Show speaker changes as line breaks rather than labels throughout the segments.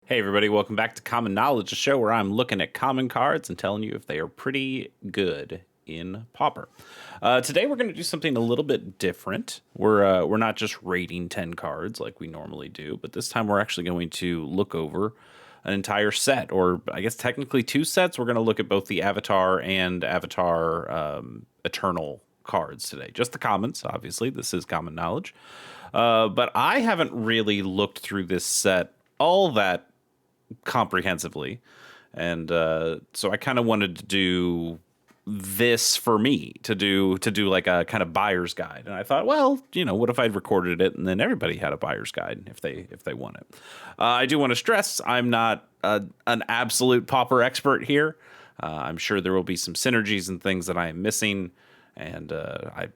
Hey everybody, welcome back to Common Knowledge, a show where I'm looking at common cards and telling you if they are pretty good in Pauper. Today we're going to do something a little bit different. We're not just rating 10 cards like we normally do, but this time we're actually going to look over an entire set, or I guess technically two sets. We're going to look at both the Avatar and Avatar Eternal cards today. Just the commons, obviously. This is Common Knowledge. But I haven't really looked through this set all that comprehensively, and so I kind of wanted to do this for me to do like a kind of buyer's guide. And I thought, well, what if I'd recorded it and then everybody had a buyer's guide if they want it. I do want to stress I'm not an absolute Pauper expert here. I'm sure there will be some synergies and things that I am missing, and I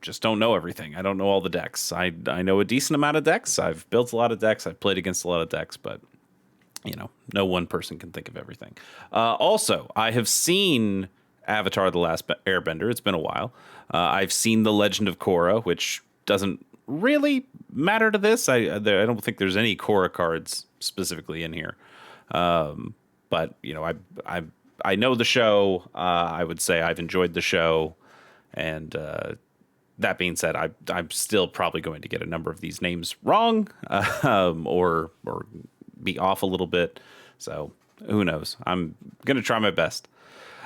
just don't know everything. I don't know all the decks. I know a decent amount of decks. I've built a lot of decks. I've played against a lot of decks, but no one person can think of everything. Also, I have seen Avatar: The Last Airbender. It's been a while. I've seen The Legend of Korra, which doesn't really matter to this. I don't think there's any Korra cards specifically in here. But I know the show. I would say I've enjoyed the show, and that being said, I'm still probably going to get a number of these names wrong, or be off a little bit. So who knows? I'm going to try my best.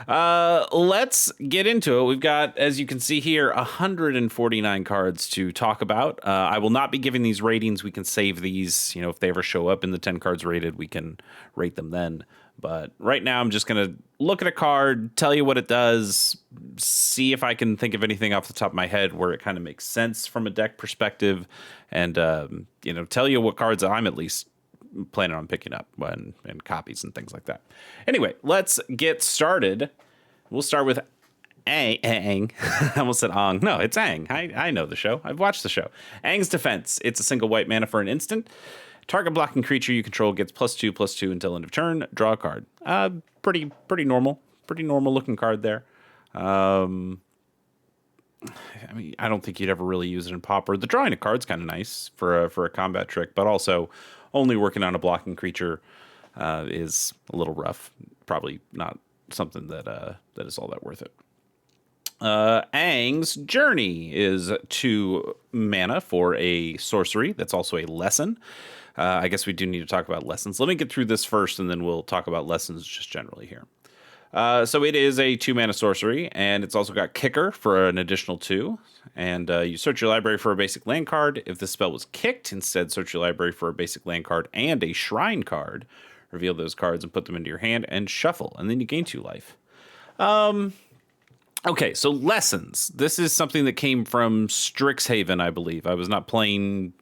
Let's get into it. We've got, as you can see here, 149 cards to talk about. I will not be giving these ratings. We can save these. If they ever show up in the 10 cards rated, we can rate them then. But right now, I'm just going to look at a card, tell you what it does, see if I can think of anything off the top of my head where it kind of makes sense from a deck perspective, and tell you what cards I'm at least planning on picking up and copies and things like that. Anyway, let's get started. We'll start with Aang. I almost said Ong. No, it's Aang. I know the show. I've watched the show. Aang's Defense. It's a single white mana for an instant. Target blocking creature you control gets +2/+2 until end of turn. Draw a card. Pretty normal. Pretty normal looking card there. I mean, I don't think you'd ever really use it in Pauper. The drawing a card's kind of nice for a combat trick, but also only working on a blocking creature is a little rough. Probably not something that is all that worth it. Aang's Journey is 2 mana for a sorcery. That's also a lesson. I guess we do need to talk about lessons. Let me get through this first, and then we'll talk about lessons just generally here. So it is a 2 mana sorcery, and it's also got Kicker for an additional 2. And you search your library for a basic land card. If the spell was kicked, instead search your library for a basic land card and a shrine card. Reveal those cards and put them into your hand and shuffle, and then you gain 2 life. Okay, so lessons. This is something that came from Strixhaven, I believe. I was not playing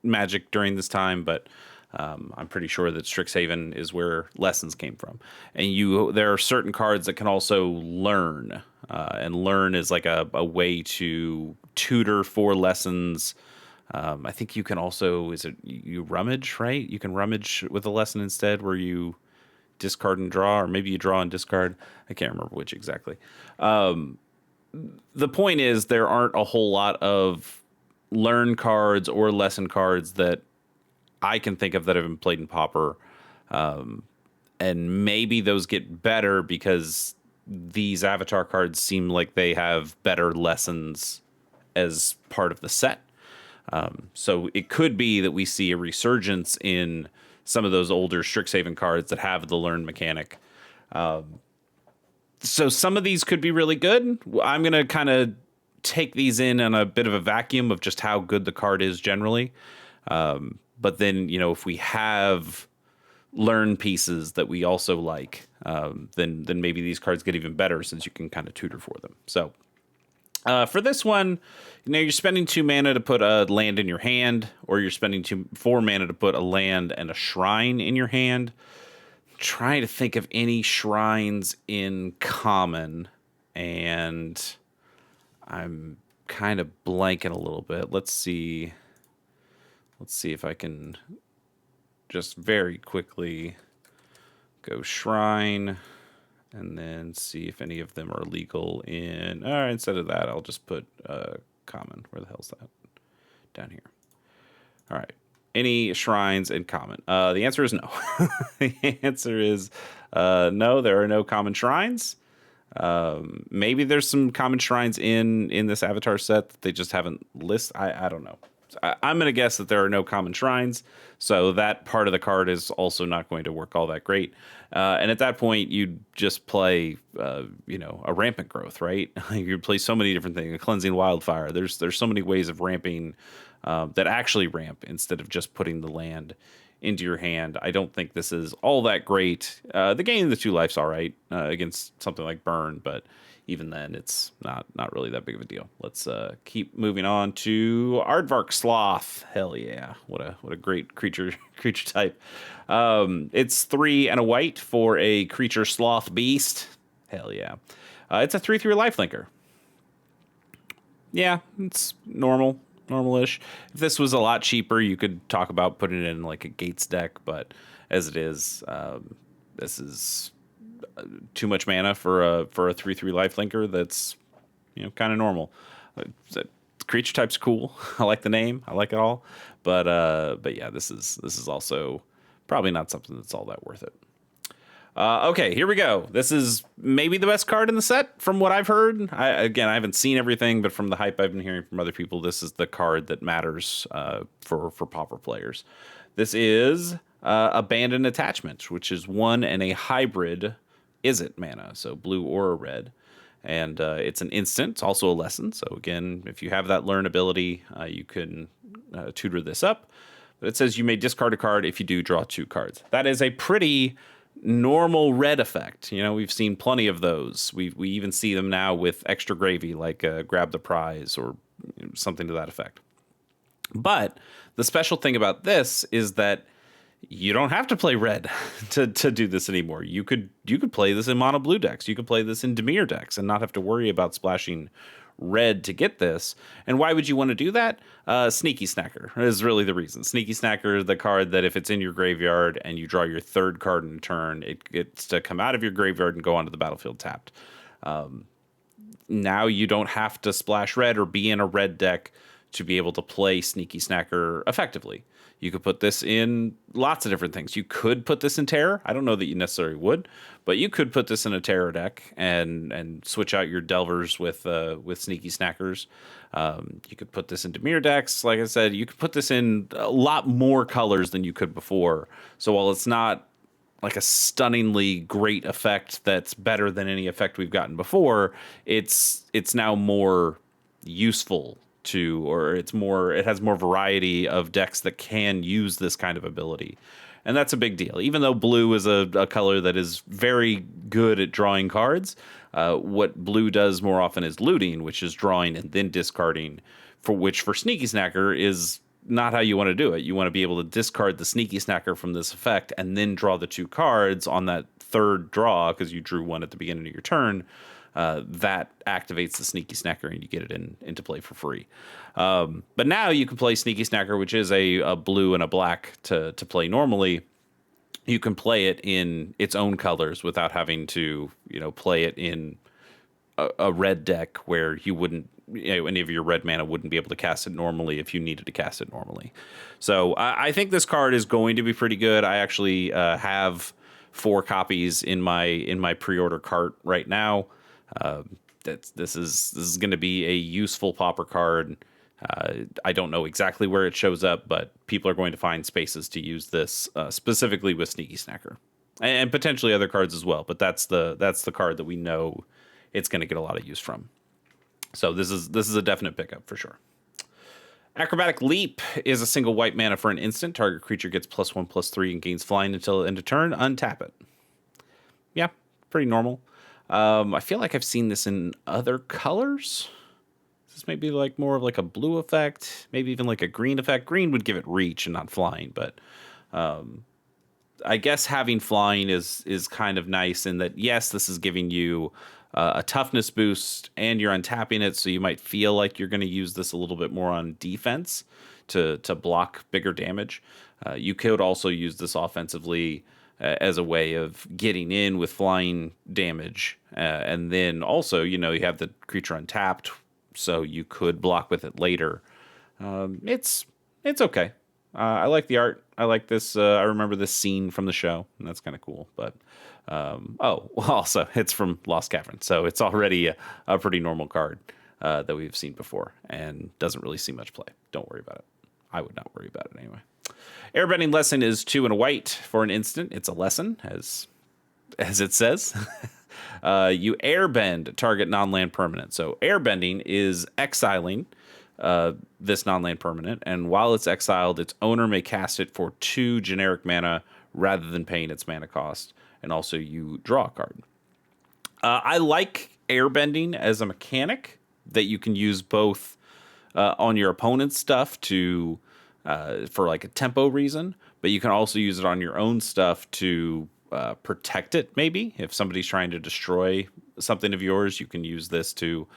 Magic during this time, but I'm pretty sure that Strixhaven is where lessons came from. And there are certain cards that can also learn, and learn is like a way to tutor for lessons. I think you can also, you rummage, right? You can rummage with a lesson instead, where you discard and draw, or maybe you draw and discard. I can't remember which exactly. The point is, there aren't a whole lot of learn cards or lesson cards that I can think of that have been played in Pauper. And maybe those get better because these Avatar cards seem like they have better lessons as part of the set. So it could be that we see a resurgence in some of those older Strixhaven cards that have the learn mechanic. So some of these could be really good. I'm going to kind of take these in a bit of a vacuum of just how good the card is generally. But then, if we have learn pieces that we also like, then maybe these cards get even better since you can kind of tutor for them. So for this one, you're spending 2 mana to put a land in your hand, or you're spending 4 mana to put a land and a shrine in your hand. I'm trying to think of any shrines in common, and I'm kind of blanking a little bit. Let's see if I can just very quickly go shrine and then see if any of them are legal in. All right, instead of that, I'll just put common. Where the hell's that? Down here. All right. any shrines in common? The answer is no. The answer is no, there are no common shrines. Maybe there's some common shrines in this avatar set that they just haven't listed. I don't know. I'm going to guess that there are no common shrines, so that part of the card is also not going to work all that great. And at that point, you just play, a rampant growth, right? You play so many different things. A cleansing wildfire. There's so many ways of ramping that actually ramp instead of just putting the land into your hand. I don't think this is all that great. The gain the 2 life's all right against something like Burn, but even then, it's not really that big of a deal. Let's keep moving on to Aardvark Sloth. Hell yeah! What a great creature type. It's 3 and a white for a creature sloth beast. Hell yeah! It's a 3/3 lifelinker. Yeah, it's normal-ish. If this was a lot cheaper, you could talk about putting it in like a Gates deck, but as it is, this is too much mana for a 3/3 lifelinker. That's kind of normal. Creature type's cool. I like the name. I like it all. But yeah, this is also probably not something that's all that worth it. Okay, here we go. This is maybe the best card in the set from what I've heard. I haven't seen everything, but from the hype I've been hearing from other people, this is the card that matters for Pauper players. This is Abandoned Attachment, which is 1 and a hybrid Izzet mana, so blue or a red. And it's an instant. It's also a lesson. So again, if you have that learn ability, you can tutor this up. But it says you may discard a card. If you do, draw 2 cards. That is a pretty normal red effect. We've seen plenty of those. We even see them now with extra gravy, like Grab the Prize or something to that effect. But the special thing about this is that you don't have to play red to do this anymore. You could play this in mono blue decks. You could play this in Dimir decks and not have to worry about splashing red to get this. And why would you want to do that? Sneaky Snacker is really the reason. Sneaky Snacker is the card that if it's in your graveyard and you draw your 3rd card in a turn, it gets to come out of your graveyard and go onto the battlefield tapped. Now you don't have to splash red or be in a red deck to be able to play Sneaky Snacker effectively. You could put this in lots of different things. You could put this in Terror. I don't know that you necessarily would, but you could put this in a Terror deck and switch out your Delvers with Sneaky Snackers. You could put this into Dimir decks. Like I said, you could put this in a lot more colors than you could before. So while it's not like a stunningly great effect that's better than any effect we've gotten before, it's now more useful or it has more variety of decks that can use this kind of ability. And that's a big deal. Even though blue is a color that is very good at drawing cards, what blue does more often is looting, which is drawing and then discarding, for Sneaky Snacker is not how you want to do it. You want to be able to discard the Sneaky Snacker from this effect and then draw the 2 cards on that 3rd draw because you drew 1 at the beginning of your turn. That activates the Sneaky Snacker and you get it into play for free. But now you can play Sneaky Snacker, which is a blue and a black to play normally. You can play it in its own colors without having to, play it in a red deck where you wouldn't, any of your red mana wouldn't be able to cast it normally if you needed to cast it normally. So I think this card is going to be pretty good. I actually have 4 copies in my pre-order cart right now. This is going to be a useful Pauper card. I don't know exactly where it shows up, but people are going to find spaces to use this specifically with Sneaky Snacker and potentially other cards as well. But that's the card that we know it's going to get a lot of use from. So this is a definite pickup for sure. Acrobatic Leap is a single white mana for an instant. Target creature gets +1/+3 and gains flying until the end of turn. Untap it. Yeah, pretty normal. I feel like I've seen this in other colors. This may be like more of like a blue effect, maybe even like a green effect. Green would give it reach and not flying, but I guess having flying is kind of nice in that, yes, this is giving you a toughness boost and you're untapping it, so you might feel like you're going to use this a little bit more on defense to block bigger damage. You could also use this offensively as a way of getting in with flying damage. And then also, you have the creature untapped, so you could block with it later. It's okay. I like the art. I like this. I remember this scene from the show, and that's kind of cool. But oh, well, also it's from Lost Cavern, so it's already a pretty normal card that we've seen before, and doesn't really see much play. Don't worry about it. I would not worry about it anyway. Airbending lesson is 2 and a white for an instant. It's a lesson, as it says. You airbend target non-land permanent. So airbending is exiling this non-land permanent, and while it's exiled, its owner may cast it for 2 generic mana rather than paying its mana cost, and also you draw a card. I like airbending as a mechanic that you can use both on your opponent's stuff to for like a tempo reason, but you can also use it on your own stuff to protect it. Maybe if somebody's trying to destroy something of yours, you can use this to,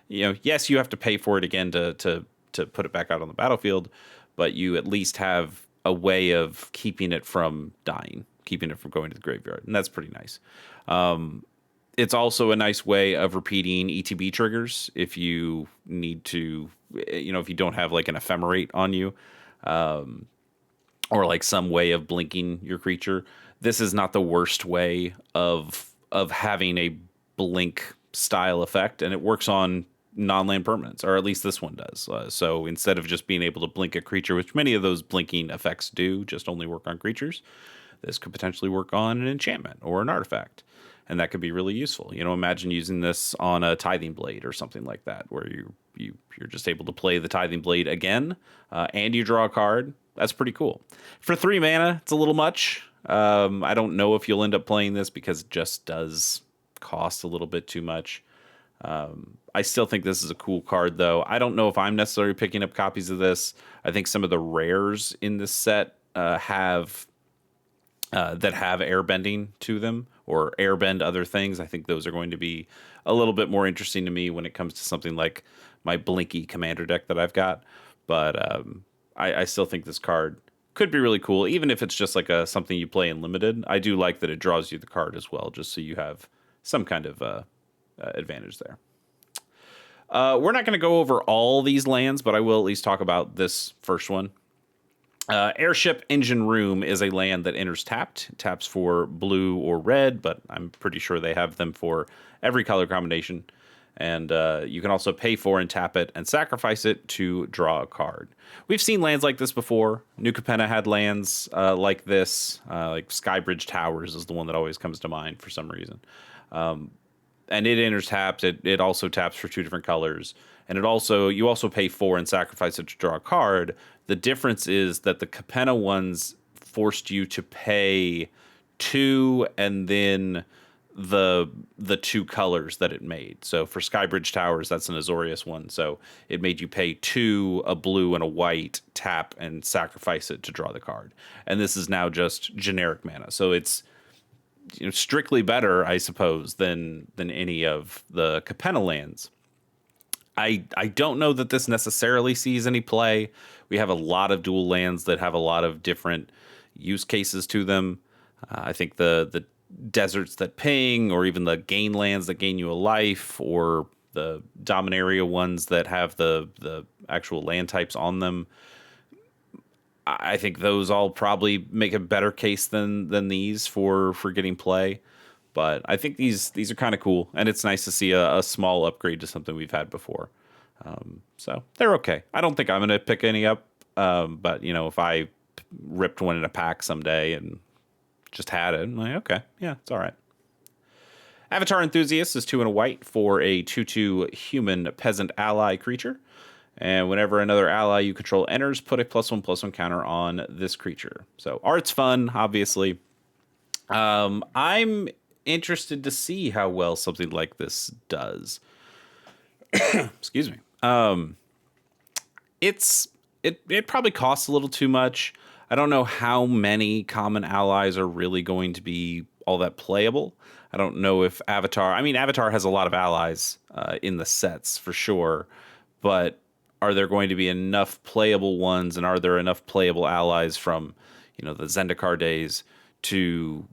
yes, you have to pay for it again to put it back out on the battlefield, but you at least have a way of keeping it from dying, keeping it from going to the graveyard, and that's pretty nice. It's also a nice way of repeating ETB triggers if you need to, if you don't have like an ephemerate on you, or like some way of blinking your creature. This is not the worst way of having a blink style effect, and it works on non-land permanents, or at least this one does. So instead of just being able to blink a creature, which many of those blinking effects do, just only work on creatures, this could potentially work on an enchantment or an artifact. And that could be really useful. Imagine using this on a Tithing Blade or something like that, where you're just able to play the Tithing Blade again, and you draw a card. That's pretty cool. For 3 mana, it's a little much. I don't know if you'll end up playing this because it just does cost a little bit too much. I still think this is a cool card, though. I don't know if I'm necessarily picking up copies of this. I think some of the rares in this set have airbending to them, or airbend other things. I think those are going to be a little bit more interesting to me when it comes to something like my Blinky Commander deck that I've got. But I still think this card could be really cool, even if it's just like something you play in limited. I do like that it draws you the card as well, just so you have some kind of advantage there. We're not going to go over all these lands, but I will at least talk about this first one. Airship Engine Room is a land that enters tapped. It taps for blue or red, but I'm pretty sure they have them for every color combination. And you can also pay for and tap it and sacrifice it to draw a card. We've seen lands like this before. New Capenna had lands like this. Like Skybridge Towers is the one that always comes to mind for some reason. And it enters tapped. It also taps for 2 different colors. And you also pay for and sacrifice it to draw a card. The difference is that the Capenna ones forced you to pay 2 and then the 2 colors that it made. So for Skybridge Towers, that's an Azorius one. So it made you pay 2, a blue and a white, tap and sacrifice it to draw the card. And this is now just generic mana. So it's strictly better, I suppose, than any of the Capenna lands. I don't know that this necessarily sees any play. We have a lot of dual lands that have a lot of different use cases to them. I think the deserts that ping, or even the gain lands that gain you a life, or the Dominaria ones that have the actual land types on them, I think those all probably make a better case than these for getting play. But I think these are kind of cool, and it's nice to see a small upgrade to something we've had before. So they're okay. I don't think I'm going to pick any up, but if I ripped one in a pack someday and just had it, I'm like, okay, yeah, it's all right. Avatar Enthusiast is 2 and a white for a 2/2 human peasant ally creature. And whenever another ally you control enters, put a +1/+1 counter on this creature. So art's fun, obviously. I'm interested to see how well something like this does. Excuse me. It probably costs a little too much. I don't know how many common allies are really going to be all that playable. I don't know if Avatar has a lot of allies in the sets for sure, but are there going to be enough playable ones, and are there enough playable allies from the Zendikar days to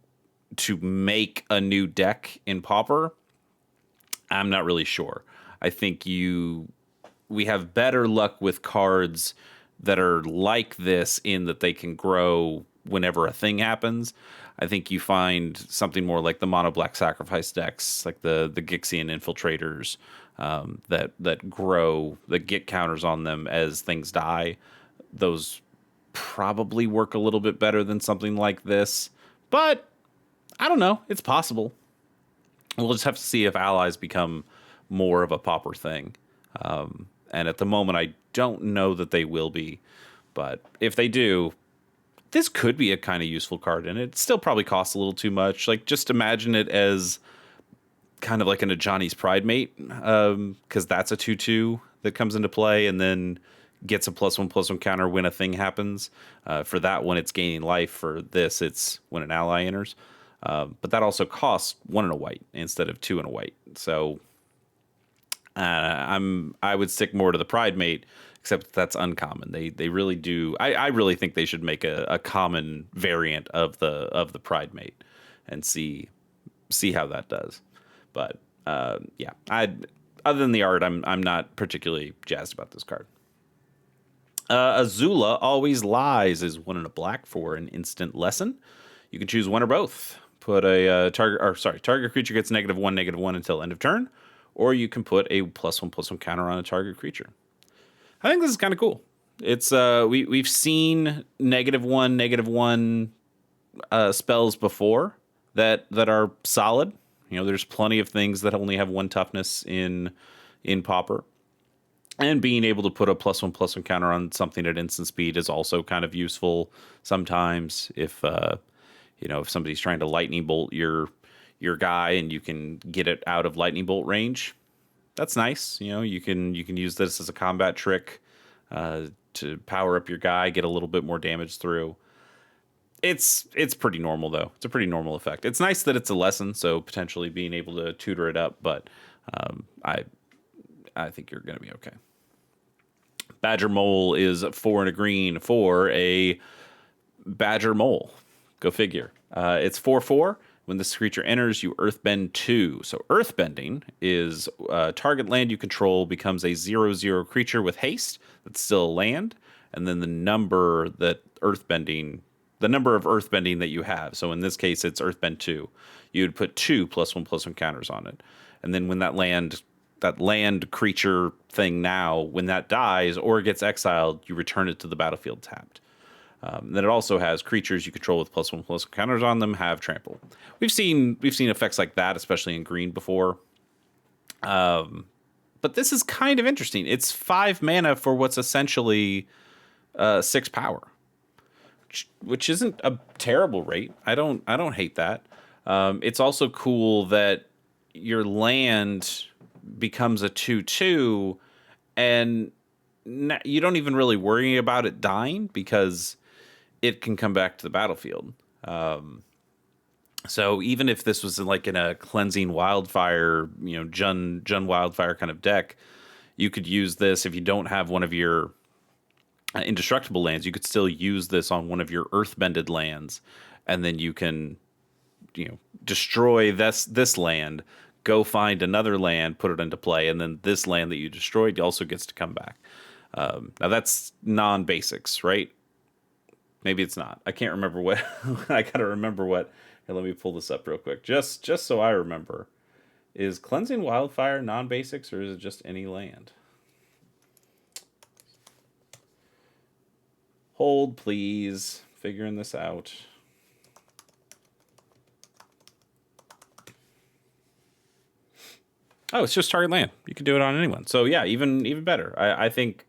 make a new deck in Pauper? I'm not really sure. I think we have better luck with cards that are like this in that they can grow whenever a thing happens. I think you find something more like the mono black sacrifice decks, like the Gixian infiltrators, that grow, that get counters on them as things die. Those probably work a little bit better than something like this, but I don't know. It's possible. We'll just have to see if allies become more of a Pauper thing. And at the moment, I don't know that they will be. But if they do, this could be a kind of useful card. And it still probably costs a little too much. Like, just imagine it as kind of like an Ajani's Pride Mate, because that's a 2/2 that comes into play and then gets a +1/+1 counter when a thing happens. For that one, it's gaining life. For this, it's when an ally enters. But that also costs 1 and a white instead of 2 and a white. So I would stick more to the Pride Mate, except that's uncommon. They really do. I really think they should make a common variant of the Pride Mate and see how that does. But yeah, other than the art, I'm not particularly jazzed about this card. Azula Always Lies is 1 and a black for an instant lesson. You can choose one or both. Put a target creature gets -1/-1 until end of turn, or you can put a +1/+1 counter on a target creature. I think this is kind of cool. It's we've seen -1/-1 spells before that are solid. You know, there's plenty of things that only have 1 toughness in Pauper. And being able to put a +1/+1 counter on something at instant speed is also kind of useful sometimes if if somebody's trying to lightning bolt your guy and you can get it out of lightning bolt range. That's nice. You know, you can use this as a combat trick to power up your guy, get a little bit more damage through. It's pretty normal though. It's a pretty normal effect. It's nice that it's a lesson, so potentially being able to tutor it up, but I think you're going to be okay. Badger Mole is 4 and a green for a Badger Mole. Go figure. It's 4/4. When this creature enters, you Earthbend 2. So Earthbending is target land you control becomes a 0/0 creature with haste that's still a land, and then the number of Earthbending that you have. So in this case, it's Earthbend 2. You would put 2 +1/+1 counters on it, and then when that land creature thing when that dies or gets exiled, you return it to the battlefield tapped. Then it also has creatures you control with +1/+1 counters on them have trample. We've seen effects like that, especially in green before. But this is kind of interesting. It's 5 mana for what's essentially 6 power, which isn't a terrible rate. I don't hate that. It's also cool that your land becomes a 2/2, and you don't even really worry about it dying because it can come back to the battlefield. So even if this was like in a cleansing wildfire, Jun wildfire kind of deck, you could use this if you don't have one of your indestructible lands. You could still use this on one of your earthbended lands, and then you can, destroy this land, go find another land, put it into play, and then this land that you destroyed also gets to come back. Now that's non-basics, right? Maybe it's not. I can't remember what. I gotta remember what. Here, let me pull this up real quick, just so I remember. Is Cleansing Wildfire non-basics, or is it just any land? Hold, please. Figuring this out. Oh, it's just target land. You can do it on anyone. So yeah, even better. I think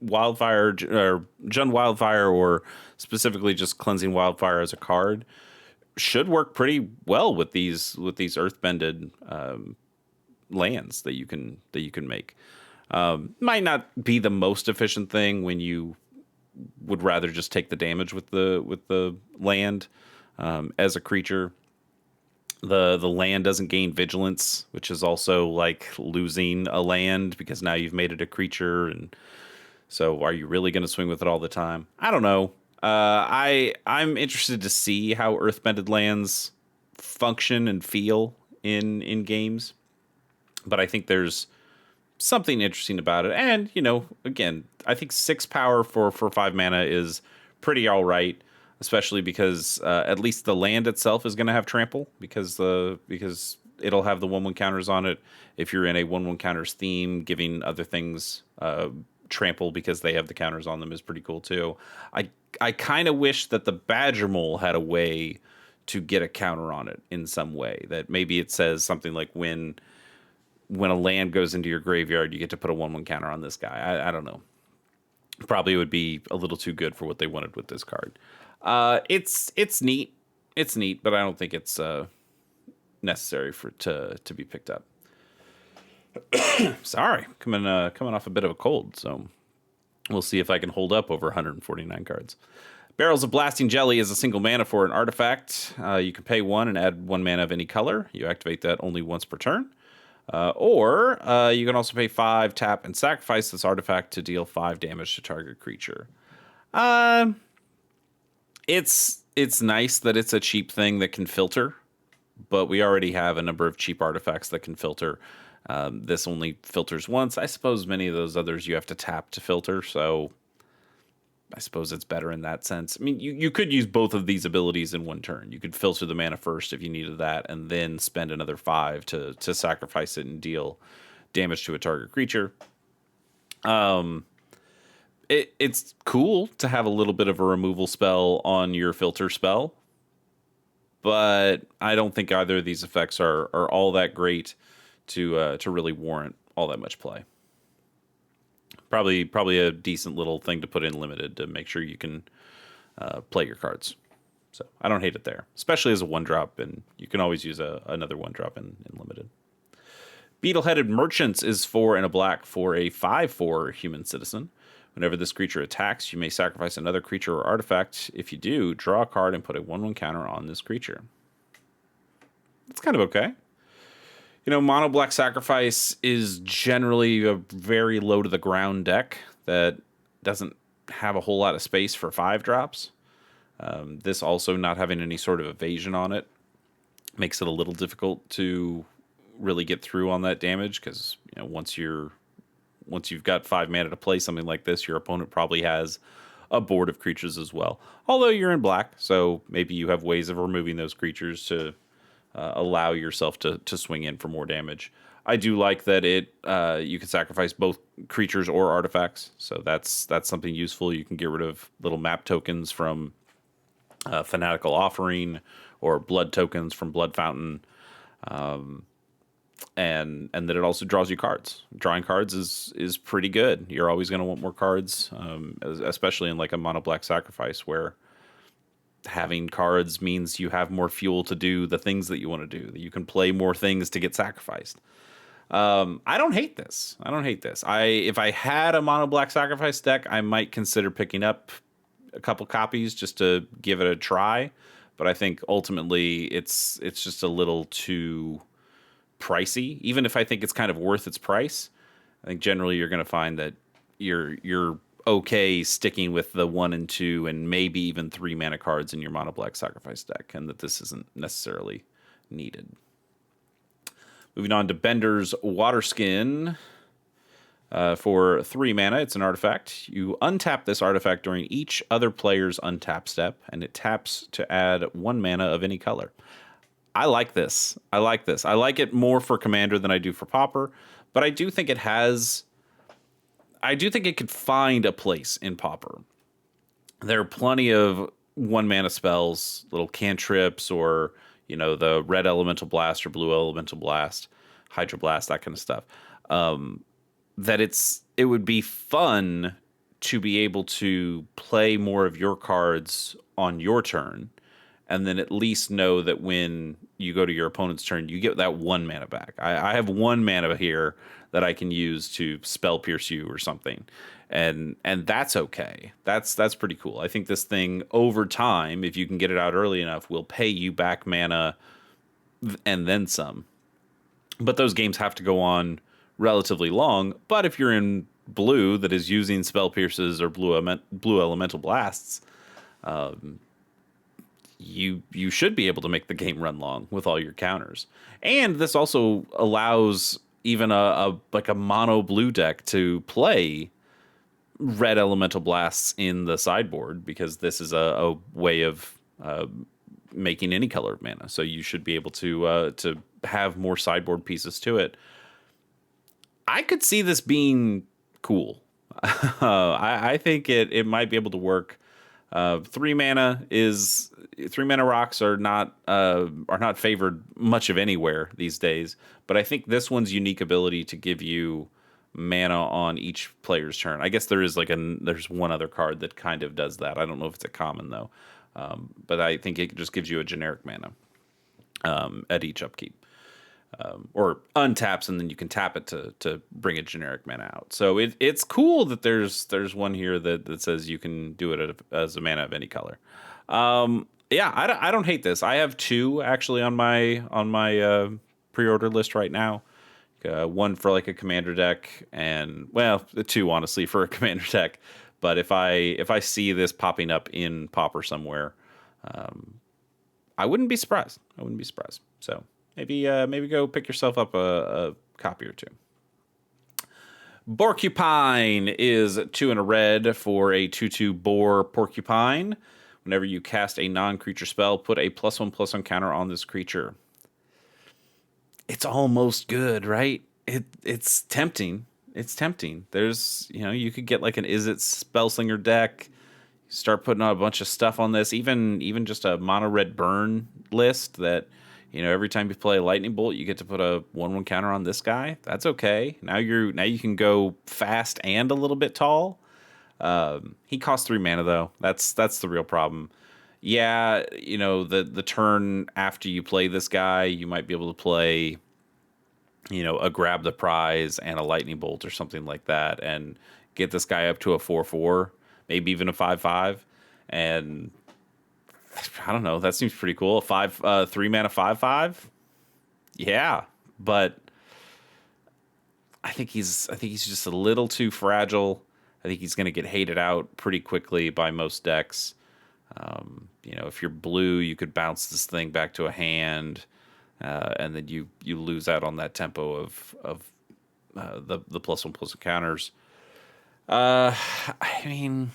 Wildfire or Jund Wildfire, or specifically just Cleansing Wildfire as a card, should work pretty well with these earthbended lands that you can make. Might not be the most efficient thing when you would rather just take the damage with the land as a creature. The land doesn't gain vigilance, which is also like losing a land because now you've made it a creature, and so are you really going to swing with it all the time? I don't know. I'm interested to see how earthbended lands function and feel in games, but I think there's something interesting about it. And, again, I think 6 power for 5 mana is pretty all right, especially because at least the land itself is going to have trample because it'll have the 1/1 counters on it. If you're in a 1/1 counters theme, giving other things trample because they have the counters on them is pretty cool too. I kind of wish that the Badger Mole had a way to get a counter on it in some way. That maybe it says something like when a land goes into your graveyard, you get to put a 1/1 counter on this guy. I don't know. Probably would be a little too good for what they wanted with this card. It's neat. It's neat, but I don't think it's necessary to be picked up. Sorry, coming off a bit of a cold, so we'll see if I can hold up over 149 cards. Barrels of Blasting Jelly is a single mana for an artifact. You can pay 1 and add 1 mana of any color. You activate that only once per turn. Or you can also pay 5, tap, and sacrifice this artifact to deal 5 damage to target creature. It's nice that it's a cheap thing that can filter, but we already have a number of cheap artifacts that can filter. This only filters once. I suppose many of those others you have to tap to filter, so I suppose it's better in that sense. I mean, you could use both of these abilities in one turn. You could filter the mana first if you needed that, and then spend another 5 to sacrifice it and deal damage to a target creature. It's cool to have a little bit of a removal spell on your filter spell, but I don't think either of these effects are all that great to really warrant all that much play. Probably a decent little thing to put in limited to make sure you can play your cards. So I don't hate it there, especially as a 1-drop, and you can always use another 1-drop in limited. Beetle-Headed Merchants is 4 and a black for a 5/4 human citizen. Whenever this creature attacks, you may sacrifice another creature or artifact. If you do, draw a card and put a 1/1 counter on this creature. That's kind of okay. Mono Black Sacrifice is generally a very low to the ground deck that doesn't have a whole lot of space for 5-drops. This also not having any sort of evasion on it makes it a little difficult to really get through on that damage because once you've got 5 mana to play something like this, your opponent probably has a board of creatures as well. Although you're in black, so maybe you have ways of removing those creatures to allow yourself to swing in for more damage. I do like that you can sacrifice both creatures or artifacts, so that's something useful. You can get rid of little map tokens from Fanatical Offering or blood tokens from Blood Fountain, and that it also draws you cards. Drawing cards is pretty good. You're always going to want more cards, especially in like a mono black sacrifice where having cards means you have more fuel to do the things that you want to do. That you can play more things to get sacrificed. I don't hate this. If I had a mono black sacrifice deck, I might consider picking up a couple copies just to give it a try. But I think ultimately it's just a little too pricey. Even if I think it's kind of worth its price, I think generally you're going to find that you're okay sticking with the 1 and 2 and maybe even 3 mana cards in your mono black sacrifice deck, and that this isn't necessarily needed. Moving on to Bender's Waterskin. For 3 mana, it's an artifact. You untap this artifact during each other player's untap step, and it taps to add 1 mana of any color. I like this. I like it more for Commander than I do for Pauper, but I do think it could find a place in Pauper. There are plenty of 1 mana spells, little cantrips, or the red elemental blast or blue elemental blast, hydro blast, that kind of stuff. That it would be fun to be able to play more of your cards on your turn, and then at least know that when you go to your opponent's turn, you get that 1 mana back. I have 1 mana here that I can use to spell pierce you or something, and that's okay. That's pretty cool. I think this thing over time, if you can get it out early enough, will pay you back mana and then some. But those games have to go on relatively long. But if you're in blue that is using spell pierces or blue elemental blasts, you should be able to make the game run long with all your counters. And this also allows even a like a mono blue deck to play red elemental blasts in the sideboard, because this is a way of making any color of mana. So you should be able to have more sideboard pieces to it. I could see this being cool. I think it might be able to work. 3 mana rocks are not favored much of anywhere these days, but I think this one's unique ability to give you mana on each player's turn. I guess there's one other card that kind of does that. I don't know if it's a common though, but I think it just gives you a generic mana at each upkeep. Or untaps, and then you can tap it to bring a generic mana out. So it's cool that there's one here that says you can do it as a mana of any color. Yeah, I don't hate this. I have 2 actually on my pre-order list right now. One for like a commander deck, and well, 2 honestly for a commander deck. But if I see this popping up in Pauper somewhere, I wouldn't be surprised. So. Maybe go pick yourself up a copy or 2. Borcupine is 2 and a red for a 2/2 boar porcupine. Whenever you cast a non-creature spell, put a +1/+1 counter on this creature. It's almost good, right? It's tempting. There's, you could get like an Izzet Spellslinger deck. Start putting on a bunch of stuff on this. Even just a mono red burn list that. Every time you play a lightning bolt, you get to put a 1/1 counter on this guy. That's okay. Now you can go fast and a little bit tall. He costs 3 mana though. That's the real problem. Yeah, the turn after you play this guy, you might be able to play, a grab the prize and a lightning bolt or something like that, and get this guy up to a 4/4, maybe even a 5/5, and I don't know. That seems pretty cool. 3 mana 5/5. Yeah, but I think he's just a little too fragile. I think he's going to get hated out pretty quickly by most decks. If you're blue, you could bounce this thing back to a hand, and then you lose out on that tempo of the +1/+1 counters. I mean.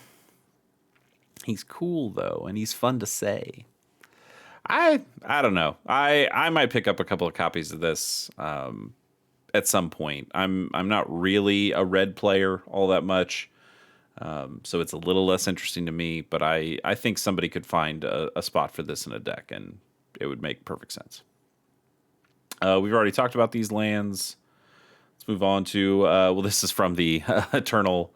He's cool though, and he's fun to say. I don't know. I might pick up a couple of copies of this at some point. I'm not really a red player all that much, so it's a little less interesting to me. But I think somebody could find a spot for this in a deck, and it would make perfect sense. We've already talked about these lands. Let's move on to this is from the Eternal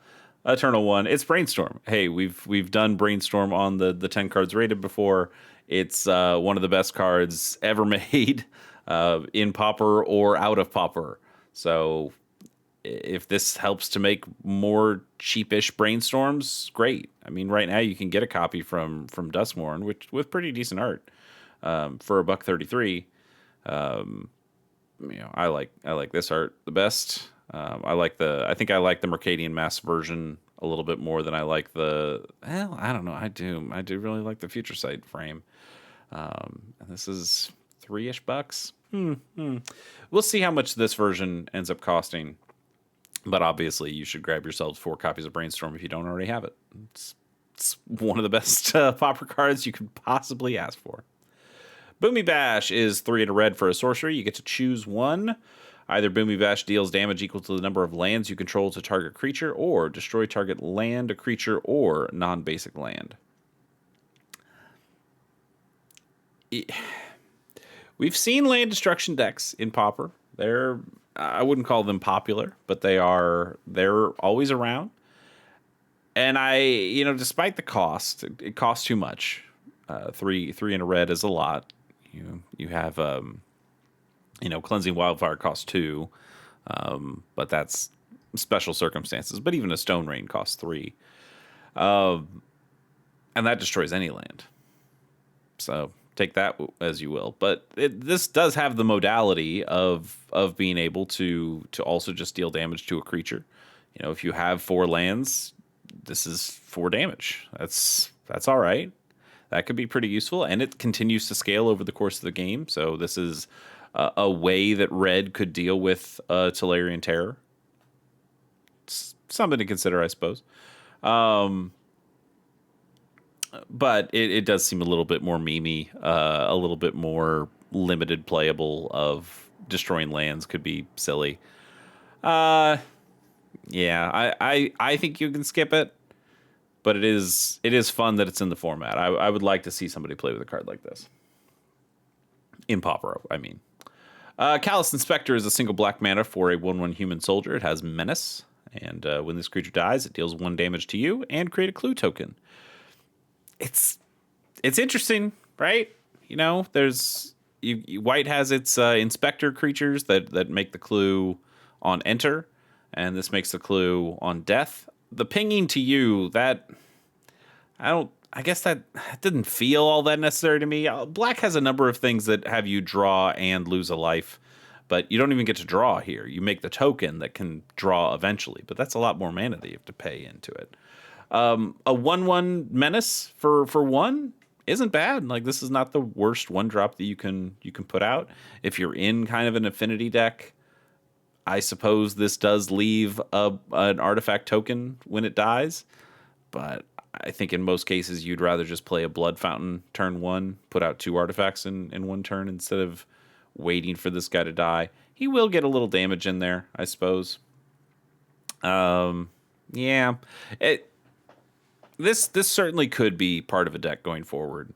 one. It's Brainstorm. Hey, we've done Brainstorm on the 10 cards rated before. It's one of the best cards ever made in Pauper or out of Pauper. So if this helps to make more cheapish Brainstorms, great. I mean, right now you can get a copy from Duskmourn, with pretty decent art for $1.33. I like this art the best. I think I like the Mercadian Mass version a little bit more than I like I don't know. I do really like the Future Sight frame. And this is $3-ish. We'll see how much this version ends up costing. But obviously, you should grab yourselves 4 copies of Brainstorm if you don't already have it. It's one of the best Pauper cards you could possibly ask for. Boomy Bash is 3 and a red for a sorcery. You get to choose one. Either Boomy Bash deals damage equal to the number of lands you control to target creature, or destroy target land, creature, or non-basic land. We've seen land destruction decks in Pauper. I wouldn't call them popular, but they're always around. And despite the cost, it costs too much. 3 in a red is a lot. You have Cleansing Wildfire costs 2, but that's special circumstances. But even a Stone Rain costs 3, and that destroys any land. So take that as you will. But this does have the modality of being able to also just deal damage to a creature. If you have 4 lands, this is 4 damage. That's all right. That could be pretty useful, and it continues to scale over the course of the game. So this is a way that red could deal with Tolarian Terror. It's something to consider, I suppose. But it does seem a little bit more memey, a little bit more limited playable. Of destroying lands could be silly. Yeah, I think you can skip it, but it is fun that it's in the format. I would like to see somebody play with a card like this in Pauper. I mean, Callous Inspector is a single black mana for a 1/1 human soldier. It has Menace, and when this creature dies, it deals 1 damage to you and create a clue token. It's interesting, right? You know, there's white has its inspector creatures that make the clue on enter, and this makes the clue on death. The pinging to you, that I guess that didn't feel all that necessary to me. Black has a number of things that have you draw and lose a life, but you don't even get to draw here. You make the token that can draw eventually, but that's a lot more mana that you have to pay into it. A 1/1 menace for 1 isn't bad. Like, this is not the worst 1-drop that you can put out. If you're in kind of an affinity deck, I suppose this does leave an artifact token when it dies, but I think in most cases you'd rather just play a Blood Fountain turn 1, put out 2 artifacts in 1 turn instead of waiting for this guy to die. He will get a little damage in there, I suppose. Yeah. This certainly could be part of a deck going forward.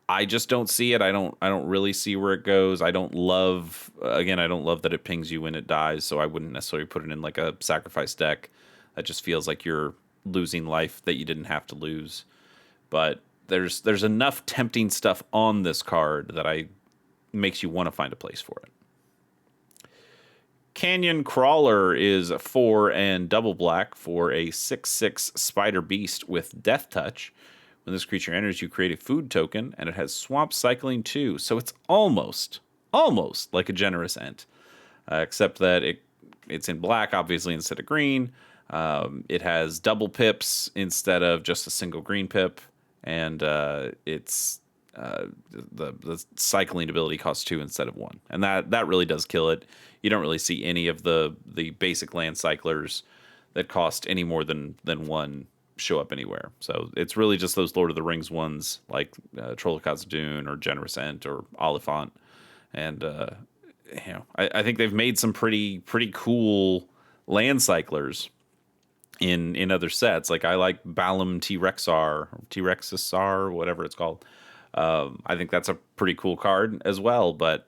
I just don't see it. I don't really see where it goes. I don't love that it pings you when it dies, so I wouldn't necessarily put it in like a sacrifice deck. That just feels like you're losing life that you didn't have to lose. But there's enough tempting stuff on this card that makes you want to find a place for it. Canyon Crawler is 4 and double black for a 6/6 spider beast with Death Touch. When this creature enters, you create a food token, and it has Swamp Cycling too. So it's almost like a Generous Ent, except that it's in black, obviously, instead of green. It has double pips instead of just a single green pip, and it's the cycling ability costs 2 instead of 1, and that really does kill it. You don't really see any of the basic land cyclers that cost any more than 1 show up anywhere. So it's really just those Lord of the Rings ones like Troll of Khazad-dûm or Generous Ent or Oliphant, and I think they've made some pretty cool land cyclers in other sets. Like, I like Balam T-Rexar, whatever it's called. I think that's a pretty cool card as well, but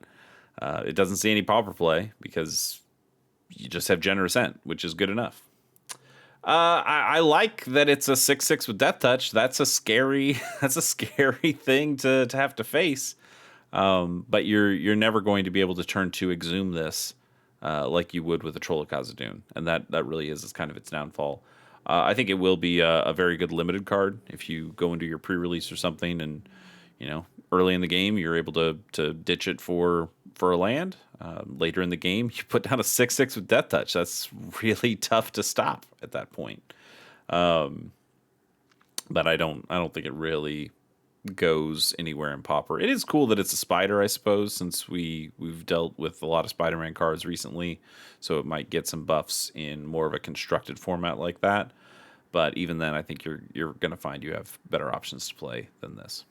it doesn't see any Pauper play because you just have Generous Ent, which is good enough. I like that it's a 6/6 with Death Touch. That's a scary thing to have to face. But you're never going to be able to turn to Exhume this like you would with a Troll of Khazad-dûm, and that really is kind of its downfall. I think it will be a very good limited card if you go into your pre-release or something, and early in the game you're able to ditch it for a land. Later in the game, you put down a 6/6 with Death Touch. That's really tough to stop at that point. But I don't think it really goes anywhere in Pauper. It is cool that it's a spider, I suppose, since we've dealt with a lot of Spider-Man cards recently, so it might get some buffs in more of a constructed format like that. But even then, I think you're going to find you have better options to play than this.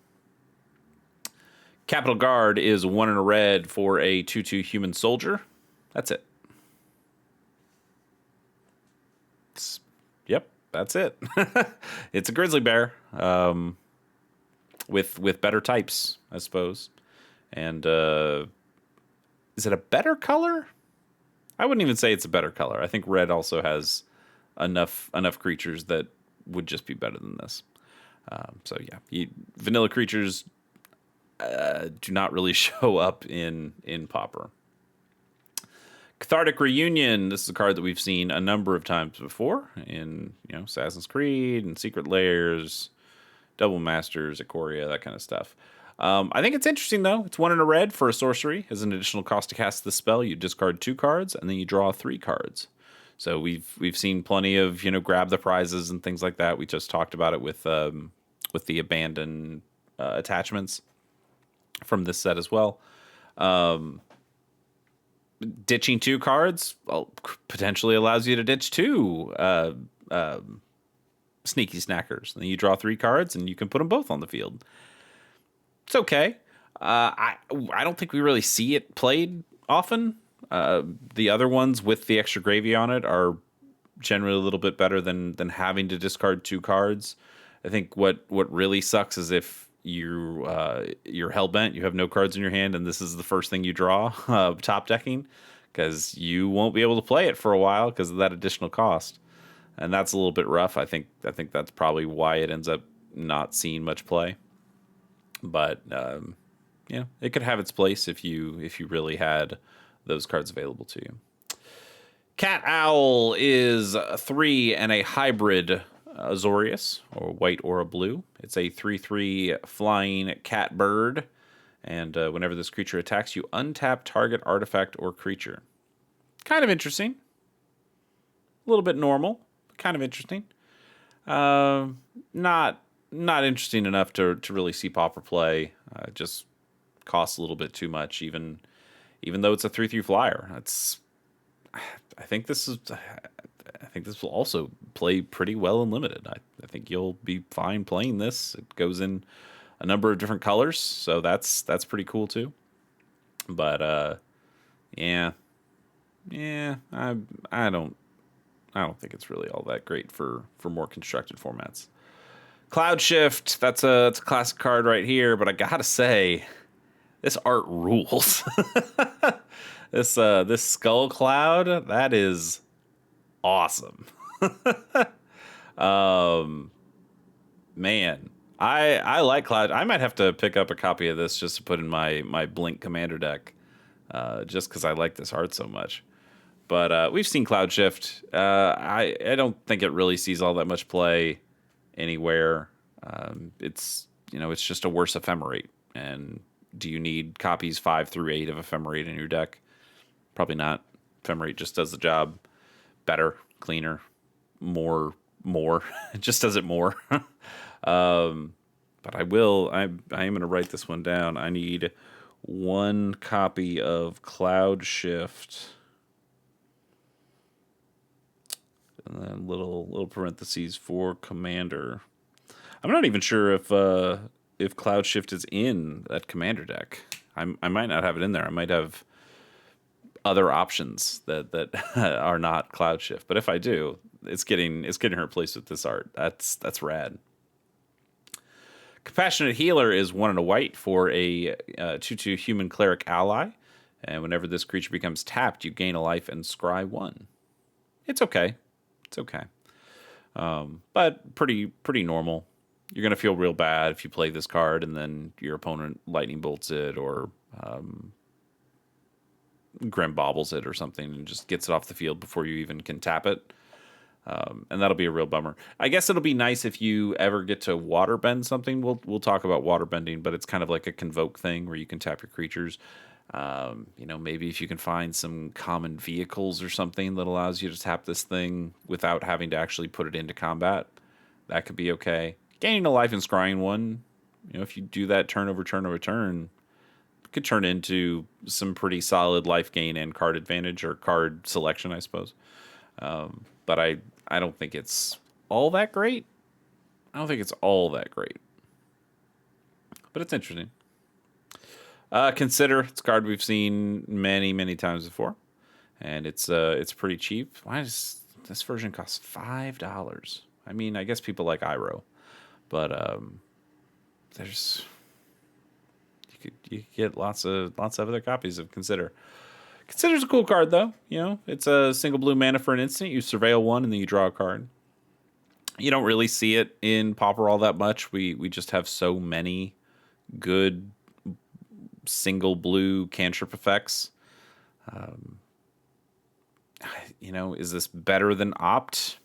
Capital Guard is 1 and a red for a 2/2 human soldier. That's it. Yep, that's it. It's a grizzly bear with better types, I suppose. And is it a better color? I wouldn't even say it's a better color. I think red also has enough creatures that would just be better than this. So yeah, vanilla creatures do not really show up in Pauper. Cathartic Reunion. This is a card that we've seen a number of times before in Assassin's Creed and Secret Lairs, Double Masters, Ikoria, that kind of stuff. I think it's interesting though. It's 1 and a red for a sorcery. As an additional cost to cast the spell, you discard 2 cards and then you draw 3 cards. So we've seen plenty of grab the prizes and things like that. We just talked about it with the abandoned attachments from this set as well. ditching 2 cards potentially allows you to ditch 2 sneaky snackers. And then you draw 3 cards, and you can put them both on the field. It's okay. I don't think we really see it played often. The other ones with the extra gravy on it are generally a little bit better than having to discard 2 cards. I think what really sucks is if you're hell-bent, you have no cards in your hand, and this is the first thing you draw, top decking, because you won't be able to play it for a while because of that additional cost. And that's a little bit rough. I think that's probably why it ends up not seeing much play. But it could have its place if you really had those cards available to you. Cat Owl is a 3 and a hybrid Azorius, or white or a blue. It's a 3/3 flying cat bird, and whenever this creature attacks, you untap target artifact or creature. Kind of interesting. A little bit normal, but kind of interesting. Not interesting enough to really see Pauper play. Just costs a little bit too much, even though it's a 3/3 flyer. I think this will also play pretty well in limited. I think you'll be fine playing this. It goes in a number of different colors, so that's pretty cool too. But I don't think it's really all that great for more constructed formats. Cloud Shift, that's a classic card right here, but I gotta say, this art rules. This Skull Cloud, that is awesome. Man, I like Cloud. I might have to pick up a copy of this just to put in my Blink Commander deck, just because I like this art so much. But we've seen Cloud Shift. I don't think it really sees all that much play anywhere. It's just a worse ephemerate. And do you need copies 5 through 8 of ephemerate in your deck? Probably not. Ephemerate just does the job better, cleaner, more. It just does it more. But I am going to write this one down. I need 1 copy of Cloud Shift. And then little parentheses for Commander. I'm not even sure if Cloud Shift is in that Commander deck. I might not have it in there. I might have other options that are not Cloud Shift. But if I do, it's getting replaced with this art. That's rad. Compassionate Healer is 1 and a white for a 2/2 human cleric ally, and whenever this creature becomes tapped, you gain a life and scry 1. It's okay. It's okay. But pretty normal. You're gonna feel real bad if you play this card and then your opponent lightning bolts it or Grim Bobbles it or something and just gets it off the field before you even can tap it. And that'll be a real bummer. I guess it'll be nice if you ever get to waterbend something. We'll talk about waterbending, but it's kind of like a convoke thing where you can tap your creatures. Maybe if you can find some common vehicles or something that allows you to tap this thing without having to actually put it into combat, that could be okay. Gaining a life and scrying 1, if you do that turn over turn, could turn into some pretty solid life gain and card advantage or card selection, I suppose. But I don't think it's all that great. But it's interesting. Consider, it's a card we've seen many times before, and it's pretty cheap. Why does this version cost $5? I mean, I guess people like Iroh, but you could get lots of other copies of Consider. Consider's a cool card though. It's a single blue mana for an instant. You surveil 1 and then you draw a card. You don't really see it in Pauper all that much. We just have so many good single blue cantrip effects. Is this better than Opt?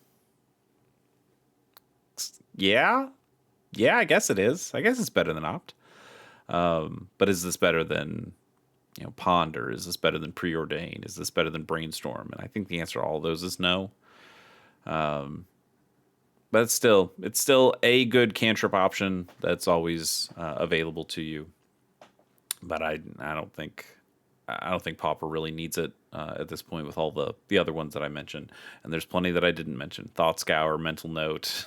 Yeah, I guess it is. I guess it's better than Opt. But is this better than Ponder? Is this better than Preordain? Is this better than Brainstorm? And I think the answer to all of those is no. But it's still a good cantrip option that's always available to you. But I don't think I don't think Pauper really needs it at this point with all the other ones that I mentioned, and there's plenty that I didn't mention. Thought Scour, Mental Note.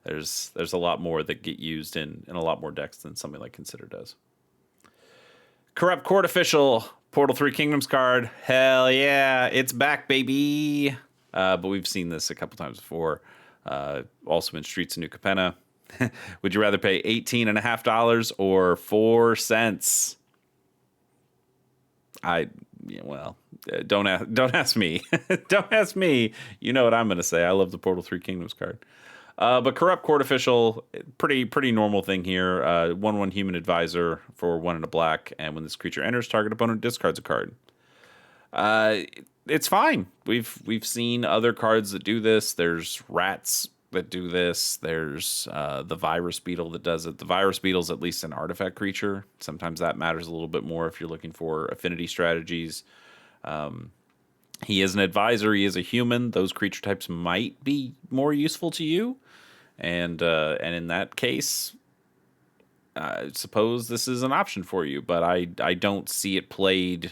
There's a lot more that get used in a lot more decks than something like Consider does. Corrupt Court Official, Portal 3 Kingdoms card. Hell yeah, it's back, baby. But we've seen this a couple times before. Also in Streets of New Capenna. Would you rather pay $18.50 or 4 cents? Don't ask me. Don't ask me. You know what I'm going to say. I love the Portal 3 Kingdoms card. But Corrupt Court Official, pretty normal thing here. 1/1 Human Advisor for 1 and a black, and when this creature enters, target opponent discards a card. It's fine. We've seen other cards that do this. There's rats that do this. There's the Virus Beetle that does it. The Virus Beetle's at least an artifact creature. Sometimes that matters a little bit more if you're looking for affinity strategies. He is an advisor. He is a human. Those creature types might be more useful to you. And in that case, I suppose this is an option for you. But I don't see it played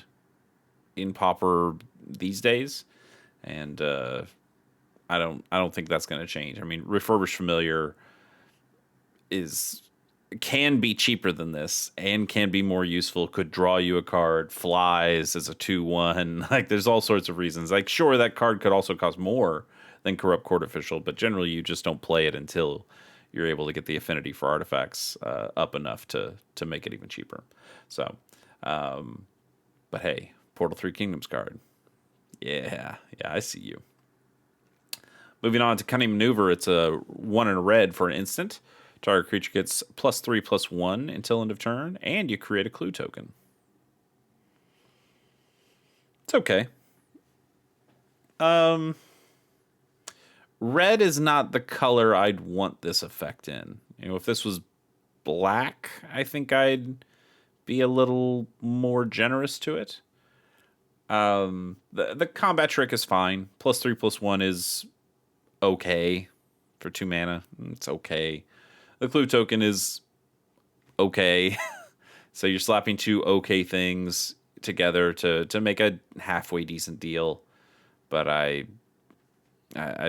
in Pauper these days. And I don't think that's going to change. I mean, Refurbished Familiar can be cheaper than this and can be more useful, could draw you a card, flies as a 2/1. Like, there's all sorts of reasons. Like, sure, that card could also cost more than Corrupt Court Official, but generally you just don't play it until you're able to get the affinity for artifacts up enough to make it even cheaper. So, but hey, Portal 3 Kingdoms card. Yeah, I see you. Moving on to Cunning Maneuver, it's a 1 and a red for an instant. Target creature gets +3/+1 until end of turn, and you create a clue token. It's okay. Red is not the color I'd want this effect in. You know, if this was black, I think I'd be a little more generous to it. The combat trick is fine. +3/+1 is okay for 2 mana. It's okay. The clue token is okay. So you're slapping 2 okay things together to make a halfway decent deal. But I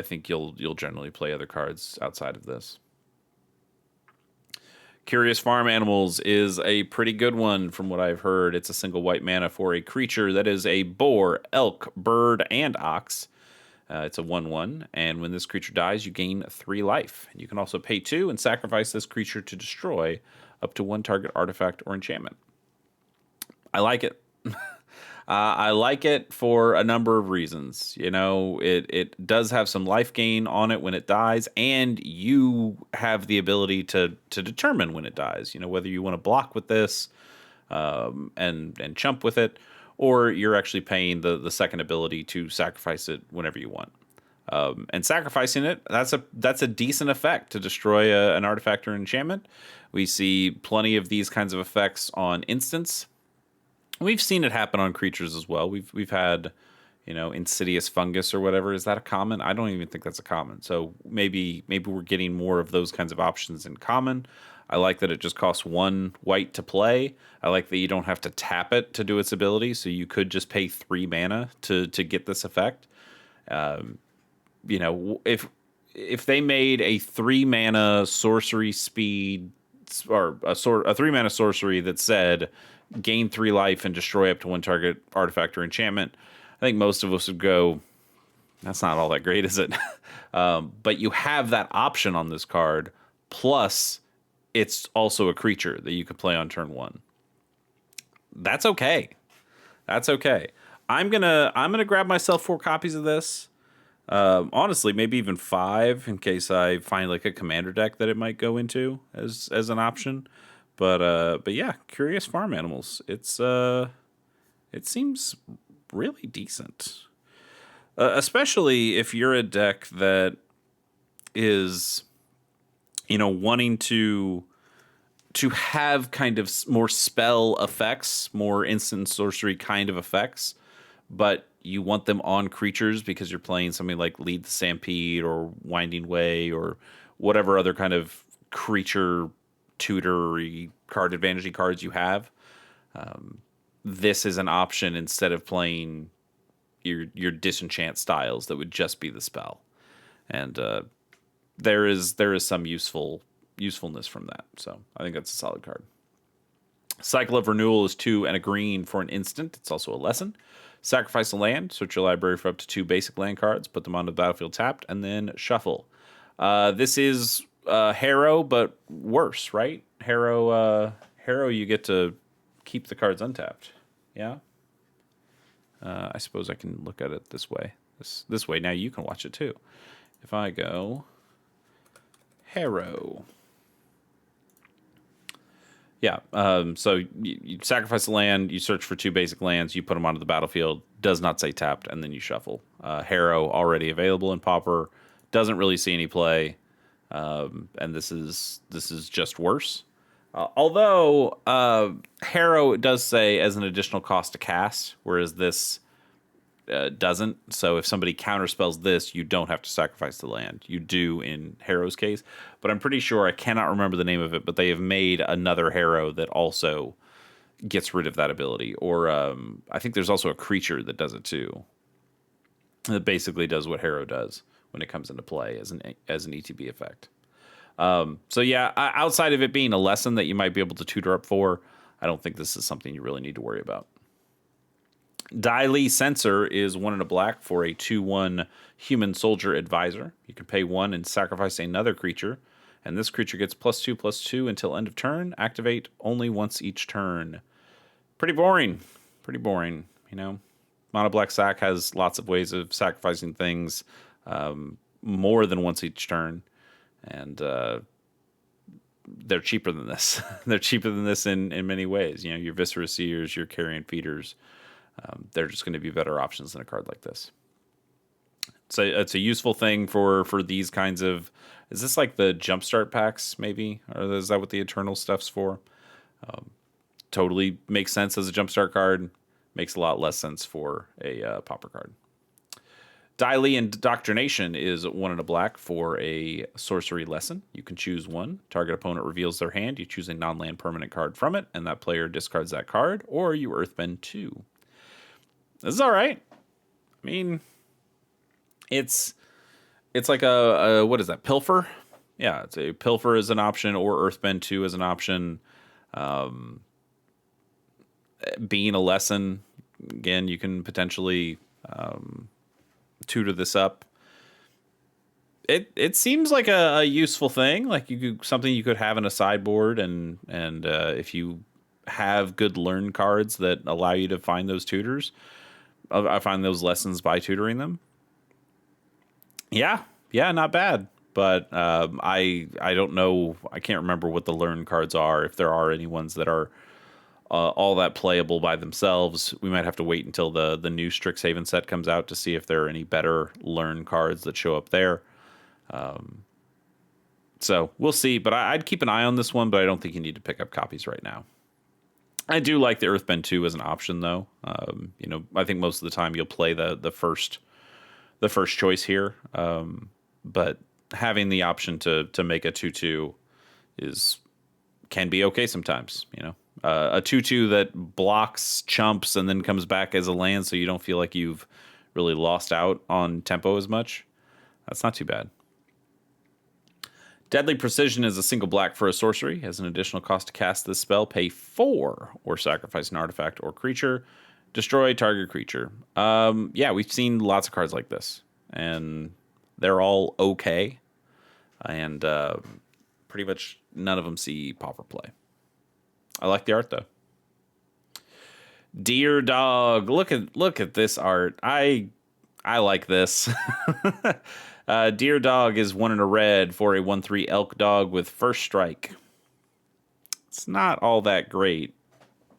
think you'll generally play other cards outside of this. Curious Farm Animals is a pretty good one from what I've heard. It's a single white mana for a creature that is a boar, elk, bird, and ox. It's a 1/1, and when this creature dies, you gain 3 life. You can also pay 2 and sacrifice this creature to destroy up to 1 target artifact or enchantment. I like it. I like it for a number of reasons. You know, it does have some life gain on it when it dies, and you have the ability to determine when it dies. You know, whether you want to block with this and chump with it, or you're actually paying the second ability to sacrifice it whenever you want. And sacrificing it, that's a decent effect to destroy an artifact or enchantment. We see plenty of these kinds of effects on instants. We've seen it happen on creatures as well. We've had, you know, Insidious Fungus or whatever. Is that a common? I don't even think that's a common. So maybe we're getting more of those kinds of options in common. I like that it just costs 1 white to play. I like that you don't have to tap it to do its ability, so you could just pay 3 mana to get this effect. You know, if they made a 3 mana sorcery speed or a 3 mana sorcery that said gain 3 life and destroy up to 1 target artifact or enchantment, I think most of us would go, that's not all that great, is it? But you have that option on this card, plus it's also a creature that you could play on turn 1. That's okay. That's okay. I'm gonna grab myself 4 copies of this. Honestly, maybe even 5 in case I find like a commander deck that it might go into as an option. But yeah, Curious Farm Animals. It seems really decent, especially if you're a deck that is, you know, wanting to have kind of more spell effects, more instant sorcery kind of effects, but you want them on creatures because you're playing something like Lead the Stampede or Winding Way or whatever other kind of creature tutory card advantage cards you have. this is an option instead of playing your disenchant styles that would just be the spell. And there is some usefulness from that. So I think that's a solid card. Cycle of Renewal is 2 and a green for an instant. It's also a lesson. Sacrifice a land, search your library for up to 2 basic land cards, put them onto the battlefield tapped, and then shuffle. This is Harrow, but worse, right? Harrow, you get to keep the cards untapped. Yeah? I suppose I can look at it this way. This way, now you can watch it too. If I go Harrow. Yeah, so you sacrifice a land, you search for 2 basic lands, you put them onto the battlefield, does not say tapped, and then you shuffle. Harrow already available in Pauper, doesn't really see any play, and this is just worse. Although Harrow does say as an additional cost to cast, whereas this doesn't. So if somebody counterspells this, you don't have to sacrifice the land. You do in Harrow's case. But I'm pretty sure, I cannot remember the name of it, but they have made another Harrow that also gets rid of that ability. Or I think there's also a creature that does it too. That basically does what Harrow does when it comes into play as an ETB effect. So yeah, outside of it being a lesson that you might be able to tutor up for, I don't think this is something you really need to worry about. Dai Censor is 1 and a black for a 2/1 human soldier advisor. You can pay 1 and sacrifice another creature, and this creature gets +2/+2 until end of turn. Activate only once each turn. Pretty boring. You know, Mono Black Sack has lots of ways of sacrificing things more than once each turn, and they're cheaper than this. They're cheaper than this in many ways. You know, your Viscera Seers, your Carrion Feeders. They're just going to be better options than a card like this. So it's a useful thing for these kinds of. Is this like the Jumpstart packs, maybe? Or is that what the Eternal stuff's for? Totally makes sense as a Jumpstart card. Makes a lot less sense for a Pauper card. Dai Indoctrination is 1 and a black for a sorcery lesson. You can choose 1. Target opponent reveals their hand. You choose a non-land permanent card from it, and that player discards that card, or you Earthbend 2. This is all right. I mean, it's like a what is that? Pilfer? Yeah, it's a Pilfer as an option, or Earthbend 2 as an option. Being a lesson, again, you can potentially tutor this up. It seems like a useful thing, like something you could have in a sideboard, and if you have good learn cards that allow you to find those tutors. I find those lessons by tutoring them. Yeah, not bad. But I don't know. I can't remember what the learn cards are. If there are any ones that are all that playable by themselves, we might have to wait until the new Strixhaven set comes out to see if there are any better learn cards that show up there. So we'll see. But I'd keep an eye on this one. But I don't think you need to pick up copies right now. I do like the Earthbend 2 as an option, though. You know, I think most of the time you'll play the first choice here. But having the option to make a 2/2 can be okay sometimes. You know, a 2/2 that blocks chumps and then comes back as a land, so you don't feel like you've really lost out on tempo as much. That's not too bad. Deadly Precision is a single black for a sorcery. Has an additional cost to cast this spell. Pay 4 or sacrifice an artifact or creature. Destroy target creature. Yeah, we've seen lots of cards like this, and they're all okay. And pretty much none of them see Pauper play. I like the art though. Deer Dog. Look at this art. I like this. Deer Dog is 1 and a red for a 1/3 elk dog with first strike. It's not all that great,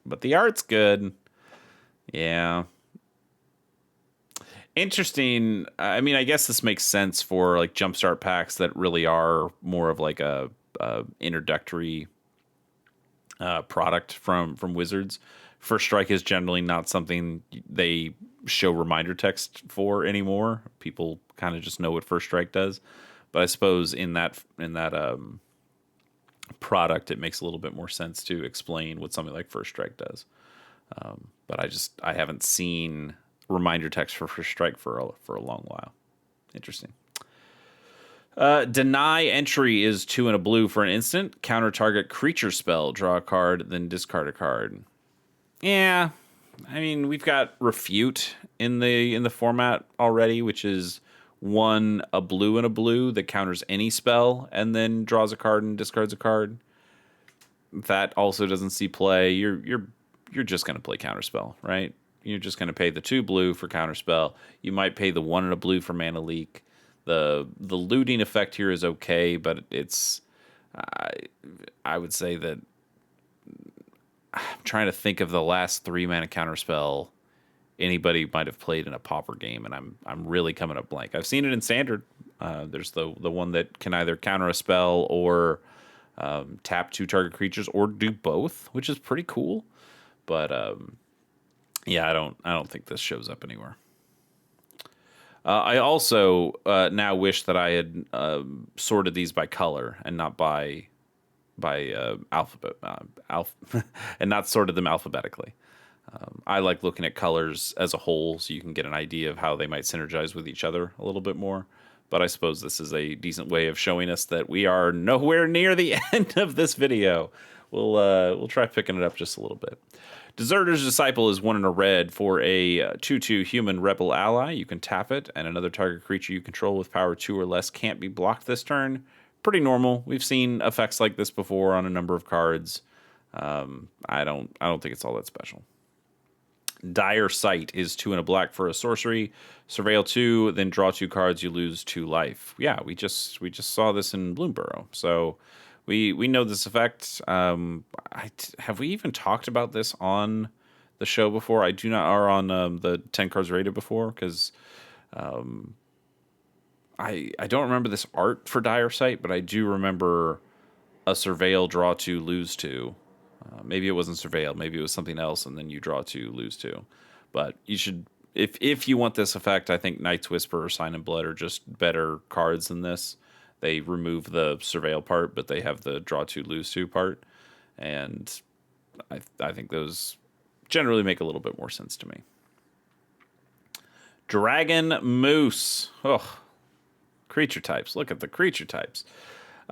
but the art's good. Yeah. Interesting. I mean, I guess this makes sense for like Jumpstart packs that really are more of like a introductory product from Wizards. First strike is generally not something they show reminder text for anymore. People kind of just know what first strike does. But I suppose in that product, it makes a little bit more sense to explain what something like first strike does. But I haven't seen reminder text for First Strike for a long while. Interesting. Deny entry is 2 and a blue for an instant. Counter target creature spell. Draw a card, then discard a card. Yeah, I mean we've got refute in the format already, which is 1 a blue and a blue that counters any spell and then draws a card and discards a card. That also doesn't see play. You're just gonna play counterspell, right? You're just gonna pay the 2 blue for counterspell. You might pay the 1 and a blue for mana leak. The looting effect here is okay, but it's I would say that I'm trying to think of the last 3 mana counterspell anybody might have played in a Pauper game, and I'm really coming up blank. I've seen it in Standard. There's the one that can either counter a spell or tap 2 target creatures, or do both, which is pretty cool. But yeah, I don't think this shows up anywhere. I also now wish that I had sorted these by color and not by alphabet, and not sorted them alphabetically. I like looking at colors as a whole, so you can get an idea of how they might synergize with each other a little bit more. But I suppose this is a decent way of showing us that we are nowhere near the end of this video. We'll try picking it up just a little bit. Deserter's Disciple is 1 in a red for a 2/2 human rebel ally. You can tap it, and another target creature you control with power 2 or less can't be blocked this turn. Pretty normal. We've seen effects like this before on a number of cards. I don't think it's all that special. Dire Sight is 2 and a black for a sorcery. Surveil 2, then draw 2 cards. You lose 2 life. Yeah, we just saw this in Bloomburrow, so we know this effect. Have we even talked about this on the show before? I do not, or on the 10 cards rated before, because I don't remember this art for Dire Sight, but I do remember a Surveil, draw 2, lose 2. Maybe it wasn't Surveil, maybe it was something else, and then you draw 2, lose 2. But you should, if you want this effect, I think Night's Whisper or Sign in Blood are just better cards than this. They remove the Surveil part, but they have the draw 2, lose 2 part. And I think those generally make a little bit more sense to me. Dragon Moose. Oh, creature types. Look at the creature types.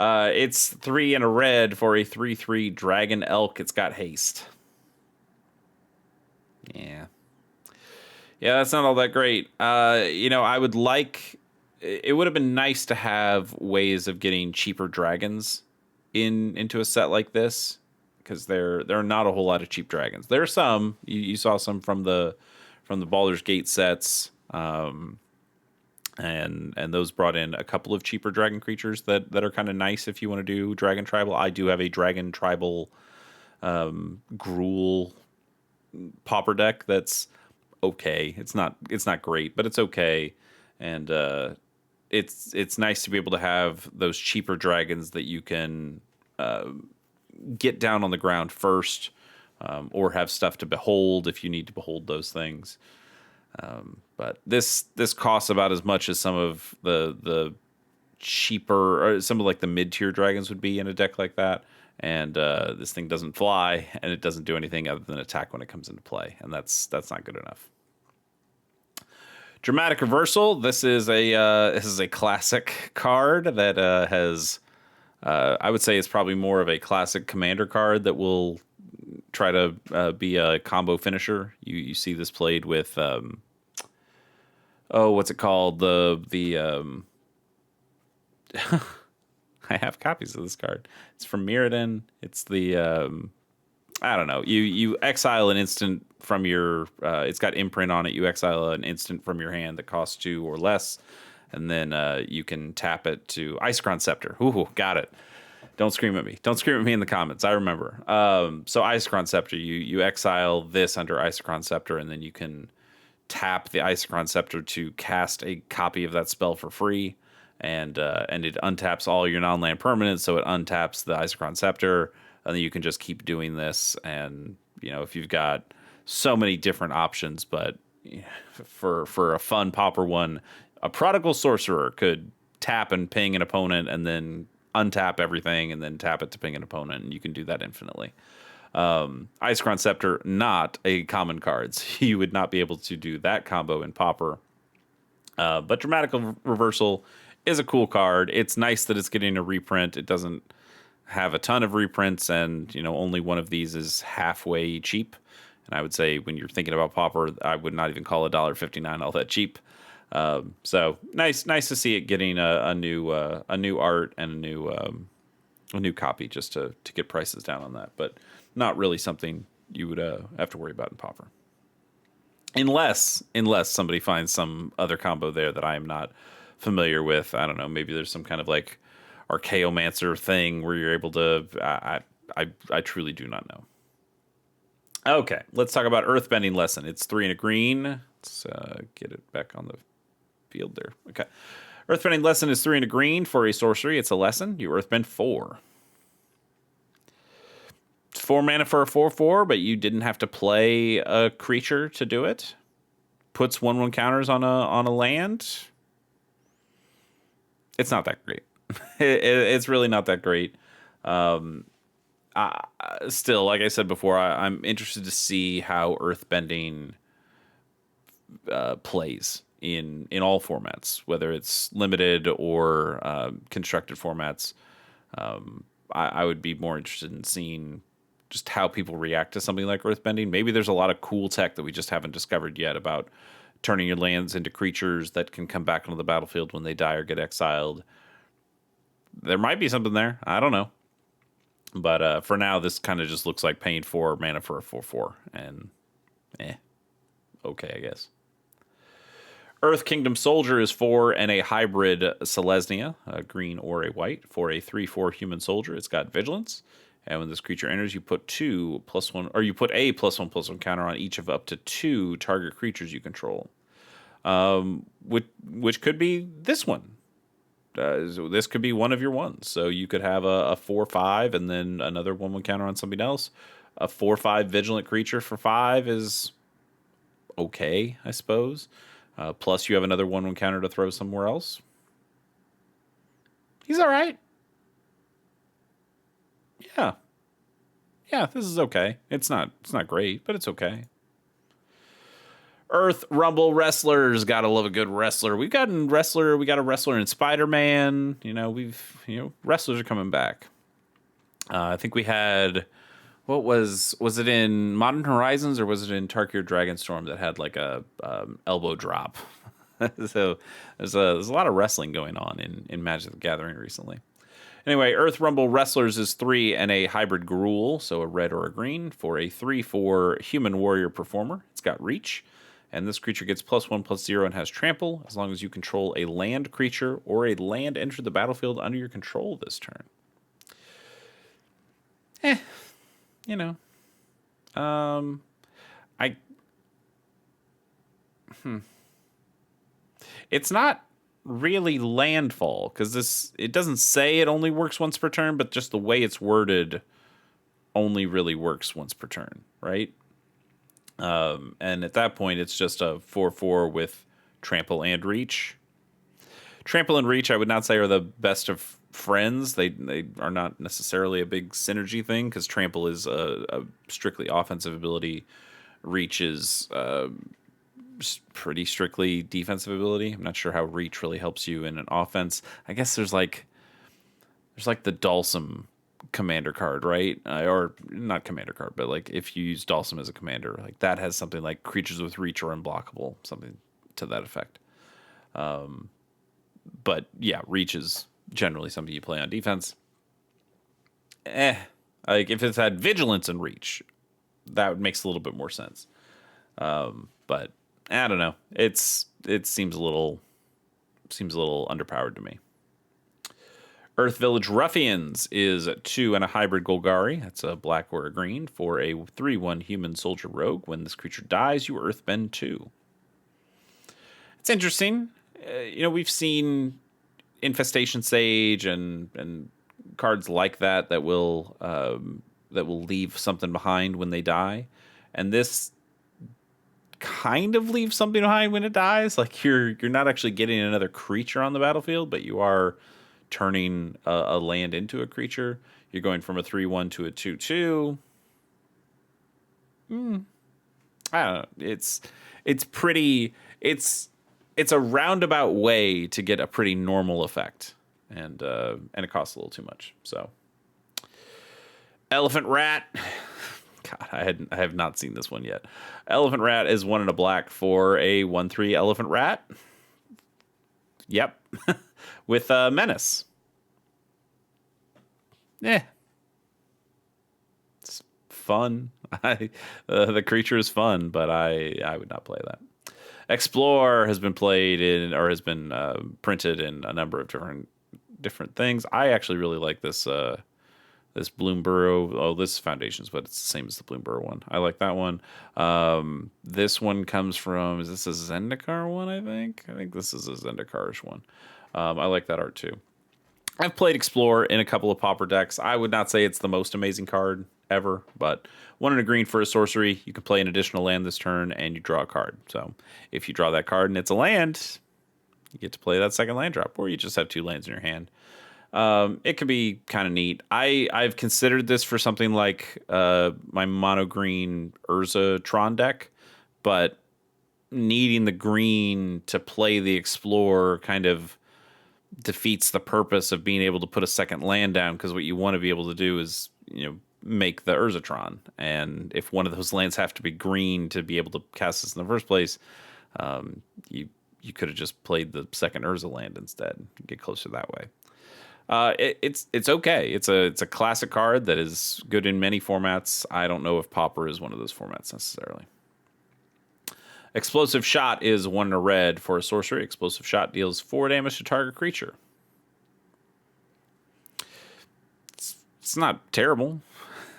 It's 3 and a red for a 3/3 Dragon Elk. It's got haste. Yeah, that's not all that great. I would like. It would have been nice to have ways of getting cheaper dragons into a set like this, because there are not a whole lot of cheap dragons. There are some. You saw some from the Baldur's Gate sets. And those brought in a couple of cheaper dragon creatures that are kind of nice if you want to do dragon tribal. I do have a dragon tribal Gruul Pauper deck that's okay. It's not great, but it's okay. And it's nice to be able to have those cheaper dragons that you can get down on the ground first, or have stuff to behold if you need to behold those things. But this costs about as much as some of the cheaper, or some of like the mid-tier dragons would be in a deck like that. And this thing doesn't fly, and it doesn't do anything other than attack when it comes into play, and that's not good enough. Dramatic Reversal. This is a classic card that has I would say it's probably more of a classic commander card that will try to be a combo finisher. You see this played with what's it called? The I have copies of this card. It's from Mirrodin. It's the I don't know. You exile an instant from your it's got imprint on it. You exile an instant from your hand that costs 2 or less, and then you can tap it to Isochron Scepter. Ooh, got it. Don't scream at me. Don't scream at me in the comments. I remember. So Isochron Scepter, you exile this under Isochron Scepter, and then you can tap the Isochron Scepter to cast a copy of that spell for free, and it untaps all your non-land permanents, so it untaps the Isochron Scepter, and then you can just keep doing this. And if you've got so many different options, but for a fun Pauper one, a Prodigal Sorcerer could tap and ping an opponent, and then untap everything, and then tap it to ping an opponent, and you can do that infinitely. Isochron Scepter, not a common card, so you would not be able to do that combo in Pauper. But Dramatic Reversal is a cool card. It's nice that it's getting a reprint. It doesn't have a ton of reprints, and only one of these is halfway cheap. And I would say when you're thinking about Pauper, I would not even call $1.59 all that cheap. So nice to see it getting a new art and a new copy, just to get prices down on that. But not really something you would have to worry about in Pauper, unless somebody finds some other combo there that I am not familiar with. I don't know. Maybe there's some kind of like Archaeomancer thing where you're able to. I truly do not know. Okay, let's talk about Earthbending Lesson. It's 3 and a green. Let's get it back on the field there. Okay. Earthbending Lesson is 3 and a green for a sorcery. It's a lesson. You Earthbend 4. It's 4 mana for a 4/4, but you didn't have to play a creature to do it. Puts 1/1 counters on a land. It's not that great. It's really not that great. Still, like I said before, I'm interested to see how Earthbending plays in all formats, whether it's limited or constructed formats. I would be more interested in seeing just how people react to something like Earthbending. Maybe there's a lot of cool tech that we just haven't discovered yet about turning your lands into creatures that can come back onto the battlefield when they die or get exiled. There might be something there. I don't know. But for now, this kind of just looks like paying 4 mana for a 4/4. And okay, I guess. Earth Kingdom Soldier is 4 and a hybrid Selesnya, a green or a white, for a 3/4 human soldier. It's got Vigilance. And when this creature enters, you put a +1/+1 counter on each of up to 2 target creatures you control. Which could be this one. So this could be one of your ones. So you could have a 4/5 and then another 1/1 counter on something else. A 4/5 vigilant creature for 5 is okay, I suppose. Plus you have another 1/1 counter to throw somewhere else. He's all right. Yeah, this is okay. It's not great, but it's okay. Earth Rumble Wrestlers, gotta love a good wrestler. We got a wrestler in Spider-Man. Wrestlers are coming back. I think we had, what was it in Modern Horizons or was it in Tarkir Dragonstorm that had like a elbow drop? So there's a lot of wrestling going on in Magic the Gathering recently. Anyway, Earth Rumble Wrestlers is 3 and a hybrid Gruul, so a red or a green, for a 3/4 human warrior performer. It's got reach, and this creature gets +1/+0 and has trample as long as you control a land creature or a land enter the battlefield under your control this turn. It's not really landfall, because it doesn't say it only works once per turn, but just the way it's worded only really works once per turn, right? And at that point, it's just a 4/4 with trample and reach. Trample and reach, I would not say are the best of friends. They are not necessarily a big synergy thing, because trample is a strictly offensive ability. Reach is pretty strictly defensive ability. I'm not sure how reach really helps you in an offense. I guess there's like the Dalsum commander card, right? Or not commander card, but like if you use Dalsum as a commander, like that has something like creatures with reach are unblockable, something to that effect. But yeah, reach is generally something you play on defense. Like if it's had vigilance and reach, that makes a little bit more sense. But I don't know. It seems a little underpowered to me. Earth Village Ruffians is 2 and a hybrid Golgari. That's a black or a green for a 3/1 human soldier rogue. When this creature dies, you Earthbend 2. It's interesting. We've seen Infestation Sage and cards like that will leave something behind when they die, and this kind of leaves something behind when it dies. Like you're not actually getting another creature on the battlefield, but you are turning a land into a creature. You're going from a 3/1 to a 2/2. I don't know. It's pretty. It's a roundabout way to get a pretty normal effect, and it costs a little too much. So, Elephant Rat. God, I have not seen this one yet. Elephant Rat is 1 and a black for a 1/3 Elephant Rat. Yep, with Menace. Yeah, it's fun. The creature is fun, but I would not play that. Explore has been played in, or has been printed in a number of different things. I actually really like this this Bloomborough. Oh, this is Foundations, but it's the same as the Bloomborough one. I like that one. This one comes from, is this a Zendikar one? I think this is a Zendikarish one. I like that art too. I've played Explore in a couple of Pauper decks. I would not say it's the most amazing card ever, but 1 and a green for a sorcery. You can play an additional land this turn, and you draw a card. So if you draw that card and it's a land, you get to play that second land drop, or you just have 2 lands in your hand. It could be kind of neat. I've considered this for something like my mono green Urza Tron deck, but needing the green to play the Explore kind of defeats the purpose of being able to put a second land down, because what you want to be able to do is, make the Urzatron. And if one of those lands have to be green to be able to cast this in the first place, you could have just played the second Urza land instead and get closer that way. It's okay. It's a classic card that is good in many formats. I don't know if Pauper is one of those formats necessarily. Explosive Shot is 1 and a red for a sorcery. Explosive Shot deals 4 damage to target creature. It's not terrible,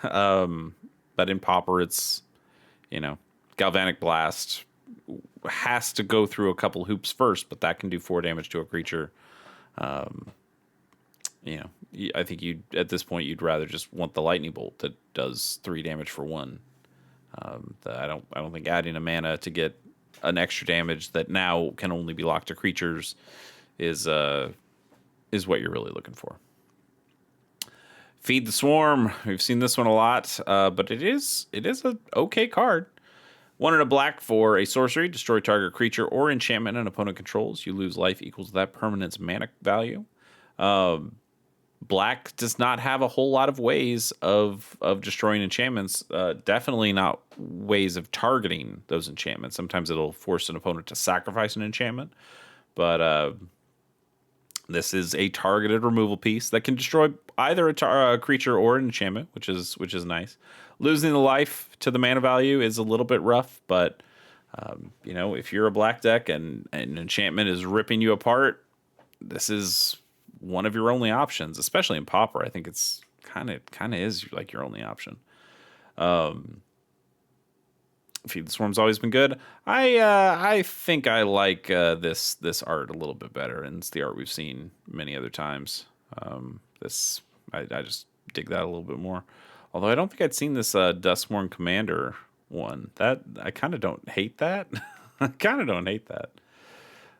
but in Pauper, it's Galvanic Blast has to go through a couple hoops first, but that can do 4 damage to a creature. I think at this point you'd rather just want the Lightning Bolt that does 3 damage for 1. I don't think adding a mana to get an extra damage that now can only be locked to creatures is what you're really looking for. Feed the Swarm. We've seen this one a lot, but it is a okay card. 1 and a black for a sorcery. Destroy target creature or enchantment an opponent controls. You lose life equal to that permanent's mana value. Black does not have a whole lot of ways of destroying enchantments. Definitely not ways of targeting those enchantments. Sometimes it'll force an opponent to sacrifice an enchantment, but this is a targeted removal piece that can destroy either a creature or an enchantment, which is nice. Losing the life to the mana value is a little bit rough, but if you're a black deck and an enchantment is ripping you apart, this is one of your only options, especially in Pauper. I think it's kind of is like your only option. Feed the Swarm's always been good. I think I like this art a little bit better, and it's the art we've seen many other times. I just dig that a little bit more. Although I don't think I'd seen this Duskmourn Commander one. That I kind of don't hate that. I kind of don't hate that.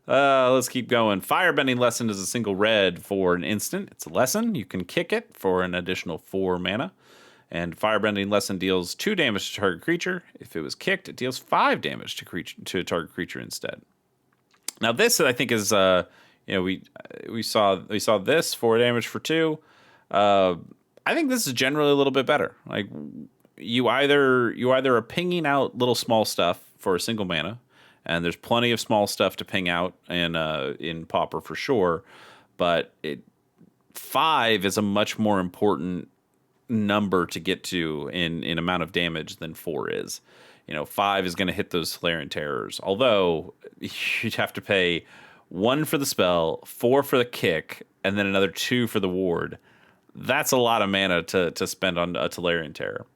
Let's keep going. Firebending Lesson is a single red for an instant. It's a lesson. You can kick it for an additional 4 mana. And Firebending Lesson deals 2 damage to target creature. If it was kicked, it deals 5 damage to a target creature instead. Now this, I think, is we saw this 4 damage for 2. I think this is generally a little bit better. Like you either are pinging out little small stuff for a single mana, and there's plenty of small stuff to ping out in Pauper for sure, but 5 is a much more important number to get to in amount of damage than 4 is. 5 is going to hit those Solarian Terrors, although you'd have to pay 1 for the spell, 4 for the kick, and then another 2 for the ward. That's a lot of mana to spend on a Solarian Terror.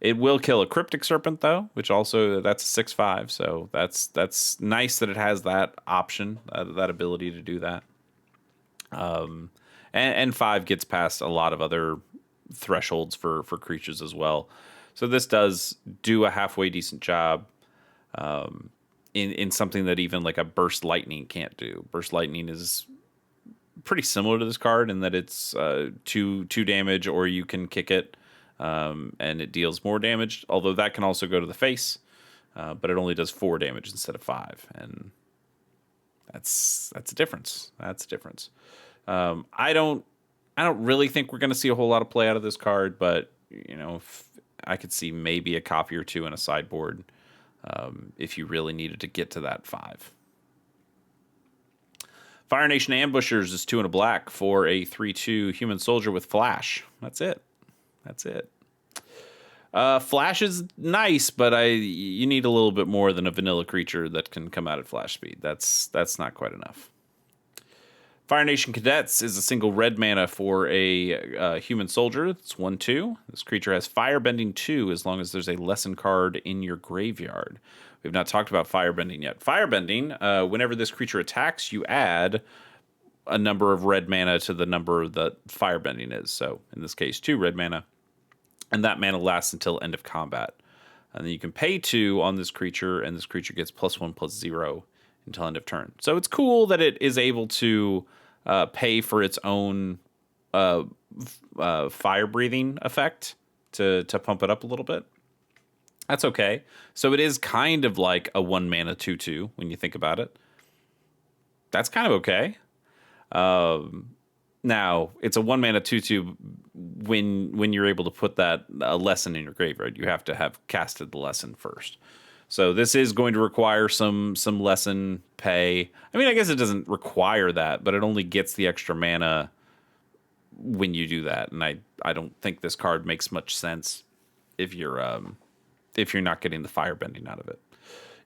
It will kill a Cryptic Serpent, though, which also, that's a 6/5, so that's nice that it has that option, that ability to do that. And 5 gets past a lot of other thresholds for creatures as well. So this does do a halfway decent job in something that even like a Burst Lightning can't do. Burst Lightning is pretty similar to this card in that it's 2 damage, or you can kick it and it deals more damage, although that can also go to the face, but it only does 4 damage instead of 5, and that's a difference. That's a difference. I don't really think we're going to see a whole lot of play out of this card, but I could see maybe a copy or two in a sideboard if you really needed to get to that 5. Fire Nation Ambushers is 2 and a black for a 3/2 human soldier with flash. That's it. Flash is nice, but you need a little bit more than a vanilla creature that can come out at flash speed. That's not quite enough. Fire Nation Cadets is a single red mana for a human soldier. It's 1/2. This creature has Firebending 2 as long as there's a lesson card in your graveyard. We've not talked about Firebending yet. Firebending, whenever this creature attacks, you add a number of red mana to the number that Firebending is. So in this case, 2 red mana. And that mana lasts until end of combat. And then you can pay 2 on this creature, and this creature gets +1/+0 until end of turn. So it's cool that it is able to pay for its own fire breathing effect to pump it up a little bit. That's okay. So it is kind of like a 1 mana 2/2 when you think about it. That's kind of okay. Now, it's a 1 mana 2/2 when you're able to put that lesson in your graveyard. You have to have casted the lesson first. So this is going to require some lesson pay. I mean, I guess it doesn't require that, but it only gets the extra mana when you do that. And I don't think this card makes much sense if you're not getting the firebending out of it.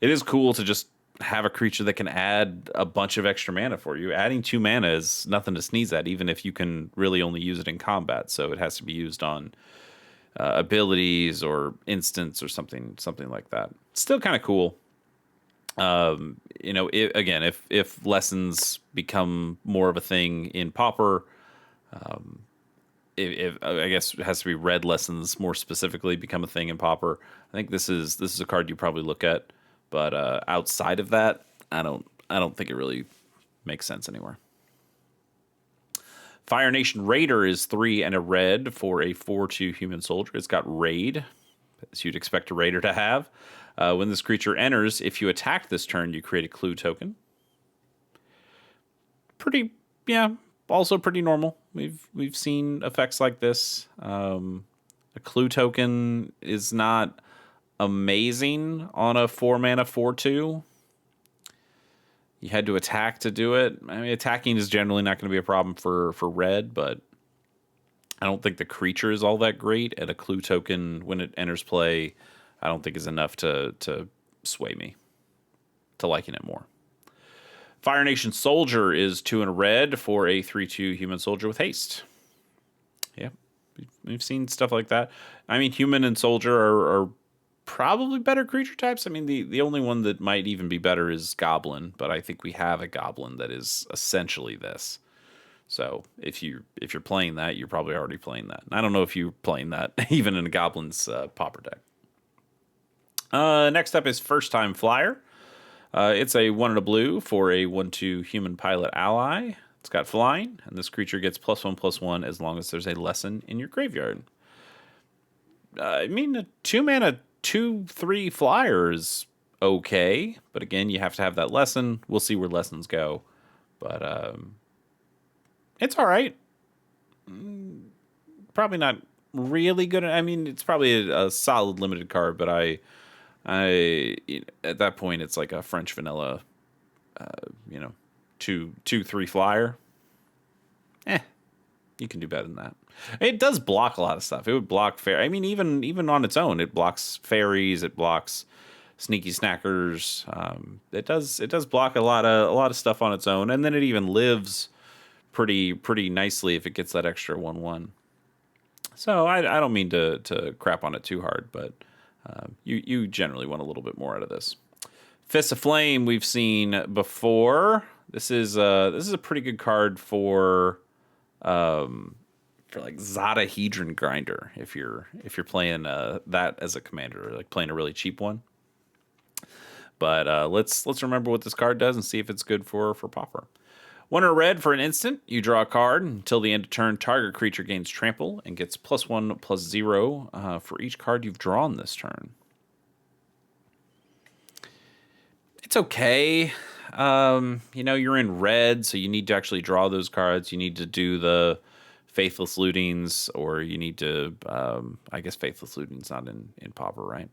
It is cool to just have a creature that can add a bunch of extra mana for you. Adding 2 mana is nothing to sneeze at, even if you can really only use it in combat. So it has to be used on abilities or instants or something like that. Still kind of cool. If lessons become more of a thing in Pauper, if I guess it has to be red lessons more specifically become a thing in Pauper. I think this is a card you probably look at, but outside of that, I don't think it really makes sense anywhere. Fire Nation Raider is 3 and a red for a 4/2 human soldier. It's got raid, as you'd expect a raider to have. When this creature enters, if you attack this turn, you create a clue token. Also pretty normal. We've seen effects like this. A clue token is not amazing on a 4 mana 4/2. You had to attack to do it. I mean, attacking is generally not going to be a problem for red, but I don't think the creature is all that great. And a clue token, when it enters play, I don't think is enough to sway me to liking it more. Fire Nation Soldier is 2 and a red for a 3/2 human soldier with haste. Yeah, we've seen stuff like that. I mean, human and soldier are probably better creature types. I mean, the only one that might even be better is Goblin, but I think we have a Goblin that is essentially this. So if you're playing that, you're probably already playing that. And I don't know if you're playing that even in a Goblin's Pauper deck. Next up is First Time Flyer. It's a 1 and a blue for a 1/2 human pilot ally. It's got flying, and this creature gets +1/+1 as long as there's a lesson in your graveyard. I mean, a 2 mana 2/3 flyer is okay, but again, you have to have that lesson. We'll see where lessons go, but it's all right. Probably not really good. I mean, it's probably a solid limited card, but I at that point it's like a French vanilla, 2/3 flyer. You can do better than that. It does block a lot of stuff. It would block I mean, even on its own, it blocks fairies. It blocks sneaky snackers. It does block a lot of stuff on its own, and then it even lives pretty nicely if it gets that extra 1/1. So I don't mean to crap on it too hard, but you generally want a little bit more out of this. Fists of Flame we've seen before. This is a pretty good card for like Zadahedron Grinder if you're playing that as a commander, like playing a really cheap one. But let's remember what this card does and see if it's good for Pauper. One or red for an instant. You draw a card until the end of turn. Target creature gains trample and gets +1/+0 for each card you've drawn this turn. It's okay. You're in red, so you need to actually draw those cards. You need to do the Faithless Lootings, or you need to, I guess Faithless Looting's not in Pauper, right?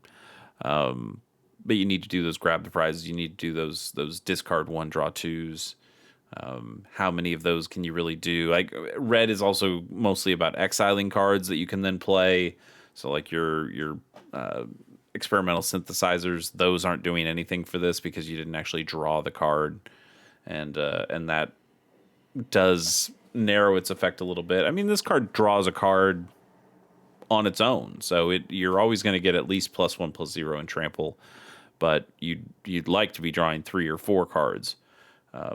But you need to do those grab the prizes. You need to do those discard one, draw twos. How many of those can you really do? Like red is also mostly about exiling cards that you can then play. So like your experimental synthesizers, those aren't doing anything for this because you didn't actually draw the card, and that does narrow its effect a little bit. I mean, this card draws a card on its own, so you're always going to get at least +1/+0 in trample, but you'd like to be drawing 3 or 4 cards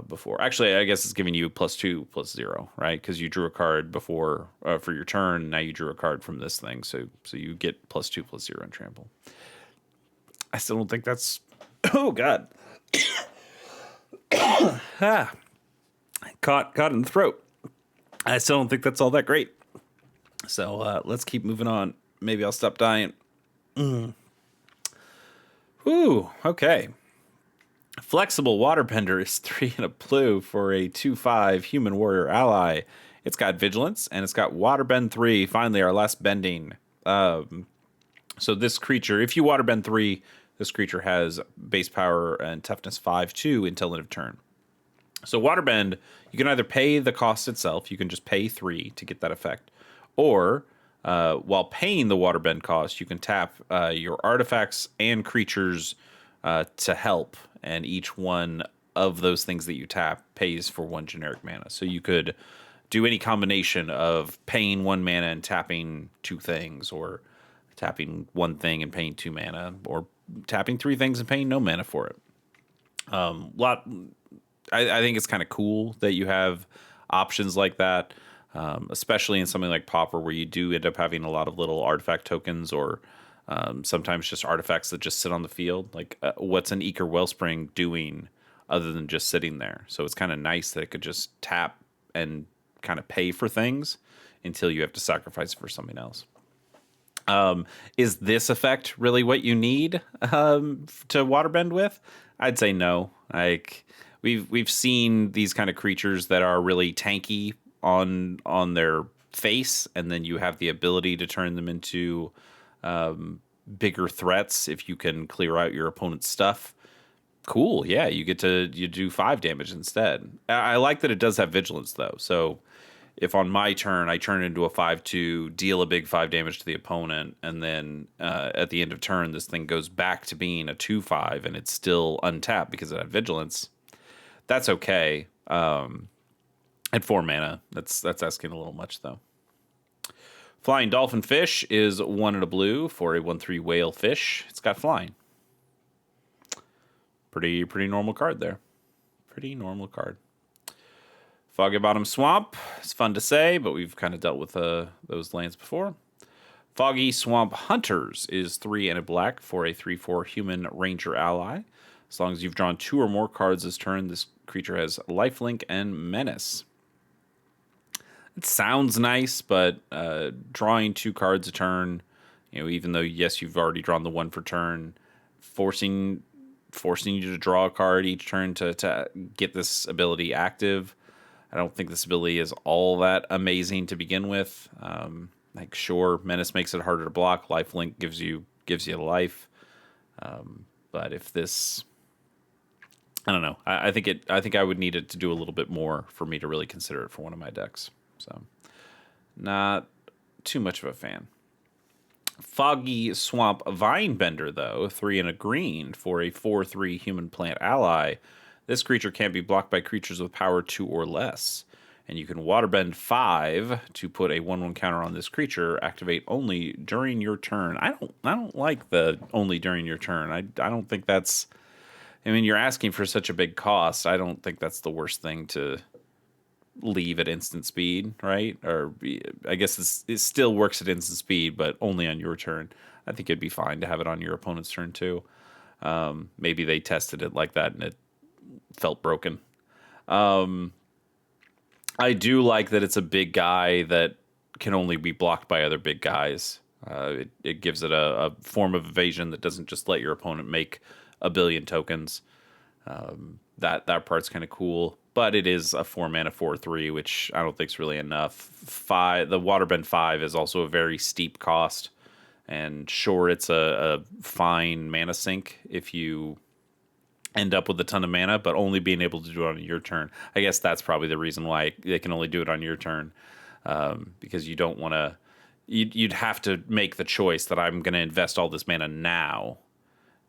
before. Actually, I guess it's giving you +2/+0, right? Because you drew a card before for your turn. Now you drew a card from this thing, so you get +2/+0 in trample. I still don't think that's. Oh God! Caught in the throat. I still don't think that's all that great. So let's keep moving on. Maybe I'll stop dying. Ooh, okay. Flexible Waterbender is 3 and a blue for a 2/5 human warrior ally. It's got vigilance and it's got Waterbend 3. Finally, our last bending. So this creature, if you Waterbend 3, this creature has base power and toughness 5/2 until end of turn. So Waterbend, you can either pay the cost itself, you can just pay 3 to get that effect, or while paying the Waterbend cost, you can tap your artifacts and creatures to help, and each one of those things that you tap pays for 1 generic mana. So you could do any combination of paying 1 mana and tapping 2 things, or tapping 1 thing and paying 2 mana, or tapping 3 things and paying no mana for it. I think it's kind of cool that you have options like that, especially in something like Pauper, where you do end up having a lot of little artifact tokens, or sometimes just artifacts that just sit on the field. Like, what's an Eager Wellspring doing other than just sitting there? So it's kind of nice that it could just tap and kind of pay for things until you have to sacrifice it for something else. Is this effect really what you need to Waterbend with? I'd say no. Like, we've seen these kind of creatures that are really tanky on their face, and then you have the ability to turn them into bigger threats if you can clear out your opponent's stuff. Cool, yeah, you do 5 damage instead. I like that it does have vigilance though. So if on my turn I turn into a 5/2, deal a big 5 damage to the opponent, and then at the end of turn this thing goes back to being a 2/5 and it's still untapped because it had vigilance, that's okay. At 4 mana, that's asking a little much though. Flying Dolphin Fish is 1 and a blue for a 1/3 whale fish. It's got flying. Pretty normal card there. Pretty normal card. Foggy Bottom Swamp. It's fun to say, but we've kind of dealt with those lands before. Foggy Swamp Hunters is 3 and a black for a 3/4 human ranger ally. As long as you've drawn 2 or more cards this turn, this creature has lifelink and menace. It sounds nice, but drawing 2 cards a turn, even though yes, you've already drawn the 1 for turn, forcing you to draw a card each turn to get this ability active. I don't think this ability is all that amazing to begin with. Like, sure, menace makes it harder to block. Lifelink gives you life. But if this, I don't know. I think I would need it to do a little bit more for me to really consider it for one of my decks. So, not too much of a fan. Foggy Swamp Vinebender, though, 3 and a green for a 4/3 human plant ally. This creature can't be blocked by creatures with power 2 or less. And you can Waterbend 5 to put a 1/1 counter on this creature. Activate only during your turn. I don't like the only during your turn. I don't think that's. I mean, you're asking for such a big cost. I don't think that's the worst thing to leave at instant speed, right? Or I guess it still works at instant speed, but only on your turn. I think it'd be fine to have it on your opponent's turn too. Maybe they tested it like that and it felt broken. I do like that it's a big guy that can only be blocked by other big guys. It gives it a form of evasion that doesn't just let your opponent make a billion tokens. That part's kind of cool, but it is a 4 mana 4/3, which I don't think is really enough. The Waterbend 5 is also a very steep cost, and sure, it's a fine mana sink if you end up with a ton of mana, but only being able to do it on your turn. I guess that's probably the reason why they can only do it on your turn, because you don't want to. You'd have to make the choice that I'm going to invest all this mana now,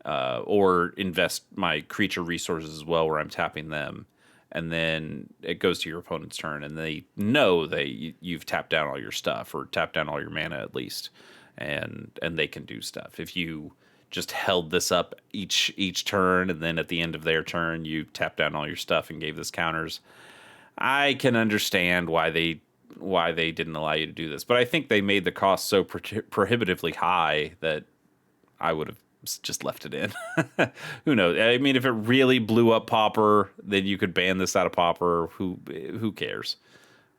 or invest my creature resources as well, where I'm tapping them, and then it goes to your opponent's turn, and they know that you've tapped down all your stuff or tapped down all your mana at least, and they can do stuff. If you just held this up each turn, and then at the end of their turn you tapped down all your stuff and gave this counters, I can understand why they didn't allow you to do this. But I think they made the cost so prohibitively high that I would have just left it in. Who knows? I mean, if it really blew up Pauper, then you could ban this out of Pauper. Who cares?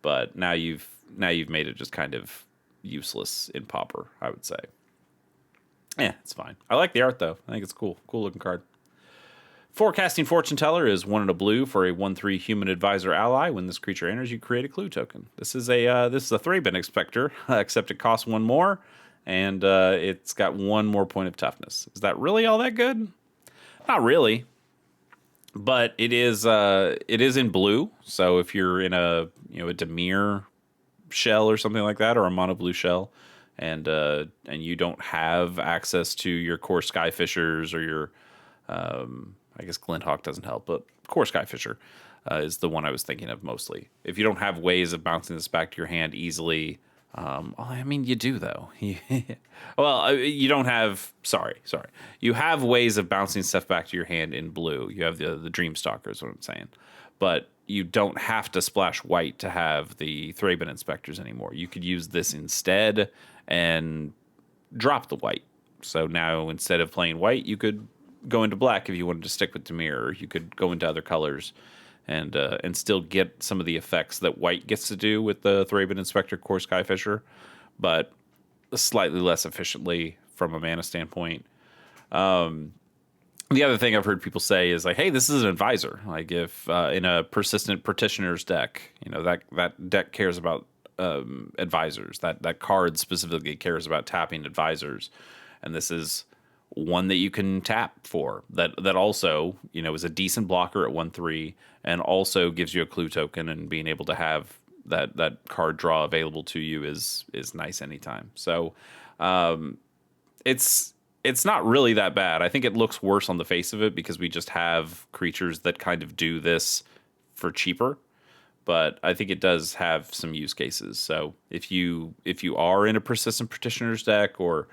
But now you've made it just kind of useless in Pauper, I would say. Yeah, it's fine. I like the art though. I think it's cool. Cool looking card. Forecasting Fortune Teller is 1 and a blue for a 1/3 human advisor ally. When this creature enters, you create a clue token. This is a Thraben Inspector, except it costs 1 more, and it's got 1 more point of toughness. Is that really all that good? Not really, but it is in blue. So if you're in a Dimir shell or something like that, or a mono blue shell, and you don't have access to your core Skyfishers or your I guess Glinthawk doesn't help, but core Skyfisher is the one I was thinking of mostly. If you don't have ways of bouncing this back to your hand easily, I mean, you do though. Well, you don't have. Sorry. You have ways of bouncing stuff back to your hand in blue. You have the Dreamstalker is what I'm saying, but you don't have to splash white to have the Thraben Inspectors anymore. You could use this instead and drop the white. So now instead of playing white, you could go into black if you wanted to stick with Dimir, or you could go into other colors and still get some of the effects that white gets to do with the Thraben Inspector core Skyfisher, but slightly less efficiently from a mana standpoint. The other thing I've heard people say is like, hey, this is an advisor. Like if in a persistent petitioner's deck, that deck cares about advisors. That card specifically cares about tapping advisors, and this is one that you can tap for. That also is a decent blocker at 1/3, and also gives you a clue token. And being able to have that card draw available to you is nice anytime. So it's not really that bad. I think it looks worse on the face of it because we just have creatures that kind of do this for cheaper. But I think it does have some use cases. So if you are in a persistent petitioner's deck, or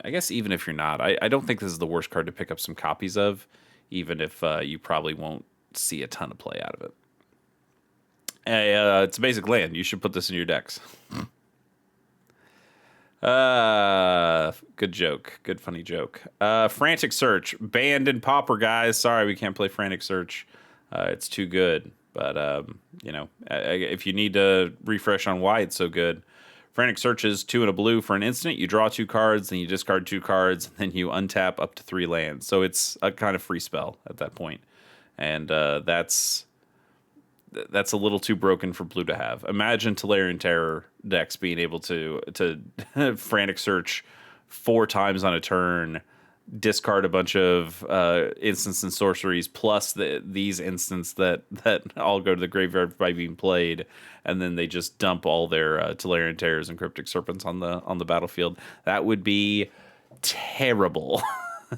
I guess even if you're not, I don't think this is the worst card to pick up some copies of, even if you probably won't see a ton of play out of it. It's a basic land. You should put this in your decks. Good joke. Good funny joke. Frantic Search banned in Pauper, guys. Sorry, we can't play Frantic Search. It's too good. But if you need to refresh on why it's so good, Frantic Search is 2 and a blue for an instant. You draw 2 cards, then you discard 2 cards, and then you untap up to 3 lands. So it's a kind of free spell at that point, and that's a little too broken for blue to have. Imagine Tolarian Terror decks being able to Frantic Search 4 times on a turn, discard a bunch of instants and sorceries, plus these instants that all go to the graveyard by being played, and then they just dump all their Tolarian Terrors and Cryptic Serpents on the battlefield. That would be terrible.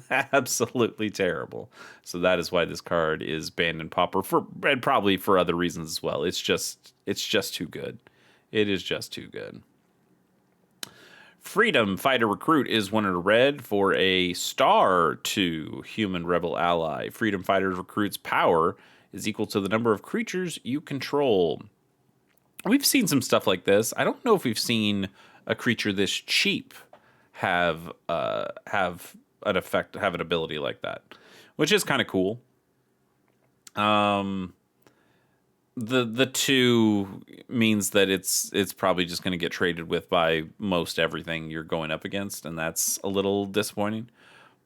Absolutely terrible. So that is why this card is banned in Pauper, and probably for other reasons as well. It's just too good. It is just too good. Freedom Fighter Recruit is 1 in a red for a star 2 human rebel ally. Freedom Fighter Recruit's power is equal to the number of creatures you control. We've seen some stuff like this. I don't know if we've seen a creature this cheap have an effect, have an ability like that, which is kind of cool. the two means that it's probably just going to get traded with by most everything you're going up against, and that's a little disappointing.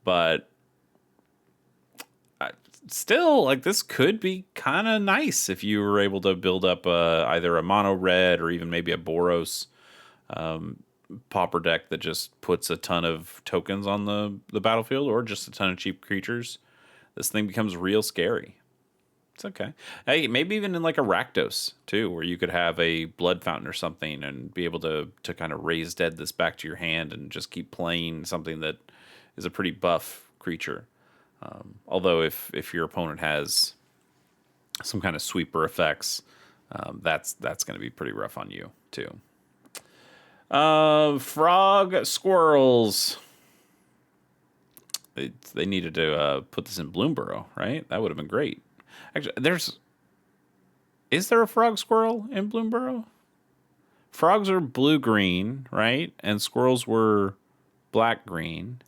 But still, like, this could be kind of nice if you were able to build up either a mono red or even maybe a Boros Pauper deck that just puts a ton of tokens on the battlefield, or just a ton of cheap creatures. This thing becomes real scary. It's okay. Hey, maybe even in like a Rakdos too, where you could have a Blood Fountain or something and be able to kind of raise dead this back to your hand and just keep playing something that is a pretty buff creature. Although if your opponent has some kind of sweeper effects, that's going to be pretty rough on you too. Frog Squirrels. They needed to put this in Bloomburrow, right? That would have been great. Actually, is there a frog squirrel in Bloomburrow? Frogs are blue-green, right? And squirrels were black-green.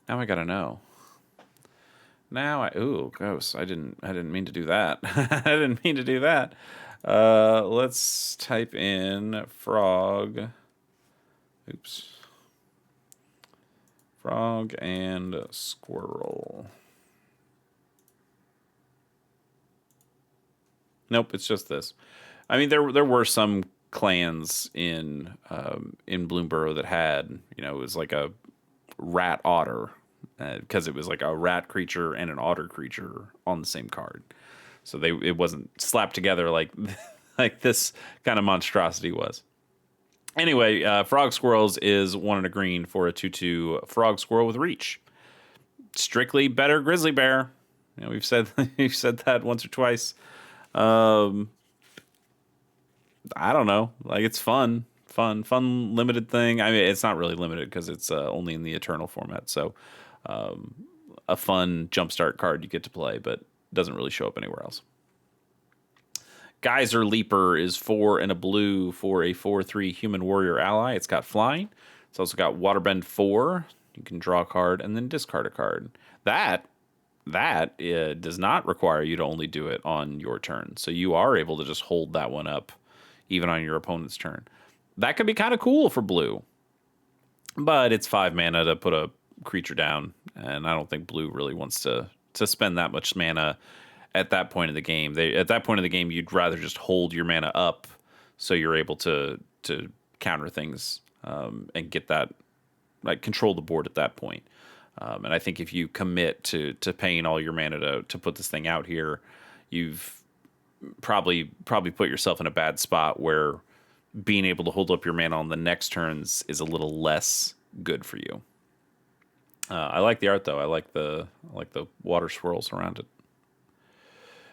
Now I gotta know. Ooh, gross. I didn't mean to do that. I didn't mean to do that. Let's type in frog. Oops. Frog and squirrel. Nope, it's just this. I mean, there were some clans in Bloomburrow that had, it was like a rat otter, because it was like a rat creature and an otter creature on the same card. So it wasn't slapped together like like this kind of monstrosity was. Anyway, Frog Squirrels is 1 and a green for a 2/2 Frog Squirrel with reach. Strictly better Grizzly Bear. We've said that once or twice. I don't know. Like, it's fun, limited thing. I mean, it's not really limited because it's only in the Eternal format. So, a fun jumpstart card you get to play, but doesn't really show up anywhere else. Geyser Leaper is 4 and a blue for a 4/3 human warrior ally. It's got flying. It's also got Waterbend 4. You can draw a card and then discard a card. That does not require you to only do it on your turn. So you are able to just hold that one up even on your opponent's turn. That could be kind of cool for blue. But it's 5 mana to put a creature down, and I don't think blue really wants to spend that much mana at that point of the game. At that point of the game, you'd rather just hold your mana up so you're able to counter things and get that, like, control the board at that point. And I think if you commit to paying all your mana to put this thing out here, you've probably put yourself in a bad spot where being able to hold up your mana on the next turns is a little less good for you. I like the art though. I like the water swirls around it.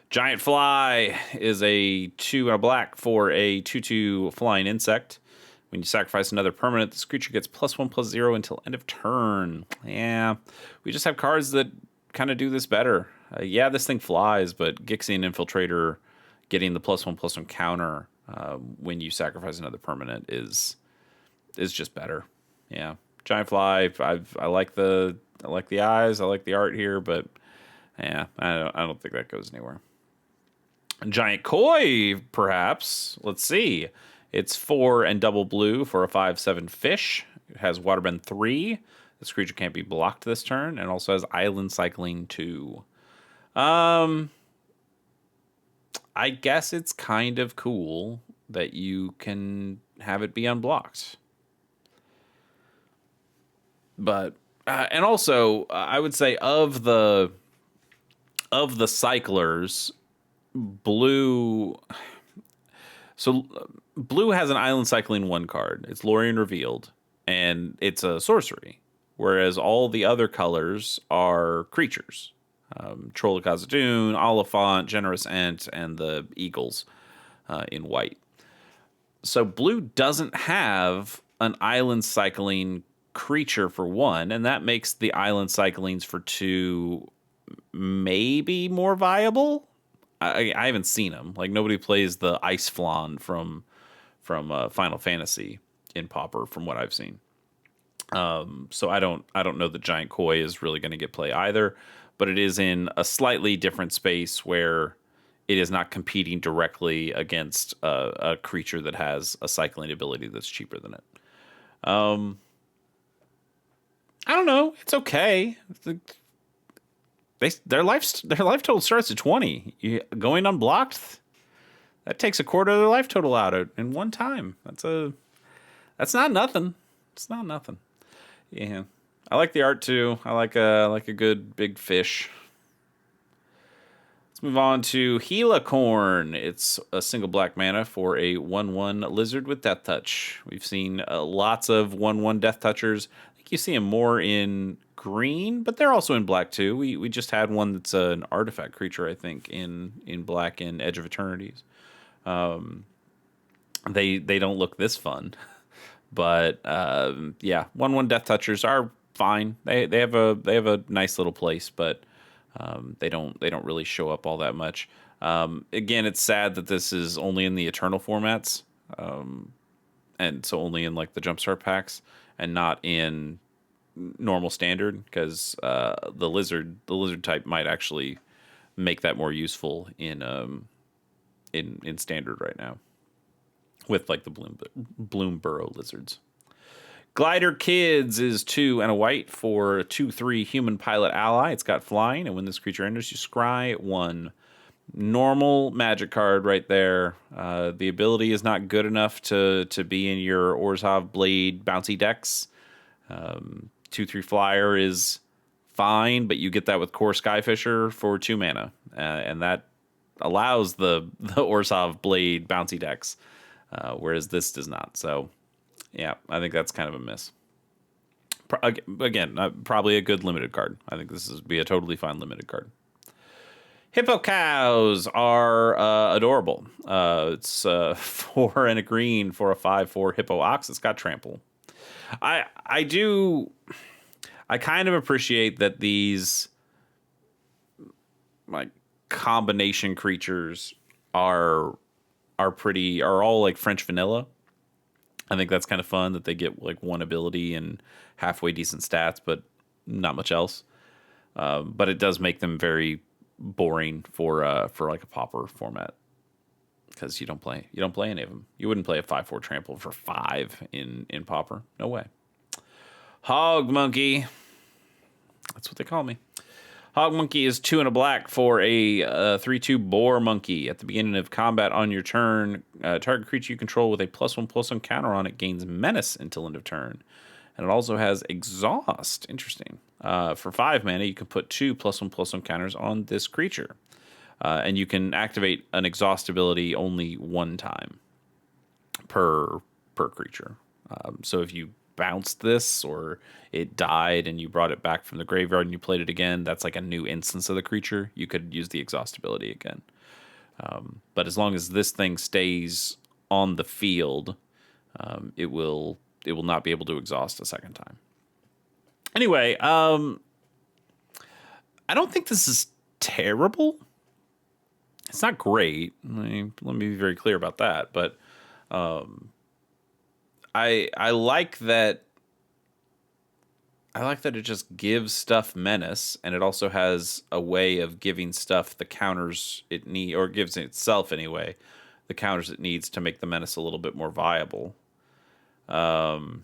Giant Fly is a 2 and a black for a 2/2 flying insect. When you sacrifice another permanent, this creature gets +1/+0 until end of turn. Yeah, we just have cards that kind of do this better. Yeah, this thing flies, but Gixian Infiltrator getting the +1/+1 counter when you sacrifice another permanent is just better. Yeah, Giant Fly. I like the eyes. I like the art here, but yeah, I don't think that goes anywhere. Giant Koi, perhaps. Let's see. It's 4 and double blue for a 5/7 fish. It has Waterbend 3. This creature can't be blocked this turn, and also has Island Cycling 2. I guess it's kind of cool that you can have it be unblocked. But and also, I would say of the cyclers, blue. So blue has an Island Cycling 1 card. It's Lorien Revealed, and it's a sorcery. Whereas all the other colors are creatures. Troll of Khazad-dûm, Oliphant, Generous Ent, and the Eagles in white. So blue doesn't have an Island Cycling creature for 1, and that makes the Island Cyclings for 2 maybe more viable. I haven't seen them. Like, nobody plays the Ice Flan from Final Fantasy in Pauper, from what I've seen. So I don't know that Giant Koi is really going to get play either, but it is in a slightly different space where it is not competing directly against a creature that has a cycling ability that's cheaper than it. I don't know. It's okay. Their life total starts at 20. Going unblocked, that takes a quarter of their life total out in one time. That's not nothing. It's not nothing. Yeah, I like the art too. I like a good big fish. Let's move on to Helicorn. It's a single black mana for a 1/1 lizard with Death Touch. We've seen lots of 1/1 Death Touchers. I think you see them more in green, but they're also in black too. We just had one that's an artifact creature, I think, in black in Edge of Eternities. They don't look this fun, but yeah, 1/1 Death Touchers are fine. They have a nice little place, but they don't really show up all that much. Again, it's sad that this is only in the Eternal formats, and so only in like the Jumpstart packs, and not in normal standard, because the lizard type might actually make that more useful in standard right now, with like the Bloom Burrow lizards. Glider Kids is 2 and a white for a 2/3 human pilot ally. It's got flying, and when this creature enters, you scry 1. Normal magic card right there. The ability is not good enough to be in your Orzhov Blade bouncy decks. 2/3 flyer is fine, but you get that with Core Skyfisher for 2 mana, and that allows the Orzhov Blade bouncy decks, whereas this does not. So yeah, I think that's kind of a miss. Again, probably a good limited card. I think this would be a totally fine limited card. Hippo Cows are adorable. It's 4 and a green for a 5/4 Hippo Ox. It's got trample. I kind of appreciate that these like combination creatures are all like French vanilla. I think that's kind of fun that they get like one ability and halfway decent stats, but not much else. But it does make them very boring for like a Pauper format, because you don't play any of them. You wouldn't play a 5/4 trample for 5 in Pauper. No way. Hog Monkey. That's what they call me. Hog Monkey is 2 and a black for a 3/2 Boar Monkey. At the beginning of combat on your turn, target creature you control with a +1/+1 counter on it gains Menace until end of turn. And it also has Exhaust. Interesting. For 5 mana, you can put 2 +1/+1 counters on this creature. And you can activate an Exhaust ability only 1 time per creature. So if you bounced this, or it died and you brought it back from the graveyard and you played it again, that's like a new instance of the creature. You could use the Exhaust ability again. But as long as this thing stays on the field, it will not be able to exhaust a second time. Anyway, I don't think this is terrible. It's not great. Let me be very clear about that. But I like that. I like that it just gives stuff Menace, and it also has a way of giving stuff the counters it needs, or gives itself anyway, the counters it needs to make the Menace a little bit more viable. And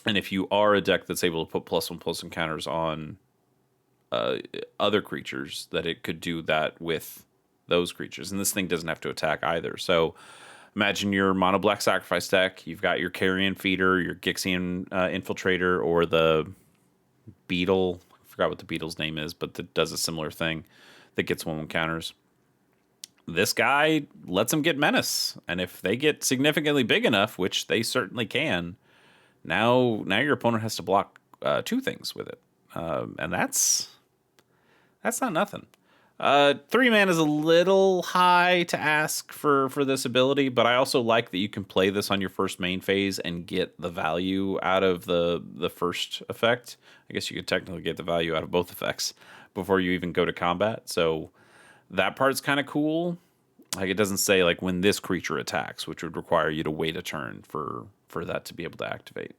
if you are a deck that's able to put +1/+1 counters on other creatures, that it could do that with those creatures. And this thing doesn't have to attack either. So imagine your mono black sacrifice deck. You've got your Carrion Feeder, your Gixian Infiltrator, or the Beetle. I forgot what the Beetle's name is, but that does a similar thing that gets 1/1 counters. This guy lets them get Menace. And if they get significantly big enough, which they certainly can, now your opponent has to block 2 things with it. And that's not nothing. 3 mana is a little high to ask for this ability, but I also like that you can play this on your first main phase and get the value out of the first effect. I guess you could technically get the value out of both effects before you even go to combat. So that part's kind of cool. Like, it doesn't say like when this creature attacks, which would require you to wait a turn for that to be able to activate.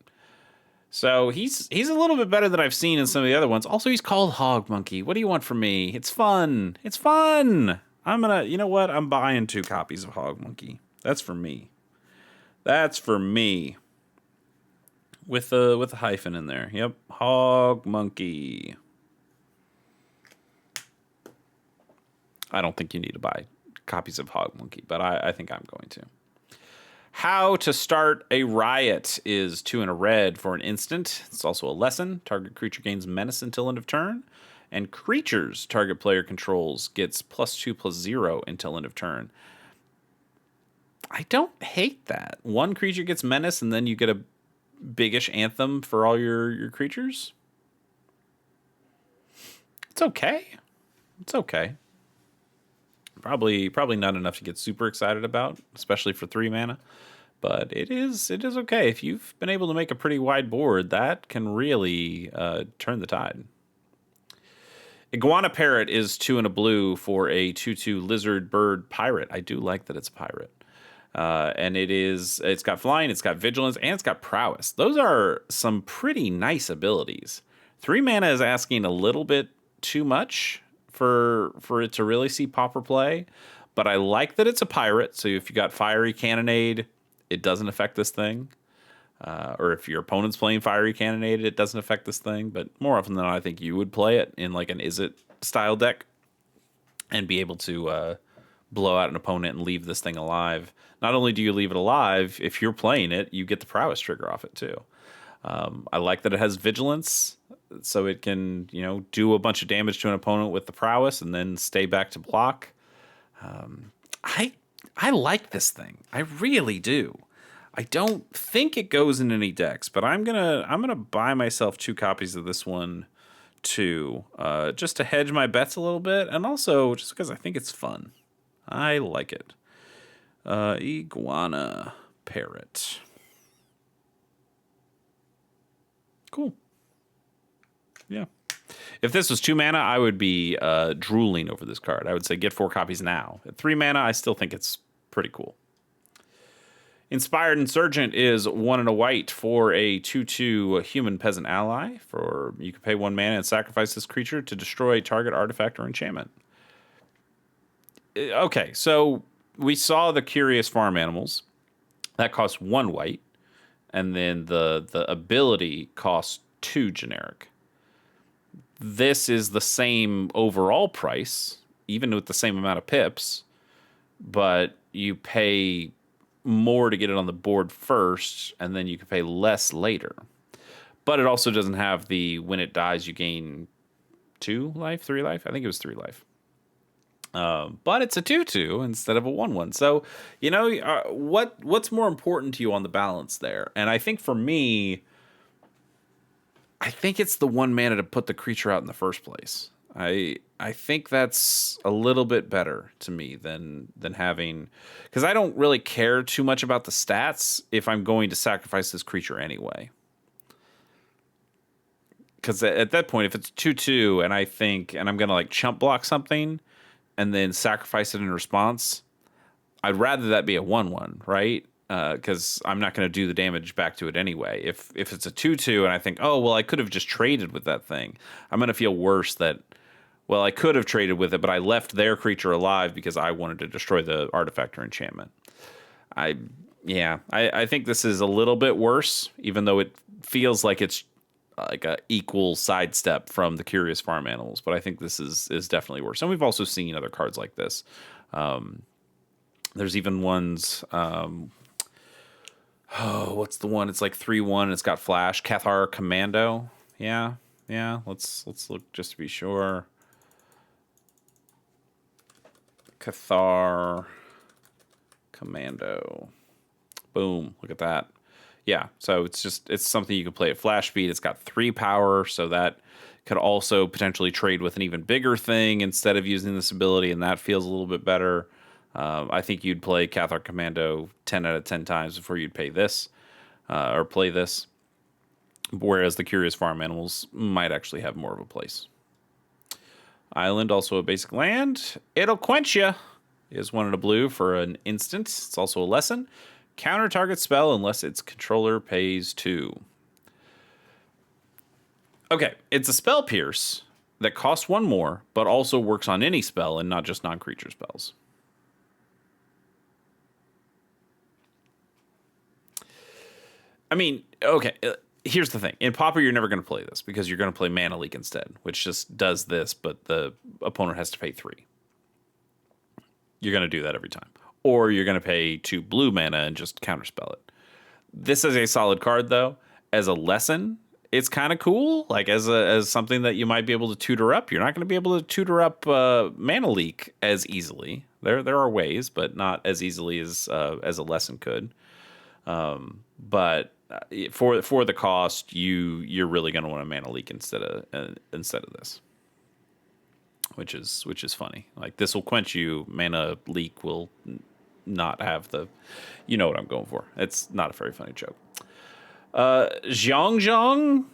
So he's a little bit better than I've seen in some of the other ones. Also, he's called Hog Monkey. What do you want from me? It's fun. It's fun. You know what? I'm buying 2 copies of Hog Monkey. That's for me. That's for me. With a hyphen in there. Yep. Hog Monkey. I don't think you need to buy copies of Hog Monkey, but I think I'm going to. How to start a riot is 2 and a red for an instant. It's also a lesson. Target creature gains menace until end of turn. And creatures target player controls gets +2/+0 until end of turn. I don't hate that. 1 creature gets menace, and then you get a biggish anthem for all your creatures. It's okay. It's okay. Probably not enough to get super excited about, especially for 3 mana. But it is okay. If you've been able to make a pretty wide board, that can really turn the tide. Iguana Parrot is 2 and a blue for a 2/2 lizard bird pirate. I do like that it's a pirate. And it's got flying, it's got vigilance, and it's got prowess. Those are some pretty nice abilities. 3 mana is asking a little bit too much for it to really see Pauper play, but I like that it's a pirate. So if you got Fiery Cannonade, it doesn't affect this thing. Or if your opponent's playing Fiery Cannonade, it doesn't affect this thing. But more often than not, I think you would play it in like an Is It style deck and be able to blow out an opponent and leave this thing alive. Not only do you leave it alive, if you're playing it, you get the prowess trigger off it too. I like that it has vigilance, so it can, do a bunch of damage to an opponent with the prowess and then stay back to block. I like this thing. I really do. I don't think it goes in any decks, but I'm gonna buy myself 2 copies of this one too, just to hedge my bets a little bit, and also just because I think it's fun. I like it. Iguana Parrot. Cool. Yeah. If this was 2 mana, I would be drooling over this card. I would say get 4 copies now. At 3 mana, I still think it's pretty cool. Inspired Insurgent is 1 and a white for a 2/2 human peasant ally. You can pay 1 mana and sacrifice this creature to destroy target artifact or enchantment. Okay, so we saw the Curious Farm Animals. That costs 1 white, and then the ability costs 2 generic. This is the same overall price, even with the same amount of pips, but you pay more to get it on the board first, and then you can pay less later. But it also doesn't have the when it dies you gain 2 life, 3 life. I think it was 3 life. But it's a 2/2 instead of a 1/1. So, what's more important to you on the balance there? And I think for me, I think it's the 1 mana to put the creature out in the first place. I think that's a little bit better to me than having, because I don't really care too much about the stats if I'm going to sacrifice this creature anyway. Because at that point, if it's 2/2 and I'm going to like chump block something and then sacrifice it in response, I'd rather that be a 1/1, right? Because I'm not going to do the damage back to it anyway. If it's a 2/2 and I think, oh, well, I could have just traded with that thing, I'm going to feel worse that, well, I could have traded with it, but I left their creature alive because I wanted to destroy the artifact or enchantment. I think this is a little bit worse, even though it feels like it's like a equal sidestep from the Curious Farm Animals. But I think this is definitely worse. And we've also seen other cards like this. There's even ones. What's the one? It's like 3/1. It's got flash. Cathar Commando. Yeah. Let's look just to be sure. Cathar Commando. Boom. Look at that. Yeah. So it's something you can play at flash speed. It's got 3 power, so that could also potentially trade with an even bigger thing instead of using this ability, and that feels a little bit better. I think you'd play Cathar Commando 10 out of 10 times before you'd pay this or play this, whereas the Curious Farm Animals might actually have more of a place. Island, also a basic land. It'll quench you. Is 1 and a blue for an instant. It's also a lesson. Counter target spell unless its controller pays 2. Okay, it's a spell pierce, that costs 1 more, but also works on any spell and not just non-creature spells. I mean, okay, here's the thing. In Pauper, you're never going to play this because you're going to play Mana Leak instead, which just does this, but the opponent has to pay 3. You're going to do that every time. Or you're going to pay 2 blue mana and just counterspell it. This is a solid card, though. As a lesson, it's kind of cool. Like, as something that you might be able to tutor up. You're not going to be able to tutor up Mana Leak as easily. There are ways, but not as easily as a lesson could. But for the cost, you're really going to want a Mana Leak instead of this, which is funny. Like, this will quench you. Mana Leak will not have the, you know what I'm going for. It's not a very funny joke. Zhong,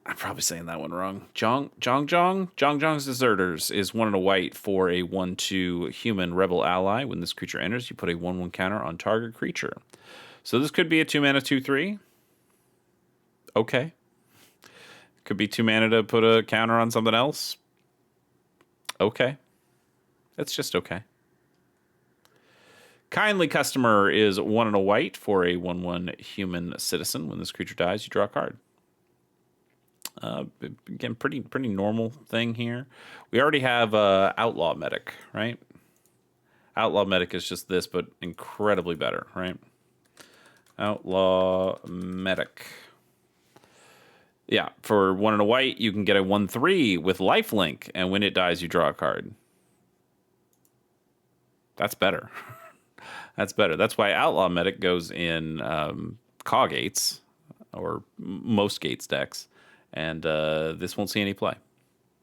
I'm probably saying that one wrong. Zhong's Deserters is 1 and a white for a 1/2 human rebel ally. When this creature enters, you put a 1/1 counter on target creature. So this could be a 2 mana 2/3. Okay. Could be 2 mana to put a counter on something else. Okay. It's just okay. Kindly Customer is 1 and a white for a 1/1 human citizen. When this creature dies, you draw a card. Again, pretty normal thing here. We already have Outlaw Medic, right? Outlaw Medic is just this, but incredibly better, right? Outlaw Medic. Yeah, for 1 and a white, you can get a 1/3 with lifelink, and when it dies, you draw a card. That's better. That's better. That's why Outlaw Medic goes in Caw Gates, or most Gates decks, and this won't see any play.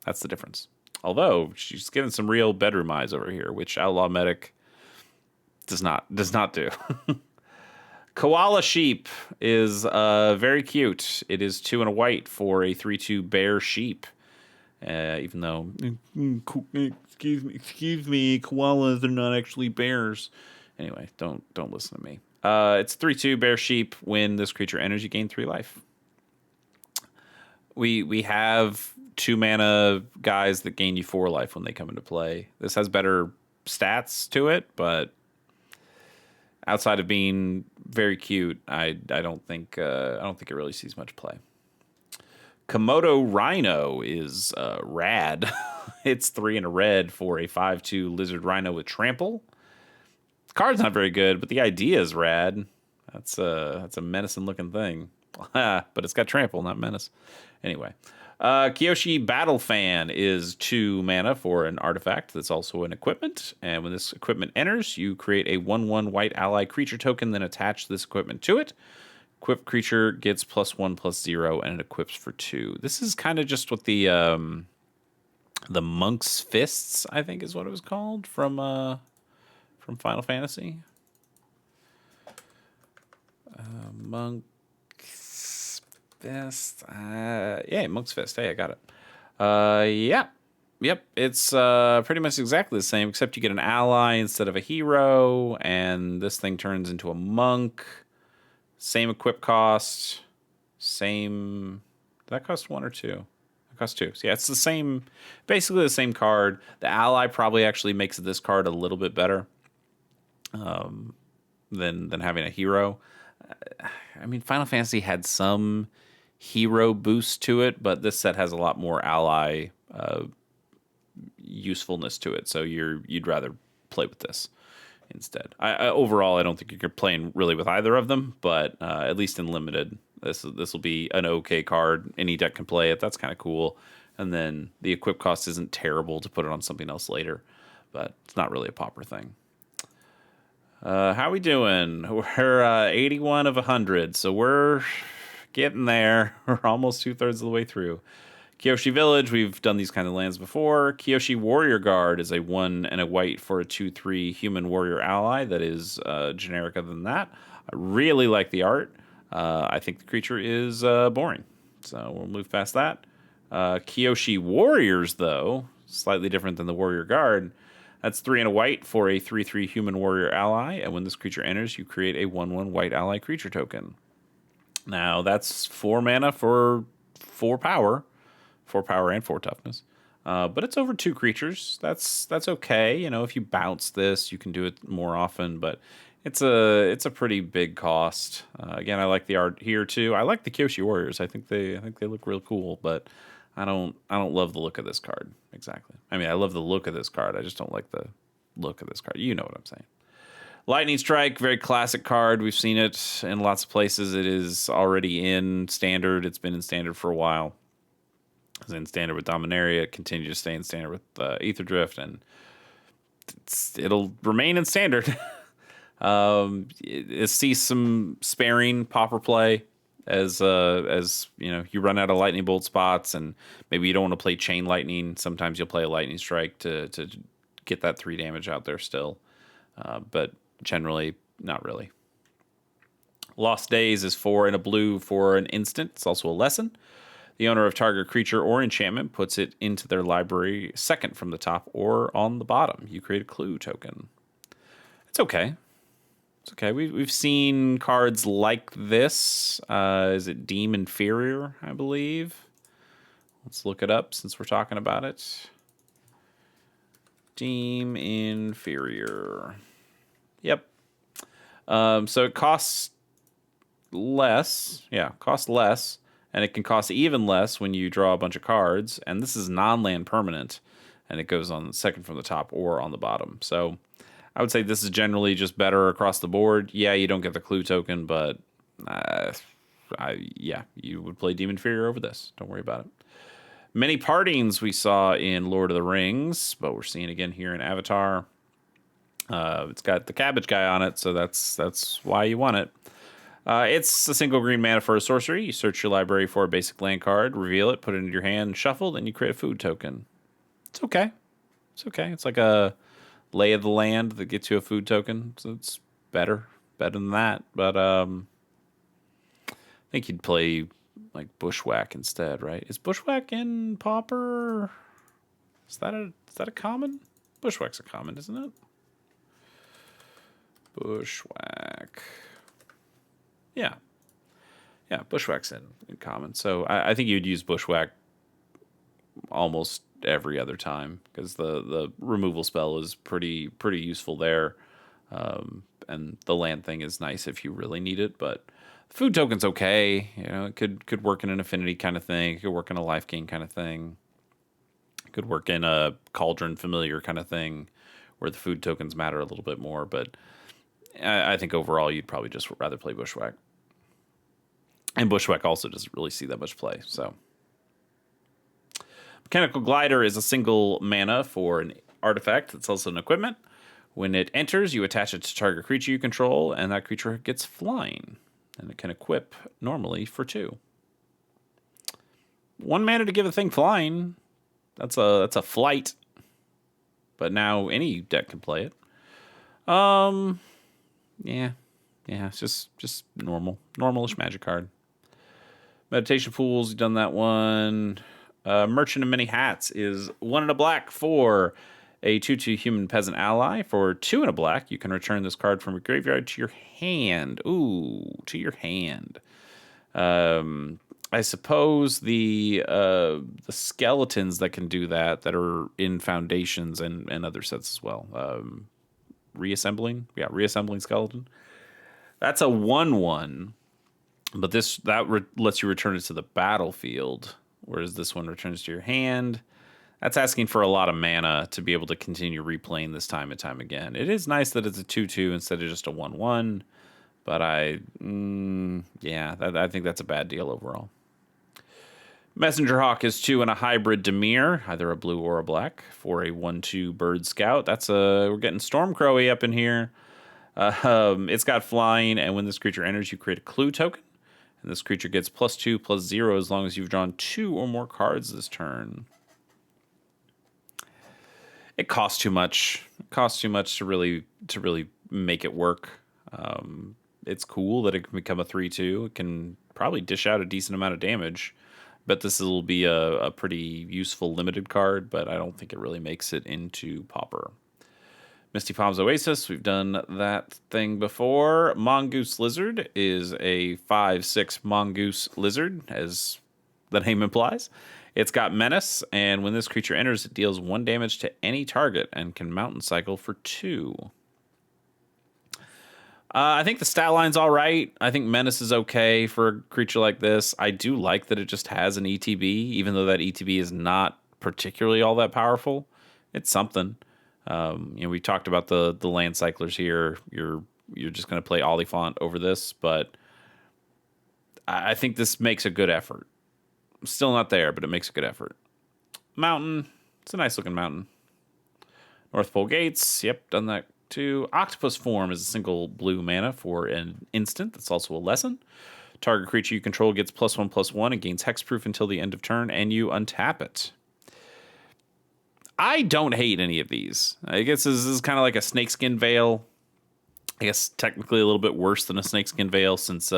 That's the difference. Although she's given some real bedroom eyes over here, which Outlaw Medic does not do. Koala Sheep is very cute. It is 2 and a white for a 3/2 bear sheep. Even though, excuse me, koalas are not actually bears. Anyway, don't listen to me. It's 3/2 bear sheep. When this creature enters, you gain 3 life. We have 2 mana guys that gain you 4 life when they come into play. This has better stats to it, but outside of being very cute, I don't think it really sees much play. Komodo Rhino is rad. It's 3 and a red for a 5/2 lizard rhino with trample. The card's not very good, but the idea is rad. That's a menacing looking thing. But it's got trample, not menace. Anyway, Kyoshi Battle Fan is 2 mana for an artifact that's also an equipment. And when this equipment enters, you create a 1/1 white ally creature token, then attach this equipment to it. Equipped creature gets +1/+0, and it equips for 2. This is kind of just what the Monk's Fists, I think, is what it was called from Final Fantasy. Monk's Fist. Yeah, Monk's Fist. Hey, I got it. Yeah. Yep, it's pretty much exactly the same, except you get an ally instead of a hero, and this thing turns into a monk. Same equip cost. Same. Did that cost 1 or 2? It cost 2. So yeah, it's the same, basically the same card. The ally probably actually makes this card a little bit better than having a hero. I mean, Final Fantasy had some hero boost to it, but this set has a lot more ally usefulness to it. So you'd rather play with this instead. Overall, I don't think you're playing really with either of them, but at least in limited, this will be an okay card. Any deck can play it. That's kind of cool. And then the equip cost isn't terrible to put it on something else later, but it's not really a Pauper thing. How we doing? We're 81 of 100, so we're getting there. We're almost 2/3 of the way through. Kyoshi Village, we've done these kind of lands before. Kyoshi Warrior Guard is a 1 and a white for a 2/3 human warrior ally that is generic other than that. I really like the art. I think the creature is boring, so we'll move past that. Kyoshi Warriors, though, slightly different than the Warrior Guard. That's 3 and a white for a 3/3 human warrior ally, and when this creature enters, you create a 1/1 white ally creature token. Now, that's 4 mana for 4 power. 4 power and 4 toughness. But it's over 2 creatures. That's okay. You know, if you bounce this, you can do it more often. But it's a pretty big cost. Again, I like the art here too. I like the Kyoshi Warriors. I think they look real cool. But I don't love the look of this card exactly. I mean, I love the look of this card. I just don't like the look of this card. You know what I'm saying. Lightning Strike, very classic card. We've seen it in lots of places. It is already in Standard. It's been in Standard for a while. It's in Standard with Dominaria. It continues to stay in Standard with Aether Drift, and it'll remain in Standard. It sees some sparing Pauper play as you know, you run out of Lightning Bolt spots, and maybe you don't want to play Chain Lightning. Sometimes you'll play a Lightning Strike to get that 3 damage out there still. But generally, not really. Lost Days is 4 and a blue for an instant. It's also a lesson. The owner of target creature or enchantment puts it into their library second from the top or on the bottom. You create a clue token. It's okay. It's okay. We've seen cards like this. Is it Deem Inferior, I believe? Let's look it up since we're talking about it. Deem Inferior. Yep. So it costs less. Yeah, costs less. And it can cost even less when you draw a bunch of cards. And this is non-land permanent. And it goes on second from the top or on the bottom. So I would say this is generally just better across the board. Yeah, you don't get the clue token, but yeah, you would play Demon Inferior over this. Don't worry about it. Many partings we saw in Lord of the Rings, but we're seeing again here in Avatar. It's got the cabbage guy on it, so that's why you want it. It's a single green mana for a sorcery. You search your library for a basic land card, reveal it, put it into your hand, shuffle, then you create a food token. It's okay. It's okay. It's like a Lay of the Land that gets you a food token, so it's better than that. But I think you'd play like Bushwhack instead, right? Is Bushwhack in Pauper? Is that a common? Bushwhack's a common, isn't it? Bushwhack. Yeah. Yeah, Bushwhack's in common. So I think you'd use Bushwhack almost every other time because the removal spell is pretty useful there. And the land thing is nice if you really need it, but food token's okay. You know, it could work in an affinity kind of thing. It could work in a life gain kind of thing. It could work in a Cauldron Familiar kind of thing where the food tokens matter a little bit more, but I think overall you'd probably just rather play Bushwhack. And Bushwhack also doesn't really see that much play, so. Mechanical Glider is a single mana for an artifact. It's also an equipment. When it enters, you attach it to target creature you control, and that creature gets flying. And it can equip normally for 2. 1 mana to give a thing flying. That's a flight. But now any deck can play it. Yeah, it's just normalish magic card. Meditation Pools, you've done that one. Merchant of Many Hats is 1 and a black for a 2/2 human peasant ally. For 2 and a black, you can return this card from your graveyard to your hand. Ooh, to your hand. I suppose the skeletons that can do that are in Foundations and other sets as well. Reassembling skeleton. That's a 1/1, but lets you return it to the battlefield, whereas this one returns to your hand. That's asking for a lot of mana to be able to continue replaying this time and time again. It is nice that it's a 2/2 instead of just a 1/1, but I think that's a bad deal overall. Messenger Hawk is 2 and a hybrid Dimir, either a blue or a black, for a 1/2 bird scout. We're getting Stormcrowy up in here. It's got flying, and when this creature enters, you create a clue token. And this creature gets +2/+0 as long as you've drawn 2 or more cards this turn. It costs too much. It costs too much to really make it work. It's cool that it can become a 3/2. It can probably dish out a decent amount of damage. Bet this will be a pretty useful limited card, but I don't think it really makes it into Pauper. Misty Palms Oasis, we've done that thing before. Mongoose Lizard is a 5/6 mongoose lizard, as the name implies. It's got Menace, and when this creature enters, it deals 1 damage to any target and can Mountain Cycle for 2. I think the stat line's all right. I think Menace is okay for a creature like this. I do like that it just has an ETB, even though that ETB is not particularly all that powerful. It's something. We talked about the land cyclers here. You're just going to play Oliphant over this, but I think this makes a good effort. Still not there, but it makes a good effort. Mountain. It's a nice looking mountain. North Pole Gates. Yep, done that too. Octopus Form is a single blue mana for an instant. That's also a lesson. Target creature you control gets +1/+1 and gains hexproof until the end of turn, and you untap it. I don't hate any of these. I guess this is kind of like a Snakeskin Veil. I guess technically a little bit worse than a Snakeskin Veil since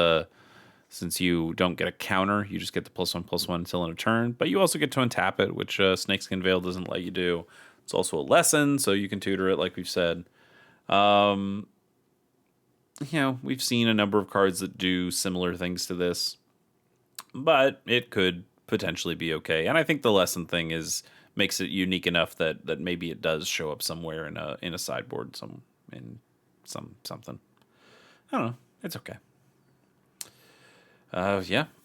you don't get a counter. You just get the +1/+1 until end of turn. But you also get to untap it, which Snakeskin Veil doesn't let you do. It's also a lesson, so you can tutor it, like we've said. We've seen a number of cards that do similar things to this, but it could potentially be okay. And I think the lesson thing makes it unique enough that maybe it does show up somewhere in a sideboard, something. I don't know. It's okay.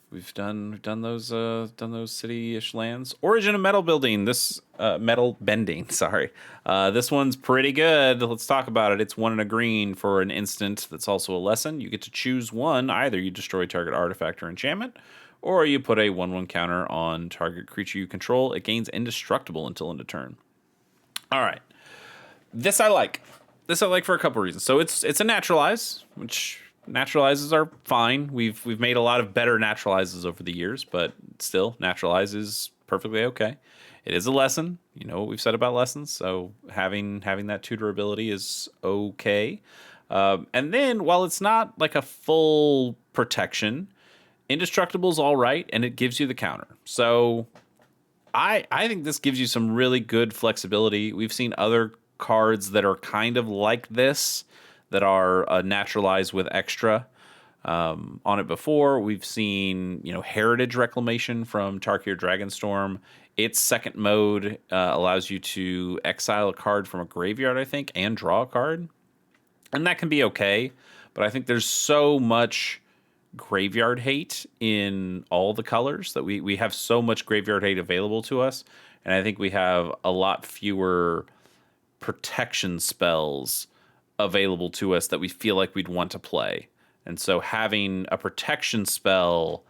We've done those city-ish lands. Origin of Metal Building. This Metal Bending. Sorry. This one's pretty good. Let's talk about it. It's 1 and a green for an instant. That's also a lesson. You get to choose one. Either you destroy target artifact or enchantment, or you put a 1/1 counter on target creature you control. It gains indestructible until end of turn. All right. This I like. For a couple reasons. So it's a naturalize, which naturalizes are fine. We've made a lot of better naturalizes over the years, but still, naturalize is perfectly okay. It is a lesson. You know what we've said about lessons, so having that tutor ability is okay. And then, while it's not like a full protection, indestructible is all right, and it gives you the counter. So I think this gives you some really good flexibility. We've seen other cards that are kind of like this, that are naturalized with extra on it before. We've seen, Heritage Reclamation from Tarkir Dragonstorm. Its second mode allows you to exile a card from a graveyard, I think, and draw a card. And that can be okay, but I think there's so much graveyard hate in all the colors that we have so much graveyard hate available to us. And I think we have a lot fewer protection spells available to us that we feel like we'd want to play. And so having a protection spell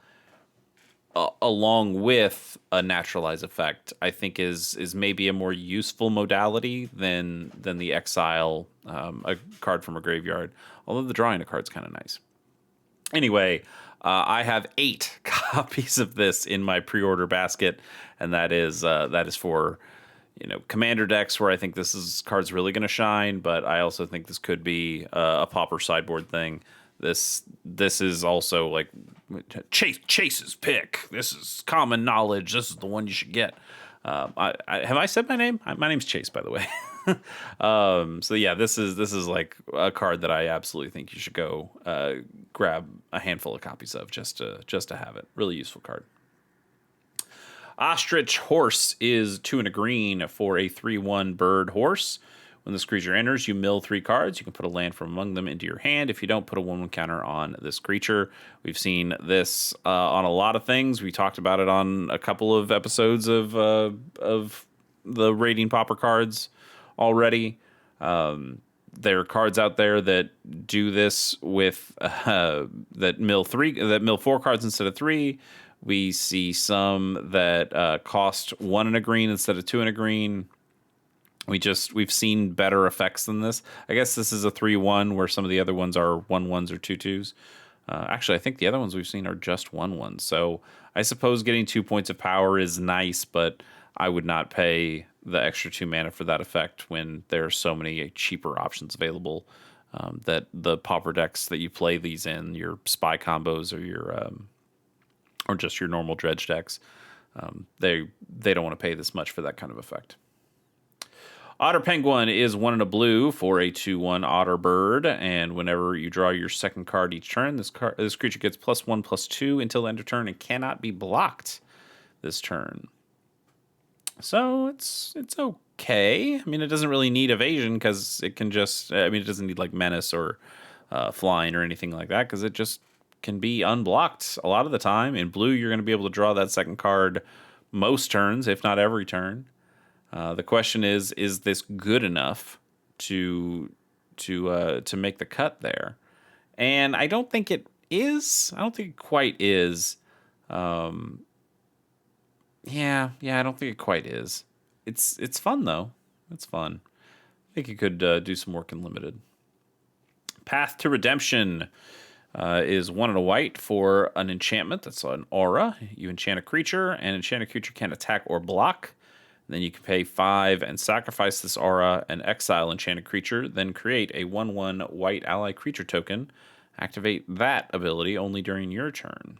along with a naturalize effect, I think is maybe a more useful modality than the exile a card from a graveyard. Although the drawing a card's kind of nice. Anyway, I have 8 copies of this in my pre-order basket, and that is for commander decks where I think this card's really going to shine, but I also think this could be a Pauper sideboard thing. This is also like Chase's pick. This is common knowledge. This is the one you should get. Have I said my name? My name's Chase, by the way. So yeah, this is like a card that I absolutely think you should go grab a handful of copies of just to have it. Really useful card. Ostrich Horse is 2 and a green for a 3/1 bird horse. When this creature enters, you mill 3 cards. You can put a land from among them into your hand. If you don't, put a 1/1 counter on this creature. We've seen this on a lot of things. We talked about it on a couple of episodes of the rating Pauper cards already. There are cards out there that do this with that mill 4 cards instead of 3. We see some that cost 1 and a green instead of 2 and a green. We've seen better effects than this. I guess this is a 3/1 where some of the other ones are 1/1s or 2/2s. Actually, I think the other ones we've seen are just 1/1s. So I suppose getting 2 points of power is nice, but I would not pay the extra 2 mana for that effect when there are so many cheaper options available. That the Pauper decks that you play these in, your spy combos or your or just your normal dredge decks, they don't want to pay this much for that kind of effect. Otter Penguin is 1 and a blue for a 2/1 otter bird, and whenever you draw your second card each turn, this creature gets +1/+2 until the end of turn and cannot be blocked this turn. So it's okay. I mean, it doesn't really need evasion because it can just. I mean, it doesn't need like menace or flying or anything like that because it just can be unblocked a lot of the time. In blue, you're going to be able to draw that second card most turns, if not every turn. The question is this good enough to to make the cut there? And I don't think it is. I don't think it quite is. Yeah, I don't think it quite is. It's fun though. It's fun. I think you could do some work in limited. Path to Redemption is 1 and a white for an enchantment. That's an aura. You enchant a creature, and enchanted creature can't attack or block. Then you can pay 5 and sacrifice this aura and exile enchanted creature. Then create a 1/1 white ally creature token. Activate that ability only during your turn.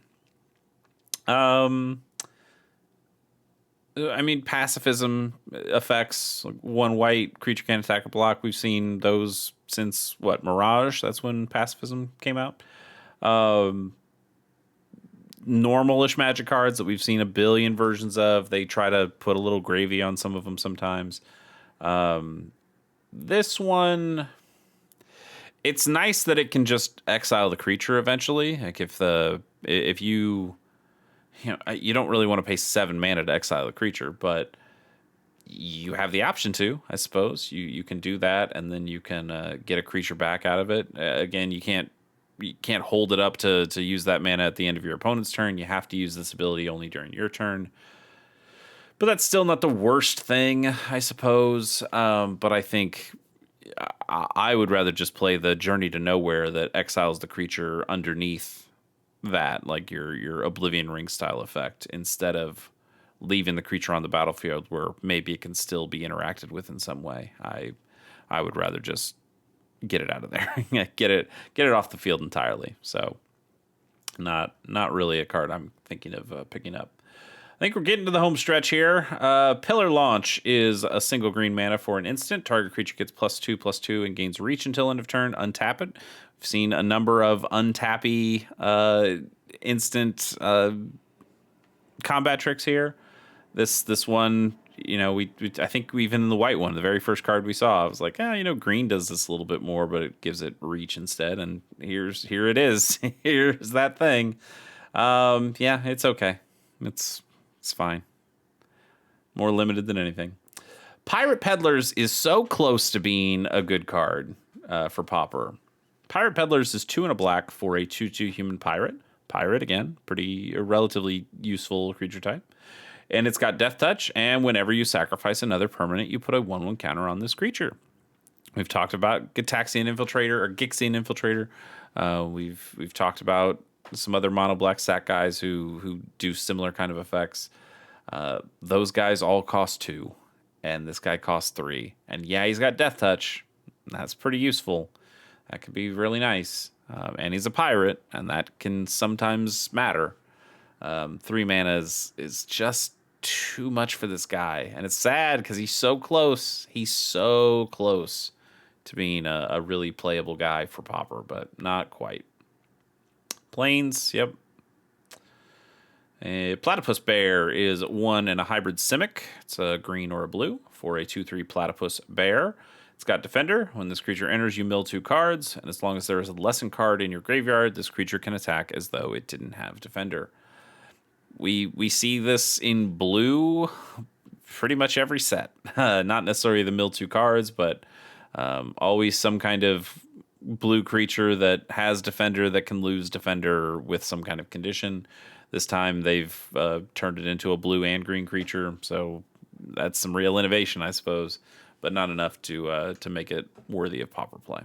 I mean, pacifism effects, like 1 white creature can't attack or block. We've seen those since what, Mirage? That's when pacifism came out. Normalish magic cards that we've seen a billion versions of. They try to put a little gravy on some of them sometimes. This one, it's nice that it can just exile the creature eventually. Like if you know, you don't really want to pay 7 mana to exile a creature, but you have the option to, I suppose. You can do that, and then you can get a creature back out of it. Again, you can't hold it up to use that mana at the end of your opponent's turn. You have to use this ability only during your turn. But that's still not the worst thing, I suppose. But I think I would rather just play the Journey to Nowhere that exiles the creature underneath that, like your Oblivion Ring style effect, instead of leaving the creature on the battlefield where maybe it can still be interacted with in some way. I would rather just get it out of there. get it off the field entirely. So not really a card I'm thinking of picking up. I think we're getting to the home stretch here. Pillar Launch is a single green mana for an instant. Target creature gets +2/+2 and gains reach until end of turn. Untap it. We've seen a number of untappy instant combat tricks here. This one, you know, I think even in the white one, the very first card we saw, I was like, green does this a little bit more, but it gives it reach instead. And here it is. Here's that thing. Yeah, it's okay. It's fine. More limited than anything. Pirate Peddlers is so close to being a good card for Pauper. Pirate Peddlers is 2 and a black for a 2/2 human pirate. Pirate, again, pretty relatively useful creature type. And it's got Death Touch, and whenever you sacrifice another permanent, you put a 1/1 counter on this creature. We've talked about Gitaxian Infiltrator or Gixian Infiltrator. We've talked about some other mono black sack guys who do similar kind of effects. Those guys all cost 2, and this guy costs 3. And yeah, he's got Death Touch. That's pretty useful. That could be really nice. And he's a pirate, and that can sometimes matter. 3 mana is just too much for this guy. And it's sad because he's so close. He's so close to being a really playable guy for Pauper, but not quite. Plains, yep. A Platypus Bear is 1 and a hybrid Simic. It's a green or a blue for a 2/3 Platypus Bear. It's got Defender. When this creature enters, you mill 2 cards, and as long as there is a lesson card in your graveyard, this creature can attack as though it didn't have Defender. We see this in blue pretty much every set. Not necessarily the mill 2 cards, but always some kind of blue creature that has Defender that can lose Defender with some kind of condition. This time they've turned it into a blue and green creature, so that's some real innovation, I suppose, but not enough to make it worthy of Pauper play.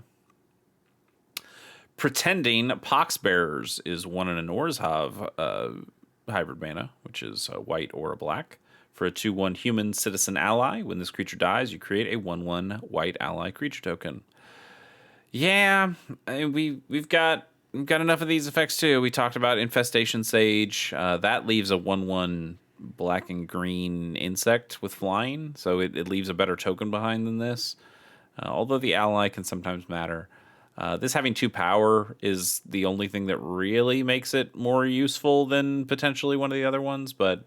Pretending Poxbearers is 1 and a Norzhov hybrid mana, which is a white or a black. For a 2/1 human citizen ally, when this creature dies, you create a 1/1 white ally creature token. Yeah, we've got enough of these effects too. We talked about Infestation Sage. That leaves a 1/1 black and green insect with flying, so it leaves a better token behind than this. Although the ally can sometimes matter. This having 2 power is the only thing that really makes it more useful than potentially one of the other ones, but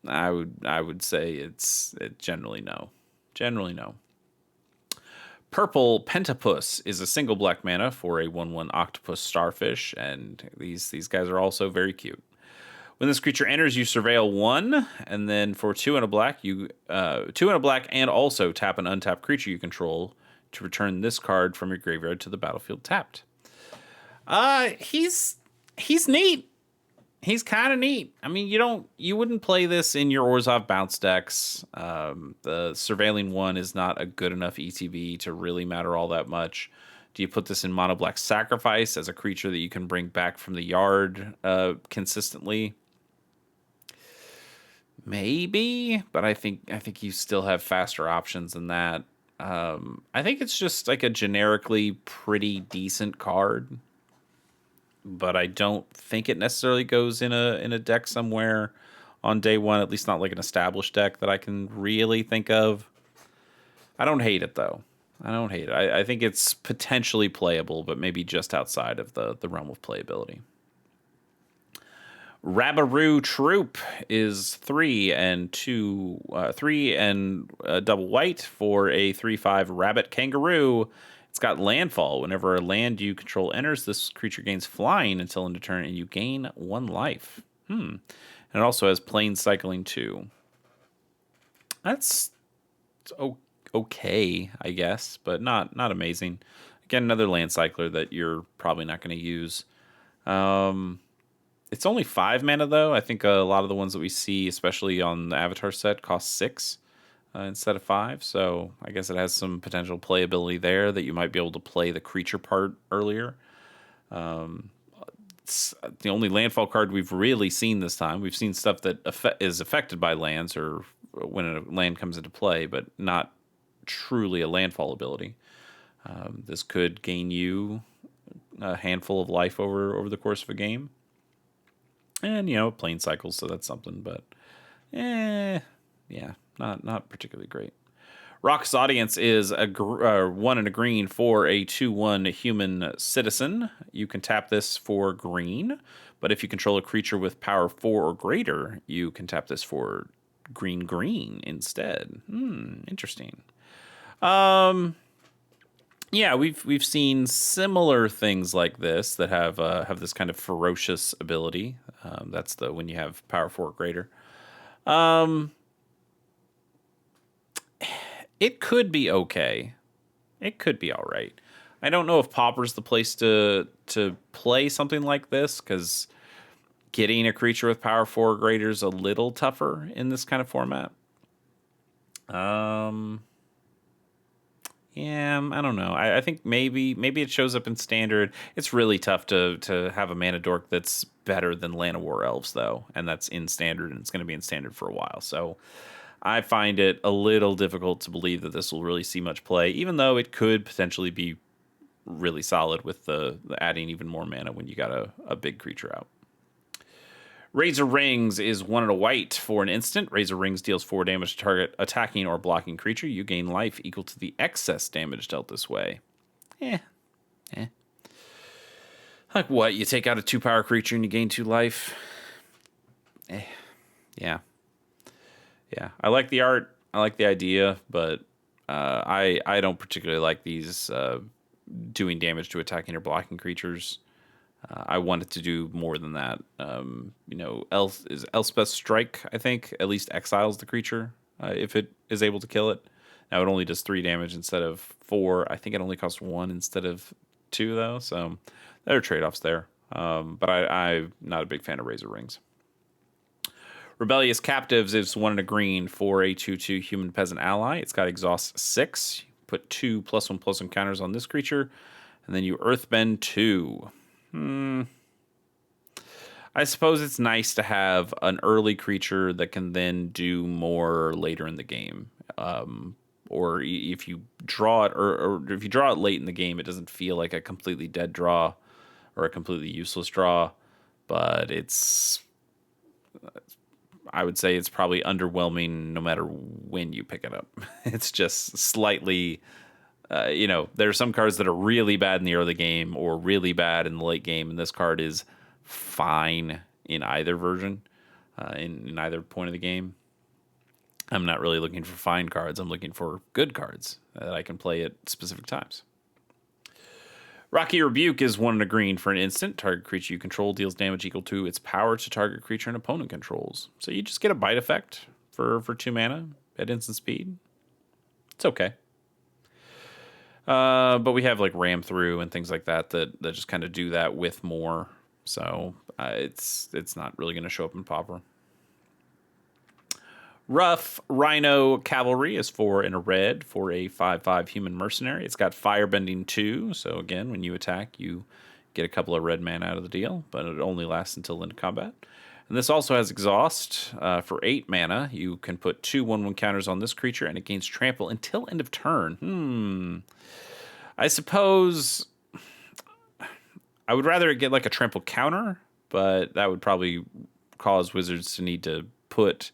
I would say it generally no. Generally no. Purple Pentapus is a single black mana for a 1/1 octopus starfish, and these guys are also very cute. When this creature enters, you surveil one, and then for 2 and a black, you 2 and a black, and also tap an untapped creature you control to return this card from your graveyard to the battlefield tapped. He's neat. He's kind of neat. I mean, you wouldn't play this in your Orzhov bounce decks. The surveilling one is not a good enough ETB to really matter all that much. Do you put this in mono black sacrifice as a creature that you can bring back from the yard consistently? Maybe, but I think you still have faster options than that. I think it's just like a generically pretty decent card, but I don't think it necessarily goes in a deck somewhere on day one, at least not like an established deck that I can really think of. I don't hate it though. I don't hate it. I think it's potentially playable, but maybe just outside of the realm of playability. Rabaroo Troop is 3 and double white for a 3/5 rabbit kangaroo. It's got landfall. Whenever a land you control enters, this creature gains flying until end of turn, and you gain 1 life. And it also has plane cycling too. That's okay, I guess, but not amazing. Again, another land cycler that you're probably not going to use. It's only 5 mana, though. I think a lot of the ones that we see, especially on the Avatar set, cost 6 instead of 5. So I guess it has some potential playability there that you might be able to play the creature part earlier. It's the only landfall card we've really seen this time. We've seen stuff that is affected by lands or when a land comes into play, but not truly a landfall ability. This could gain you a handful of life over the course of a game. And, plane cycles, so that's something, but yeah, not particularly great. Rock's Audience is a 1 and a green for a 2/1 human citizen. You can tap this for green, but if you control a creature with power 4 or greater, you can tap this for green instead. Interesting. Yeah, we've seen similar things like this that have this kind of ferocious ability. That's when you have power 4 or greater. It could be okay. It could be all right. I don't know if Pauper's the place to play something like this, because getting a creature with power 4 or greater is a little tougher in this kind of format. Yeah, I don't know. I think maybe it shows up in standard. It's really tough to have a mana dork that's better than Land of War Elves, though, and that's in standard, and it's going to be in standard for a while. So I find it a little difficult to believe that this will really see much play, even though it could potentially be really solid with the adding even more mana when you got a big creature out. Razor Rings is 1 and a white for an instant. Razor Rings deals 4 damage to target attacking or blocking creature. You gain life equal to the excess damage dealt this way. Like what? You take out a 2-power creature and you gain 2 life? Yeah. I like the art. I like the idea, but I don't particularly like these doing damage to attacking or blocking creatures. I want it to do more than that. Elspeth's Strike, I think, at least exiles the creature if it is able to kill it. Now it only does 3 damage instead of 4. I think it only costs 1 instead of 2, though. So there are trade-offs there. But I'm not a big fan of Razor Rings. Rebellious Captives is 1 and a green for a 2/2 human peasant ally. It's got exhaust 6. Put 2 +1/+1 counters on this creature, and then you earthbend 2. I suppose it's nice to have an early creature that can then do more later in the game. Or if you draw it, or if you draw it late in the game, it doesn't feel like a completely dead draw or a completely useless draw. But I would say it's probably underwhelming no matter when you pick it up. It's just slightly... there are some cards that are really bad in the early game or really bad in the late game, and this card is fine in either version. in either point of the game. I'm not really looking for fine cards. I'm looking for good cards that I can play at specific times. Rocky Rebuke is 1 and a green for an instant. Target creature you control deals damage equal to its power to target creature an opponent controls. So you just get a bite effect for 2 mana at instant speed. It's okay. But we have like Ram Through and things like that just kind of do that with more. So it's not really going to show up in Pauper. Rough Rhino Cavalry is 4 and a red for a 5/5 human mercenary. It's got Firebending 2, so again, when you attack, you get a couple of red mana out of the deal, but it only lasts until end of combat. And this also has Exhaust for 8 mana. You can put 2 1/1 counters on this creature, and it gains Trample until end of turn. I suppose I would rather get like a Trample counter, but that would probably cause Wizards to need to put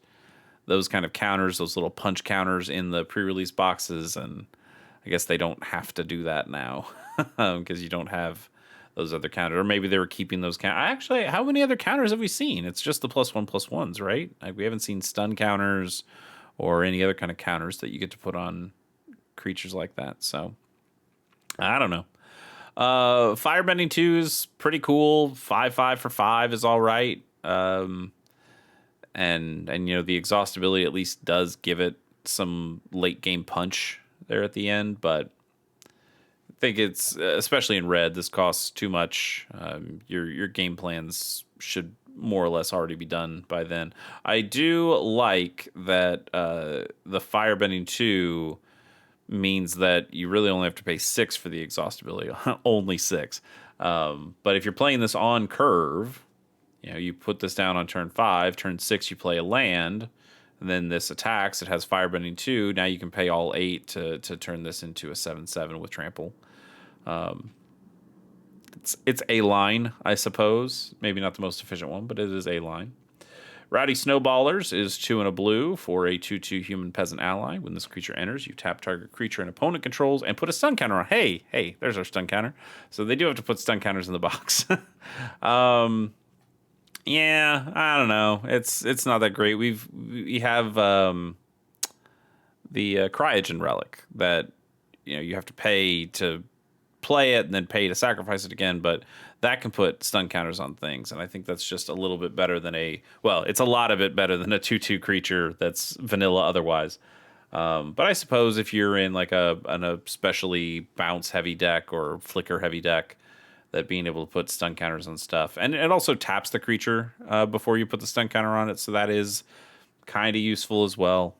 those kind of counters, those little punch counters in the pre-release boxes, and I guess they don't have to do that now because you don't have those other counters. Or maybe they were keeping those counters. Actually, how many other counters have we seen? It's just the +1/+1s, right? Like, we haven't seen stun counters or any other kind of counters that you get to put on creatures like that. So I don't know. Firebending 2 is pretty cool. 5/5 for 5 is all right. And you know, the exhaust ability at least does give it some late game punch there at the end, but I think it's, especially in red, this costs too much. Your game plans should more or less already be done by then. I do like that the Firebending 2 means that you really only have to pay 6 for the exhaust ability, only 6. But if you're playing this on curve, you know, you put this down on turn 5, turn 6 you play a land, and then this attacks, it has Firebending 2, now you can pay all 8 to turn this into a 7/7 with Trample. It's a line, I suppose. Maybe not the most efficient one, but it is a line. Rowdy Snowballers is 2 and a blue for a 2/2 human peasant ally. When this creature enters, you tap target creature and opponent controls and put a stun counter on. Hey, there's our stun counter. So they do have to put stun counters in the box. Yeah, I don't know. It's not that great. We have the Cryogen Relic that, you know, you have to pay to play it and then pay to sacrifice it again, but that can put stun counters on things, and I think that's just a little bit better than it's a lot of it better than a 2/2 creature that's vanilla otherwise. But I suppose if you're in like an especially bounce heavy deck or flicker heavy deck, that being able to put stun counters on stuff, and it also taps the creature before you put the stun counter on it, so that is kind of useful as well.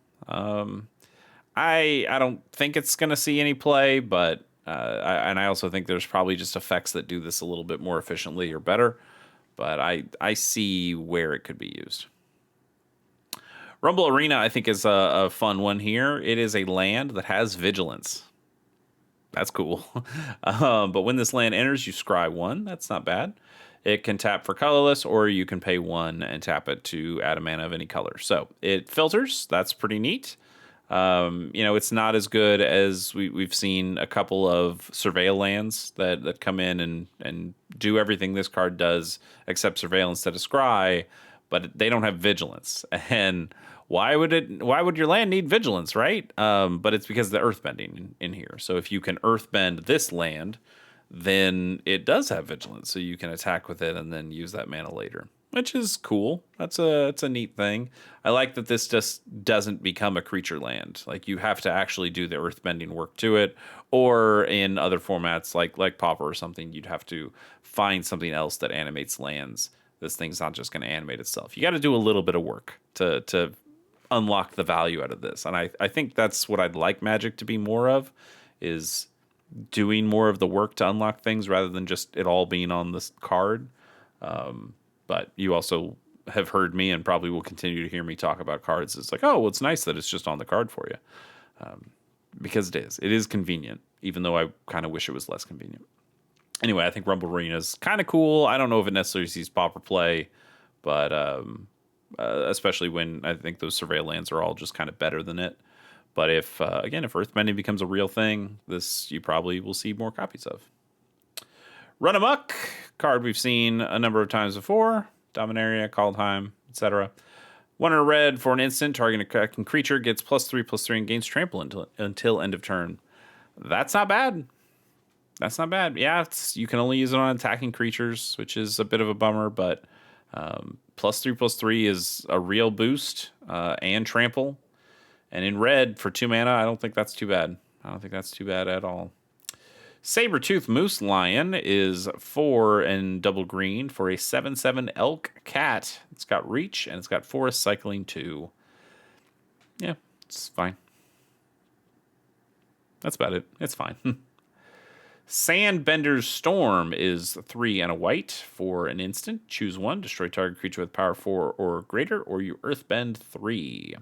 I don't think it's going to see any play, but I also think there's probably just effects that do this a little bit more efficiently or better, but I see where it could be used. Rumble Arena, I think, is a fun one here. It is a land that has Vigilance. That's cool. But when this land enters, you scry 1. That's not bad. It can tap for colorless, or you can pay 1 and tap it to add a mana of any color. So it filters. That's pretty neat. You know, it's not as good as we've seen a couple of Surveil lands that come in and do everything this card does except Surveil instead of scry, but they don't have Vigilance. And why would your land need Vigilance, right? But it's because of the earthbending in here. So if you can earthbend this land, then it does have Vigilance, so you can attack with it and then use that mana later, which is cool. It's a neat thing. I like that this just doesn't become a creature land. Like, you have to actually do the earthbending work to it, or in other formats like Pauper or something, you'd have to find something else that animates lands. This thing's not just going to animate itself. You got to do a little bit of work to unlock the value out of this. And I think that's what I'd like Magic to be more of, is doing more of the work to unlock things rather than just it all being on this card. But you also have heard me and probably will continue to hear me talk about cards. It's like, oh, well, it's nice that it's just on the card for you. Because it is. It is convenient, even though I kind of wish it was less convenient. Anyway, I think Rumble Arena is kind of cool. I don't know if it necessarily sees Pauper play, but especially when I think those Surveil lands are all just kind of better than it. But if Earthbending becomes a real thing, this you probably will see more copies of. Run Amok, card we've seen a number of times before. Dominaria, Kaldheim, etc. 1 in a red for an instant. Targeting a attacking creature gets +3/+3 and gains trample until end of turn. That's not bad. That's not bad. Yeah, you can only use it on attacking creatures, which is a bit of a bummer, but +3/+3 is a real boost and trample. And in red for 2 mana, I don't think that's too bad. I don't think that's too bad at all. Saber-tooth Moose Lion is 4 and double green for a 7/7 elk cat. It's got reach and it's got forest cycling 2. Yeah, it's fine. That's about it. It's fine. Sandbender's Storm is 3 and a white for an instant. Choose 1, destroy target creature with power 4 or greater, or you earthbend 3.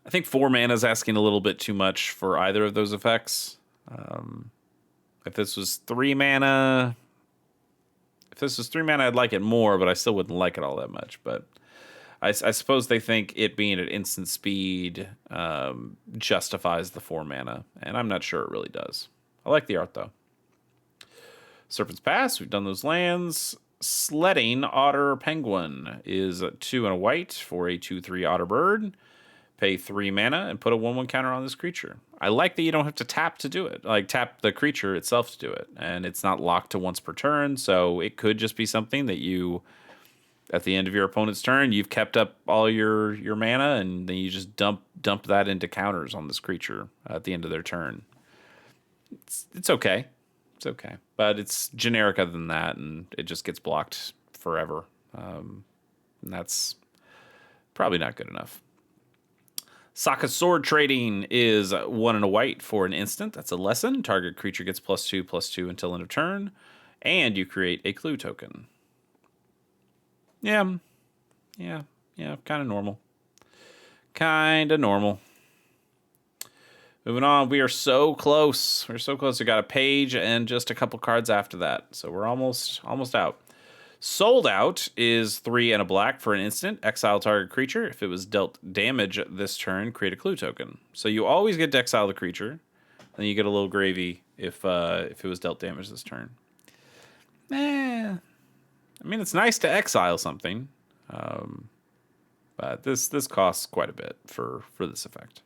I think 4 mana is asking a little bit too much for either of those effects. If this was 3 mana, I'd like it more, but I still wouldn't like it all that much. But I suppose they think it being at instant speed justifies the 4 mana, and I'm not sure it really does. I like the art, though. Serpent's Pass, we've done those lands. Sledding Otter Penguin is 2 and a white for a 2/3 otter bird. Pay 3 mana and put a 1/1 counter on this creature. I like that you don't have to tap to do it. Like, tap the creature itself to do it. And it's not locked to once per turn, so it could just be something that you, at the end of your opponent's turn, you've kept up all your mana, and then you just dump that into counters on this creature at the end of their turn. It's okay. It's okay. But it's generic other than that, and it just gets blocked forever. And that's probably not good enough. Sokka Sword Trading is 1 and a white for an instant. That's a lesson. Target creature gets +2/+2 until end of turn. And you create a clue token. Yeah, kind of normal. Moving on, we are so close. We're so close. We got a page and just a couple cards after that. So we're almost out. Sold Out is 3 and a black for an instant. Exile target creature. If it was dealt damage this turn, create a clue token. So you always get to exile the creature. Then you get a little gravy if it was dealt damage this turn. I mean, it's nice to exile something. But this costs quite a bit for this effect.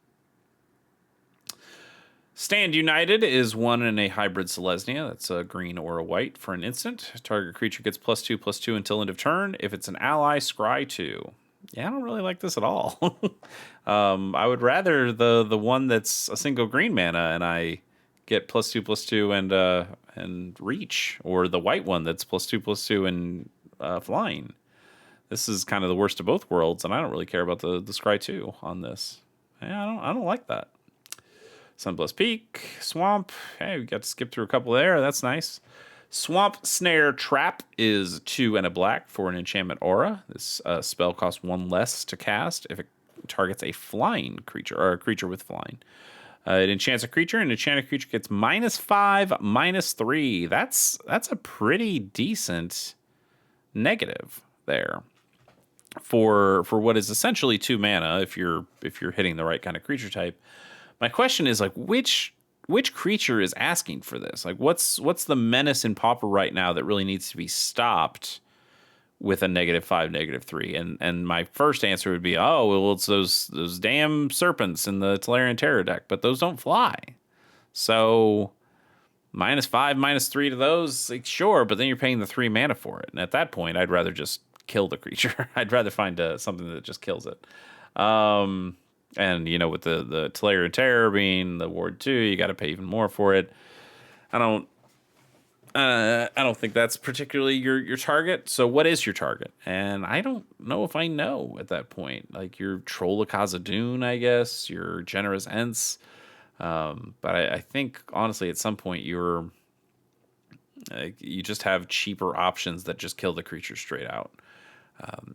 Stand United is 1 in a hybrid Selesnya. That's a green or a white for an instant. Target creature gets +2/+2 until end of turn. If it's an ally, scry 2. Yeah, I don't really like this at all. I would rather the one that's a single green mana and I get +2/+2 and reach, or the white one that's +2/+2 and flying. This is kind of the worst of both worlds, and I don't really care about the scry 2 on this. Yeah, I don't like that. Sunblessed Peak, Swamp. Hey, we got to skip through a couple there. That's nice. Swamp Snare Trap is 2 and a black for an enchantment aura. This spell costs 1 less to cast if it targets a flying creature, or a creature with flying. It enchants a creature, and enchanted creature gets -5/-3. That's a pretty decent negative there for what is essentially 2 mana if you're hitting the right kind of creature type. My question is, like, which creature is asking for this? Like, what's the menace in Pauper right now that really needs to be stopped with a -5, -3? And my first answer would be, oh, well, it's those damn serpents in the Tolarian Terror deck, but those don't fly. So -5, -3 to those, like, sure, but then you're paying the 3 mana for it. And at that point, I'd rather just kill the creature. I'd rather find something that just kills it. And, you know, with the Tolarian Terror being the Ward 2, you got to pay even more for it. I don't think that's particularly your target. So what is your target? And I don't know if I know at that point. Like, your Troll of Khazad-dûm, I guess, your Generous Ents. But I think, honestly, at some point you just have cheaper options that just kill the creature straight out.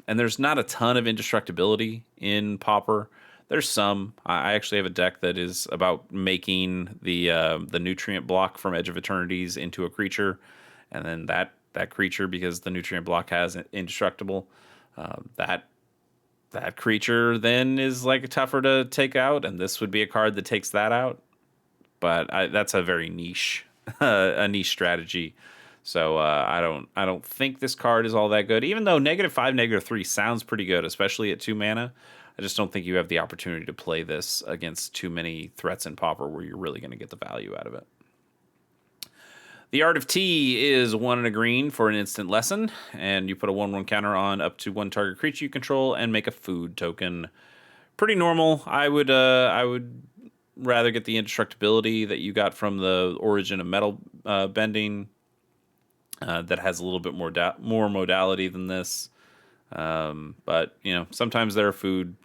And there's not a ton of indestructibility in Pauper. There's some. I actually have a deck that is about making the nutrient block from Edge of Eternities into a creature, and then that creature, because the nutrient block has indestructible, that creature then is like tougher to take out, and this would be a card that takes that out. But that's a very niche a niche strategy. So I don't think this card is all that good. Even though -5, -3 sounds pretty good, especially at 2 mana. I just don't think you have the opportunity to play this against too many threats in Pauper where you're really going to get the value out of it. The Art of Tea is 1 and a green for an instant lesson, and you put a 1/1 counter on up to 1 target creature you control and make a food token. Pretty normal. I would rather get the indestructibility that you got from the Origin of Metal bending. That has a little bit more modality than this, but sometimes there are food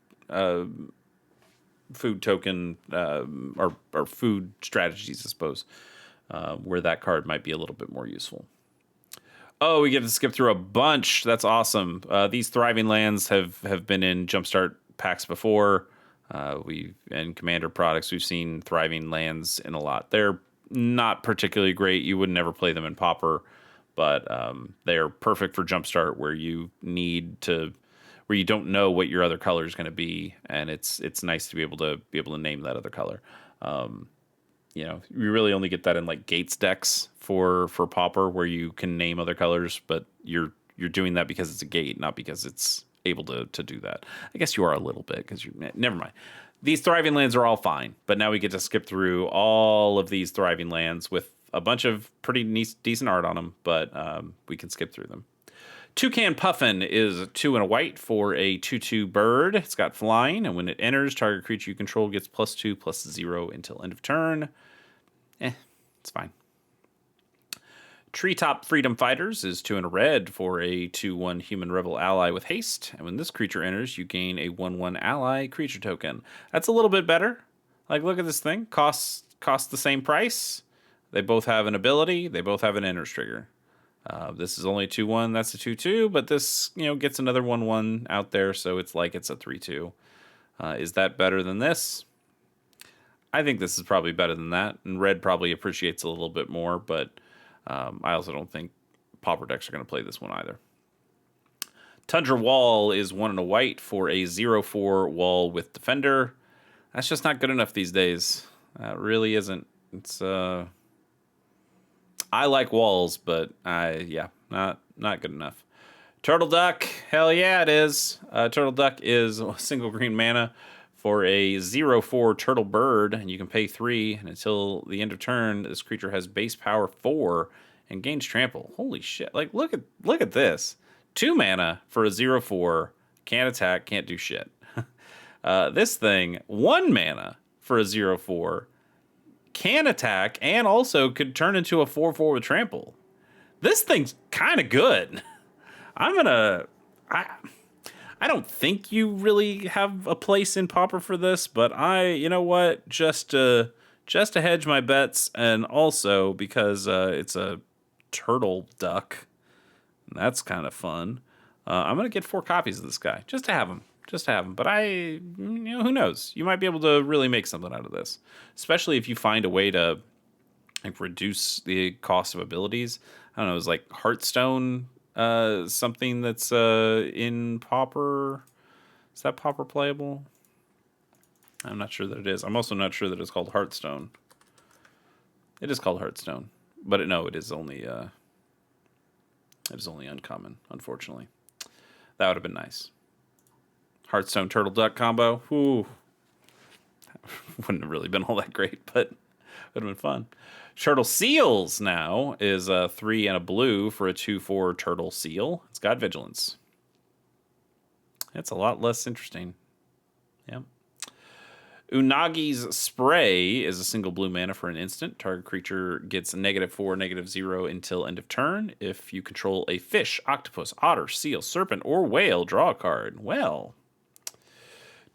token or food strategies, I suppose, where that card might be a little bit more useful. Oh, we get to skip through a bunch. That's awesome. These Thriving Lands have been in Jumpstart packs before. In Commander products, we've seen Thriving Lands in a lot. They're not particularly great. You would never play them in Pauper, but they're perfect for Jumpstart where you don't know what your other color is going to be, and it's nice to be able to name that other color. You really only get that in like Gates decks for Pauper, where you can name other colors, but you're doing that because it's a gate, not because it's able to do that. I guess you are a little bit because never mind. These Thriving Lands are all fine, but now we get to skip through all of these Thriving Lands with a bunch of pretty decent art on them, but we can skip through them. Toucan Puffin is 2 and a white for a 2/2 bird. It's got flying, and when it enters, target creature you control gets +2/+0 until end of turn. It's fine. Treetop Freedom Fighters is 2 and a red for a 2/1 human rebel ally with haste, and when this creature enters, you gain a 1/1 ally creature token. That's a little bit better. Like, look at this thing. Costs the same price. They both have an ability. They both have an enters trigger. This is only 2/1. That's a 2/2, but this gets another 1/1 out there, so it's like it's a 3/2. Is that better than this? I think this is probably better than that, and red probably appreciates a little bit more, but I also don't think Pauper decks are going to play this one either. Tundra Wall is 1 and a white for a 0/4 wall with Defender. That's just not good enough these days. It really isn't. It's I like walls, but not good enough. Turtle Duck, hell yeah, it is. Turtle Duck is a single green mana for a 0/4 turtle bird, and you can pay 3, and until the end of turn, this creature has base power 4 and gains trample. Holy shit! Like, look at this. 2 mana for a 0/4, can't attack, can't do shit. This thing, 1 mana for a 0/4, can attack, and also could turn into a 4/4 with trample. This thing's kind of good. I don't think you really have a place in Pauper for this, but you know what? Just to hedge my bets, and also because it's a turtle duck, that's kind of fun. I'm gonna get 4 copies of this guy just to have him. But who knows? You might be able to really make something out of this, especially if you find a way to like reduce the cost of abilities. I don't know. It's like Hearthstone, something that's in Pauper. Is that Pauper playable? I'm not sure that it is. I'm also not sure that it's called Hearthstone. It is called Hearthstone, but it is only uncommon. Unfortunately, that would have been nice. Hearthstone Turtle Duck combo. Ooh. Wouldn't have really been all that great, but would have been fun. Turtle Seals now is a 3 and a blue for a 2/4 turtle seal. It's got vigilance. It's a lot less interesting. Yep. Unagi's Spray is a single blue mana for an instant. Target creature gets -4, -0 until end of turn. If you control a fish, octopus, otter, seal, serpent, or whale, draw a card. Well,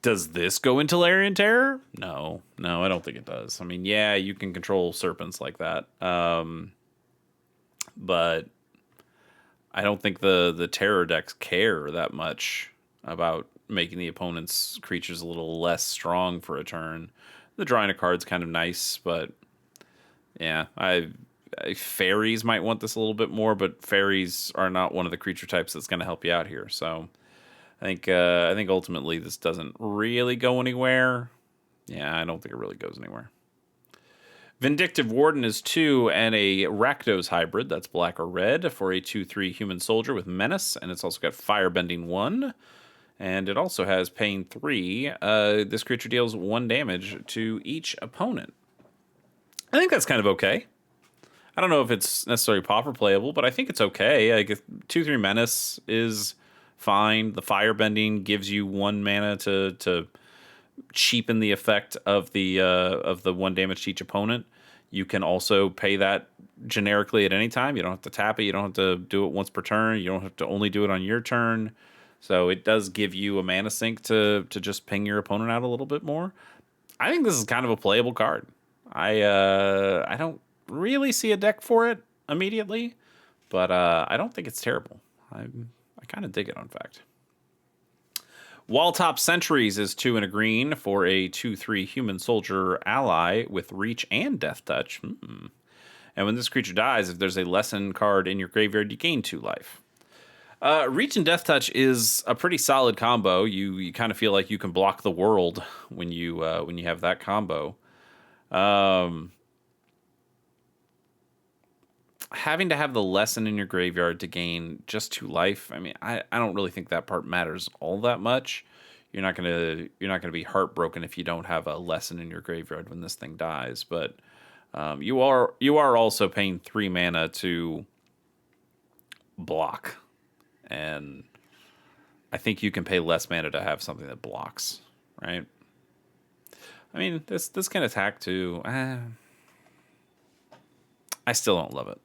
does this go into Larian Terror? No, I don't think it does. I mean, yeah, you can control serpents like that, but I don't think the Terror decks care that much about making the opponent's creatures a little less strong for a turn. The drawing a card's kind of nice, but yeah, fairies might want this a little bit more, but fairies are not one of the creature types that's going to help you out here, so I think ultimately this doesn't really go anywhere. Yeah, I don't think it really goes anywhere. Vindictive Warden is 2 and a Rakdos hybrid. That's black or red for a 2/3 human soldier with menace. And it's also got firebending 1. And it also has pain 3. This creature deals 1 damage to each opponent. I think that's kind of okay. I don't know if it's necessarily Pauper playable, but I think it's okay. I guess 2/3 menace is fine. The firebending gives you 1 mana to cheapen the effect of the 1 damage to each opponent. You can also pay that generically at any time. You don't have to tap it. You don't have to do it once per turn. You don't have to only do it on your turn. So it does give you a mana sink to just ping your opponent out a little bit more. I think this is kind of a playable card. I don't really see a deck for it immediately, but I don't think it's terrible. I kind of dig it, in fact. Walltop Sentries is 2 and a green for a 2/3 human soldier ally with reach and death touch. And when this creature dies, if there's a lesson card in your graveyard, you gain 2 life. Reach and death touch is a pretty solid combo. You kind of feel like you can block the world when you have that combo. Having to have the lesson in your graveyard to gain just 2 life. I mean, I don't really think that part matters all that much. You're not gonna be heartbroken if you don't have a lesson in your graveyard when this thing dies. But you are also paying 3 mana to block, and I think you can pay less mana to have something that blocks, right? I mean, this can attack too. I still don't love it.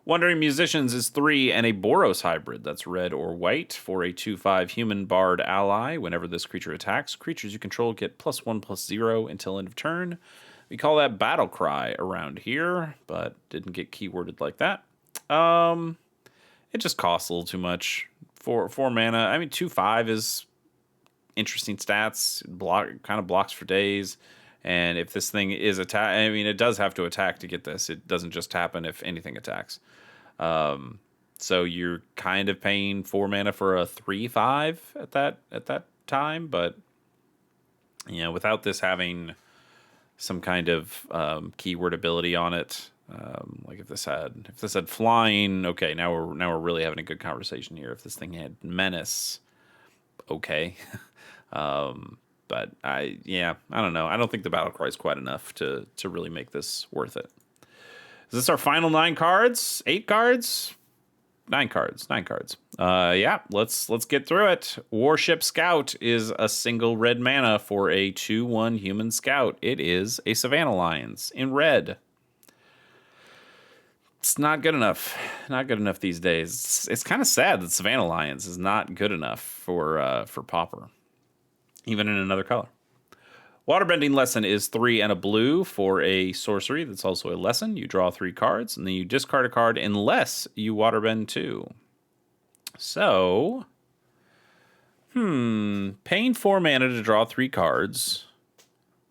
Wandering Musicians is 3 and a Boros hybrid. That's red or white for a 2/5 human bard ally. Whenever this creature attacks, creatures you control get +1/+0 until end of turn. We call that Battle Cry around here, but didn't get keyworded like that. It just costs a little too much for 4 mana. I mean, 2/5 is interesting stats. Kind of blocks for days. And if this thing is attack, I mean, it does have to attack to get this. It doesn't just happen if anything attacks. So you're kind of paying 4 mana for a 3/5 at that time, but without this having some kind of keyword ability on it, like if this had flying, okay, now we're really having a good conversation here. If this thing had menace, okay. But I don't know. I don't think the battle cry is quite enough to really make this worth it. Is this our final 9 cards? 8 cards? 9 cards. 9 cards. Let's get through it. Warship Scout is a single red mana for a 2/1 human scout. It is a Savannah Lions in red. It's not good enough. Not good enough these days. It's kind of sad that Savannah Lions is not good enough for Pauper, even in another color. Waterbending Lesson is 3 and a blue for a sorcery that's also a lesson. You draw 3 cards, and then you discard a card unless you waterbend 2. So, paying 4 mana to draw 3 cards,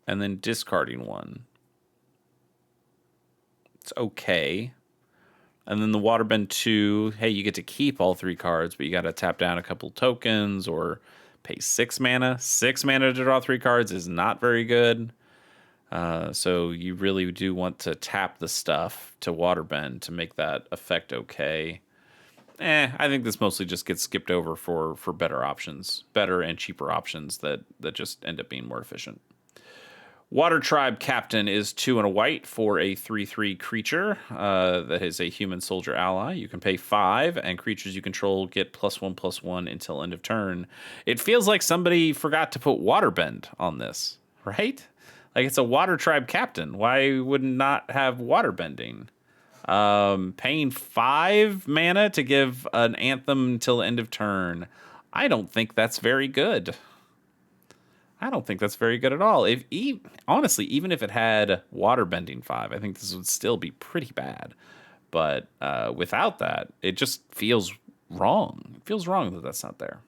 and then discarding 1. It's okay. And then the waterbend 2, hey, you get to keep all 3 cards, but you got to tap down a couple tokens or pay 6 mana. 6 mana to draw 3 cards is not very good. So you really do want to tap the stuff to waterbend to make that effect okay. I think this mostly just gets skipped over for better options. Better and cheaper options that just end up being more efficient. Water Tribe Captain is 2 and a white for a 3/3 creature that is a human soldier ally. You can pay 5, and creatures you control get +1/+1 until end of turn. It feels like somebody forgot to put Waterbend on this, right? Like, it's a Water Tribe Captain. Why would not have Waterbending? Paying 5 mana to give an anthem until end of turn. I don't think that's very good. I don't think that's very good at all. Honestly, even if it had waterbending 5, I think this would still be pretty bad. But without that, it just feels wrong. It feels wrong that that's not there.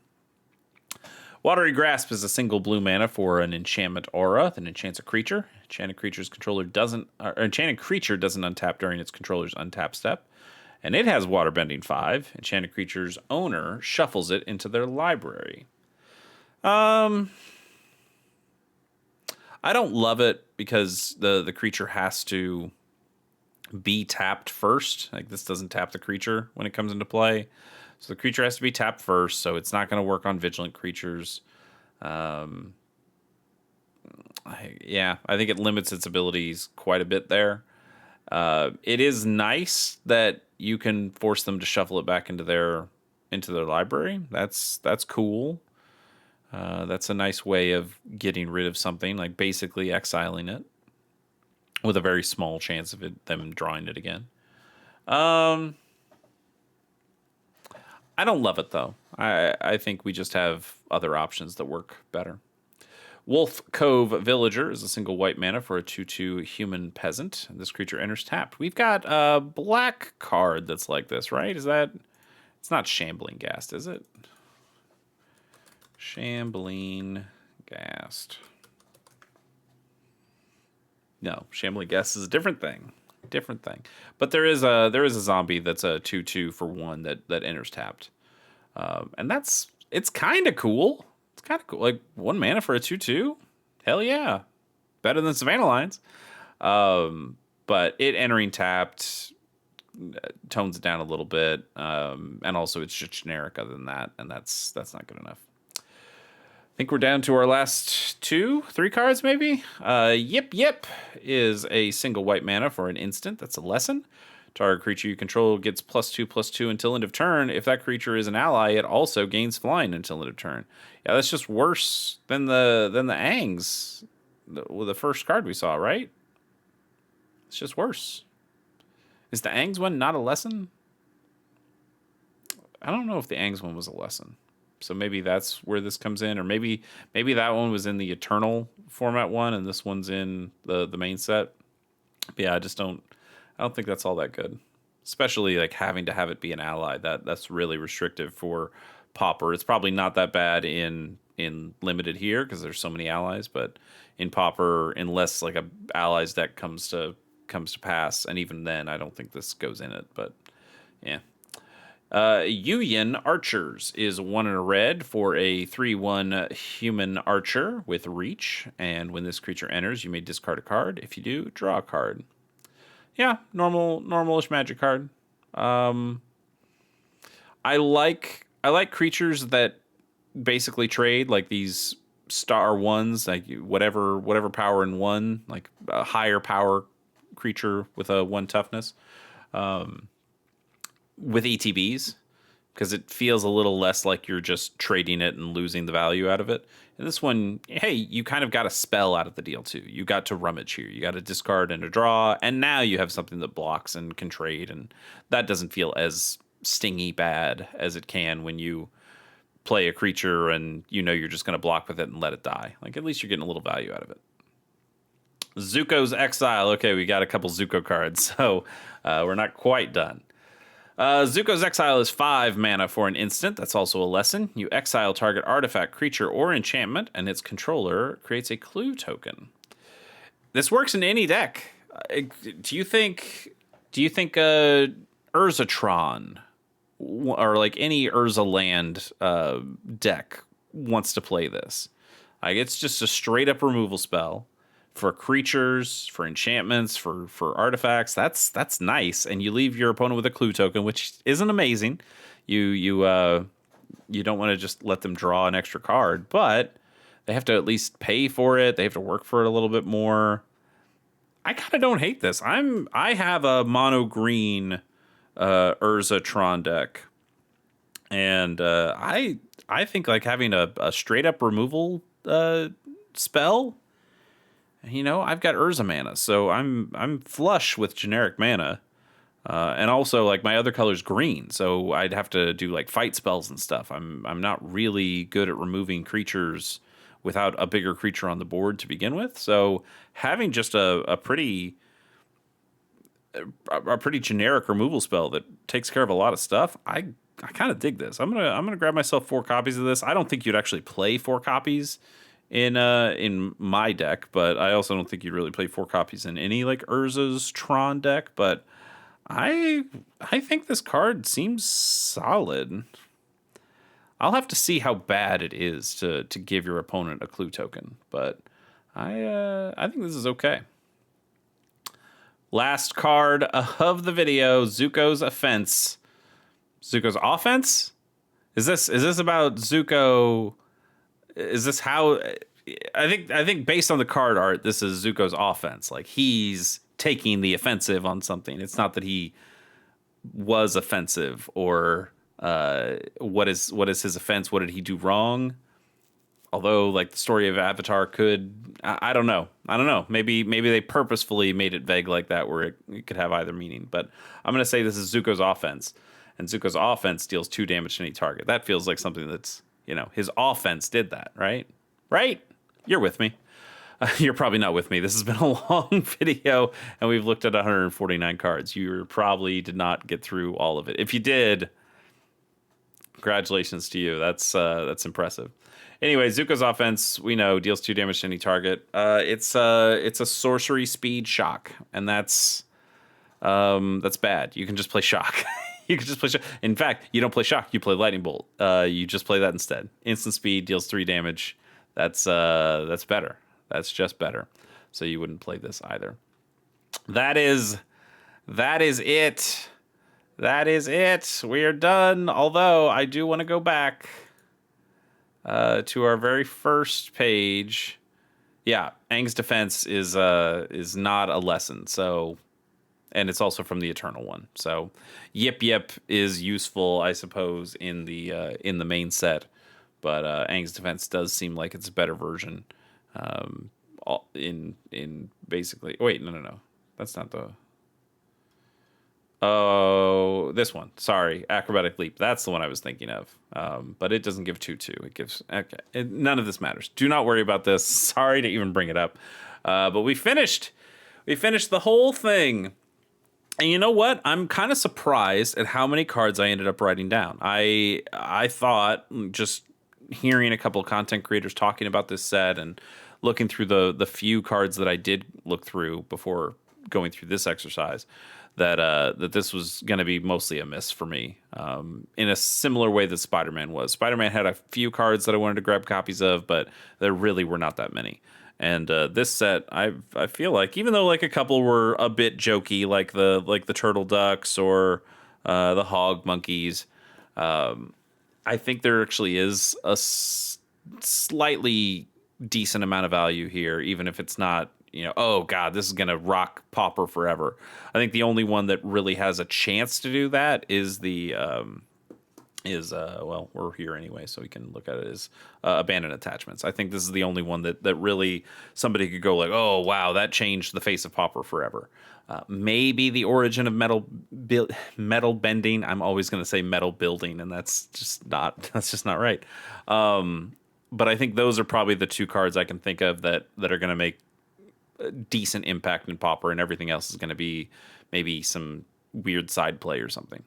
Watery Grasp is a single blue mana for an enchantment aura that enchants a creature. Enchanted creature doesn't untap during its controller's untap step. And it has waterbending 5. Enchanted creature's owner shuffles it into their library. I don't love it. because the creature has to be tapped first. Like this doesn't tap the creature when it comes into play. So the creature has to be tapped first, so it's not going to work on vigilant creatures. I think it limits its abilities quite a bit there. It is nice that you can force them to shuffle it back into their library. That's cool. That's a nice way of getting rid of something, like basically exiling it with a very small chance of them drawing it again. I don't love it though. I think we just have other options that work better. Wolf Cove Villager is a single white mana for a 2/2 human peasant. This creature enters tapped. We've got a black card that's like this, right? Is that... It's not Shambling Ghast, is it? Shambling Ghast. No, Shambling Ghast is a different thing. Different thing. But there is a zombie that's a 2/2 for 1 that enters tapped. And it's kind of cool. It's kind of cool. Like 1 mana for a 2/2? Hell yeah. Better than Savannah Lions. But it entering tapped tones it down a little bit. And also it's just generic other than that. And that's not good enough. I think we're down to our last 3 cards maybe. Yip is a single white mana for an instant. That's a lesson. Target creature you control gets +2/+2 until end of turn. If that creature is an ally, it also gains flying until end of turn. Yeah, that's just worse than the Angs, the first card we saw, right? It's just worse. Is the Angs one not a lesson? I don't know if the Angs one was a lesson. So maybe that's where this comes in, or maybe that one was in the Eternal format one, and this one's in the main set. But yeah, I don't think that's all that good, especially like having to have it be an ally. That's really restrictive for Pauper. It's probably not that bad in limited here because there's so many allies, but in Pauper, unless like a allies deck comes to pass, and even then, I don't think this goes in it. But yeah. Yuyan Archers is 1 in a red for a 3/1 human archer with reach, and when this creature enters, you may discard a card. If you do, draw a card. Yeah, normalish magic card. I like creatures that basically trade, like these star ones, like whatever power in 1, like a higher power creature with a 1 toughness. With ETBs, because it feels a little less like you're just trading it and losing the value out of it. And this one, hey, you kind of got a spell out of the deal too. You got to rummage here. You got to discard and a draw, and now you have something that blocks and can trade, and that doesn't feel as stingy bad as it can when you play a creature and you know you're just going to block with it and let it die. Like, at least you're getting a little value out of it. Zuko's Exile. Okay, we got a couple Zuko cards, so we're not quite done. Zuko's Exile is 5 mana for an instant. That's also a lesson. You exile target artifact, creature, or enchantment, and its controller creates a clue token. This works in any deck. Do you think Urzatron or like any Urza land deck wants to play this? Like, it's just a straight up removal spell for creatures, for enchantments, for artifacts. That's nice, and you leave your opponent with a clue token, which isn't amazing. You don't want to just let them draw an extra card, but they have to at least pay for it. They have to work for it a little bit more. I kind of don't hate this. I have a mono green Urzatron deck, and I think like having a straight up removal spell. You know, I've got Urza mana, so I'm flush with generic mana, and also like my other color's green, so I'd have to do like fight spells and stuff. I'm not really good at removing creatures without a bigger creature on the board to begin with. So having just a pretty generic removal spell that takes care of a lot of stuff, I kind of dig this. I'm gonna grab myself 4 copies of this. I don't think you'd actually play 4 copies in my deck, but I also don't think you'd really play 4 copies in any like Urza's Tron deck. But I think this card seems solid. I'll have to see how bad it is to give your opponent a clue token, but I think this is okay. Last card of the video, Zuko's offense. Zuko's offense? Is this about Zuko? Is this how? I think based on the card art, this is Zuko's offense. Like he's taking the offensive on something. It's not that he was offensive or what is his offense? What did he do wrong? Although, like the story of Avatar could, I don't know. Maybe they purposefully made it vague like that, where it could have either meaning. But I'm gonna say this is Zuko's offense, and Zuko's offense deals 2 damage to any target. That feels like something that's, his offense did that, right? Right? You're with me. You're probably not with me. This has been a long video, and we've looked at 149 cards. You probably did not get through all of it. If you did, congratulations to you. That's impressive. Anyway, Zuko's offense, we know, deals 2 damage to any target. It's a sorcery speed shock, and that's bad. You can just play shock. You can just play shock. In fact, you don't play shock. You play lightning bolt. You just play that instead. Instant speed deals 3 damage. That's better. That's just better. So you wouldn't play this either. That is it. That is it. We are done. Although I do want to go back to our very first page. Yeah, Aang's defense is not a lesson. So, and it's also from the Eternal one. So, Yip Yip is useful, I suppose, in the main set. But Aang's defense does seem like it's a better version. In basically, wait, no, that's not the. Oh, this one. Sorry, acrobatic leap. That's the one I was thinking of. But it doesn't give 2/2. It gives none of this matters. Do not worry about this. Sorry to even bring it up. But we finished. We finished the whole thing. And you know what? I'm kind of surprised at how many cards I ended up writing down. I thought, just hearing a couple of content creators talking about this set and looking through the few cards that I did look through before going through this exercise, that this was going to be mostly a miss for me, in a similar way that Spider-Man was. Spider-Man had a few cards that I wanted to grab copies of, but there really were not that many. And this set, I feel like, even though like a couple were a bit jokey, like the turtle ducks or the hog monkeys, I think there actually is a slightly decent amount of value here, even if it's not, oh god, this is gonna rock Pauper forever. I think the only one that really has a chance to do that is well, we're here anyway, so we can look at it as abandoned attachments. I think this is the only one that really somebody could go like, oh wow, that changed the face of Pauper forever. Maybe the origin of metal bending. I'm always going to say metal building, and that's just not right. But I think those are probably the 2 cards I can think of that are going to make a decent impact in Pauper, and everything else is going to be maybe some weird side play or something.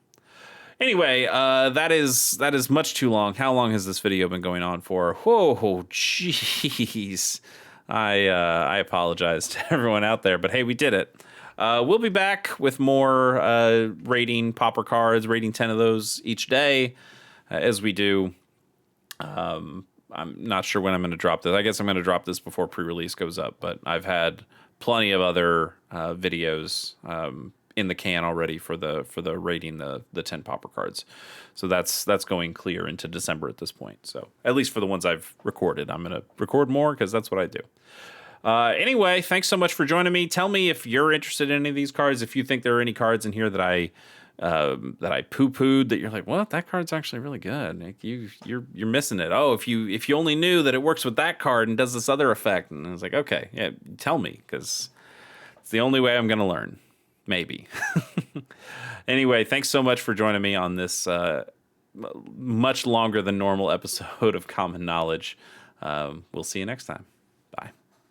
Anyway, that is much too long. How long has this video been going on for? Whoa, jeez. I apologize to everyone out there, but hey, we did it. We'll be back with more rating Pauper cards, rating 10 of those each day, as we do. I'm not sure when I'm going to drop this. I guess I'm going to drop this before pre-release goes up, but I've had plenty of other videos in the can already for the rating the 10 Pauper cards. So that's going clear into December at this point. So at least for the ones I've recorded, I'm going to record more because that's what I do. Anyway, thanks so much for joining me. Tell me if you're interested in any of these cards. If you think there are any cards in here that I poo-pooed, that you're like, well, that card's actually really good. Like you're missing it. Oh, if you only knew that it works with that card and does this other effect. And I was like, okay, yeah, tell me, because it's the only way I'm going to learn. Maybe. Anyway, thanks so much for joining me on this much longer than normal episode of Common Knowledge. We'll see you next time. Bye.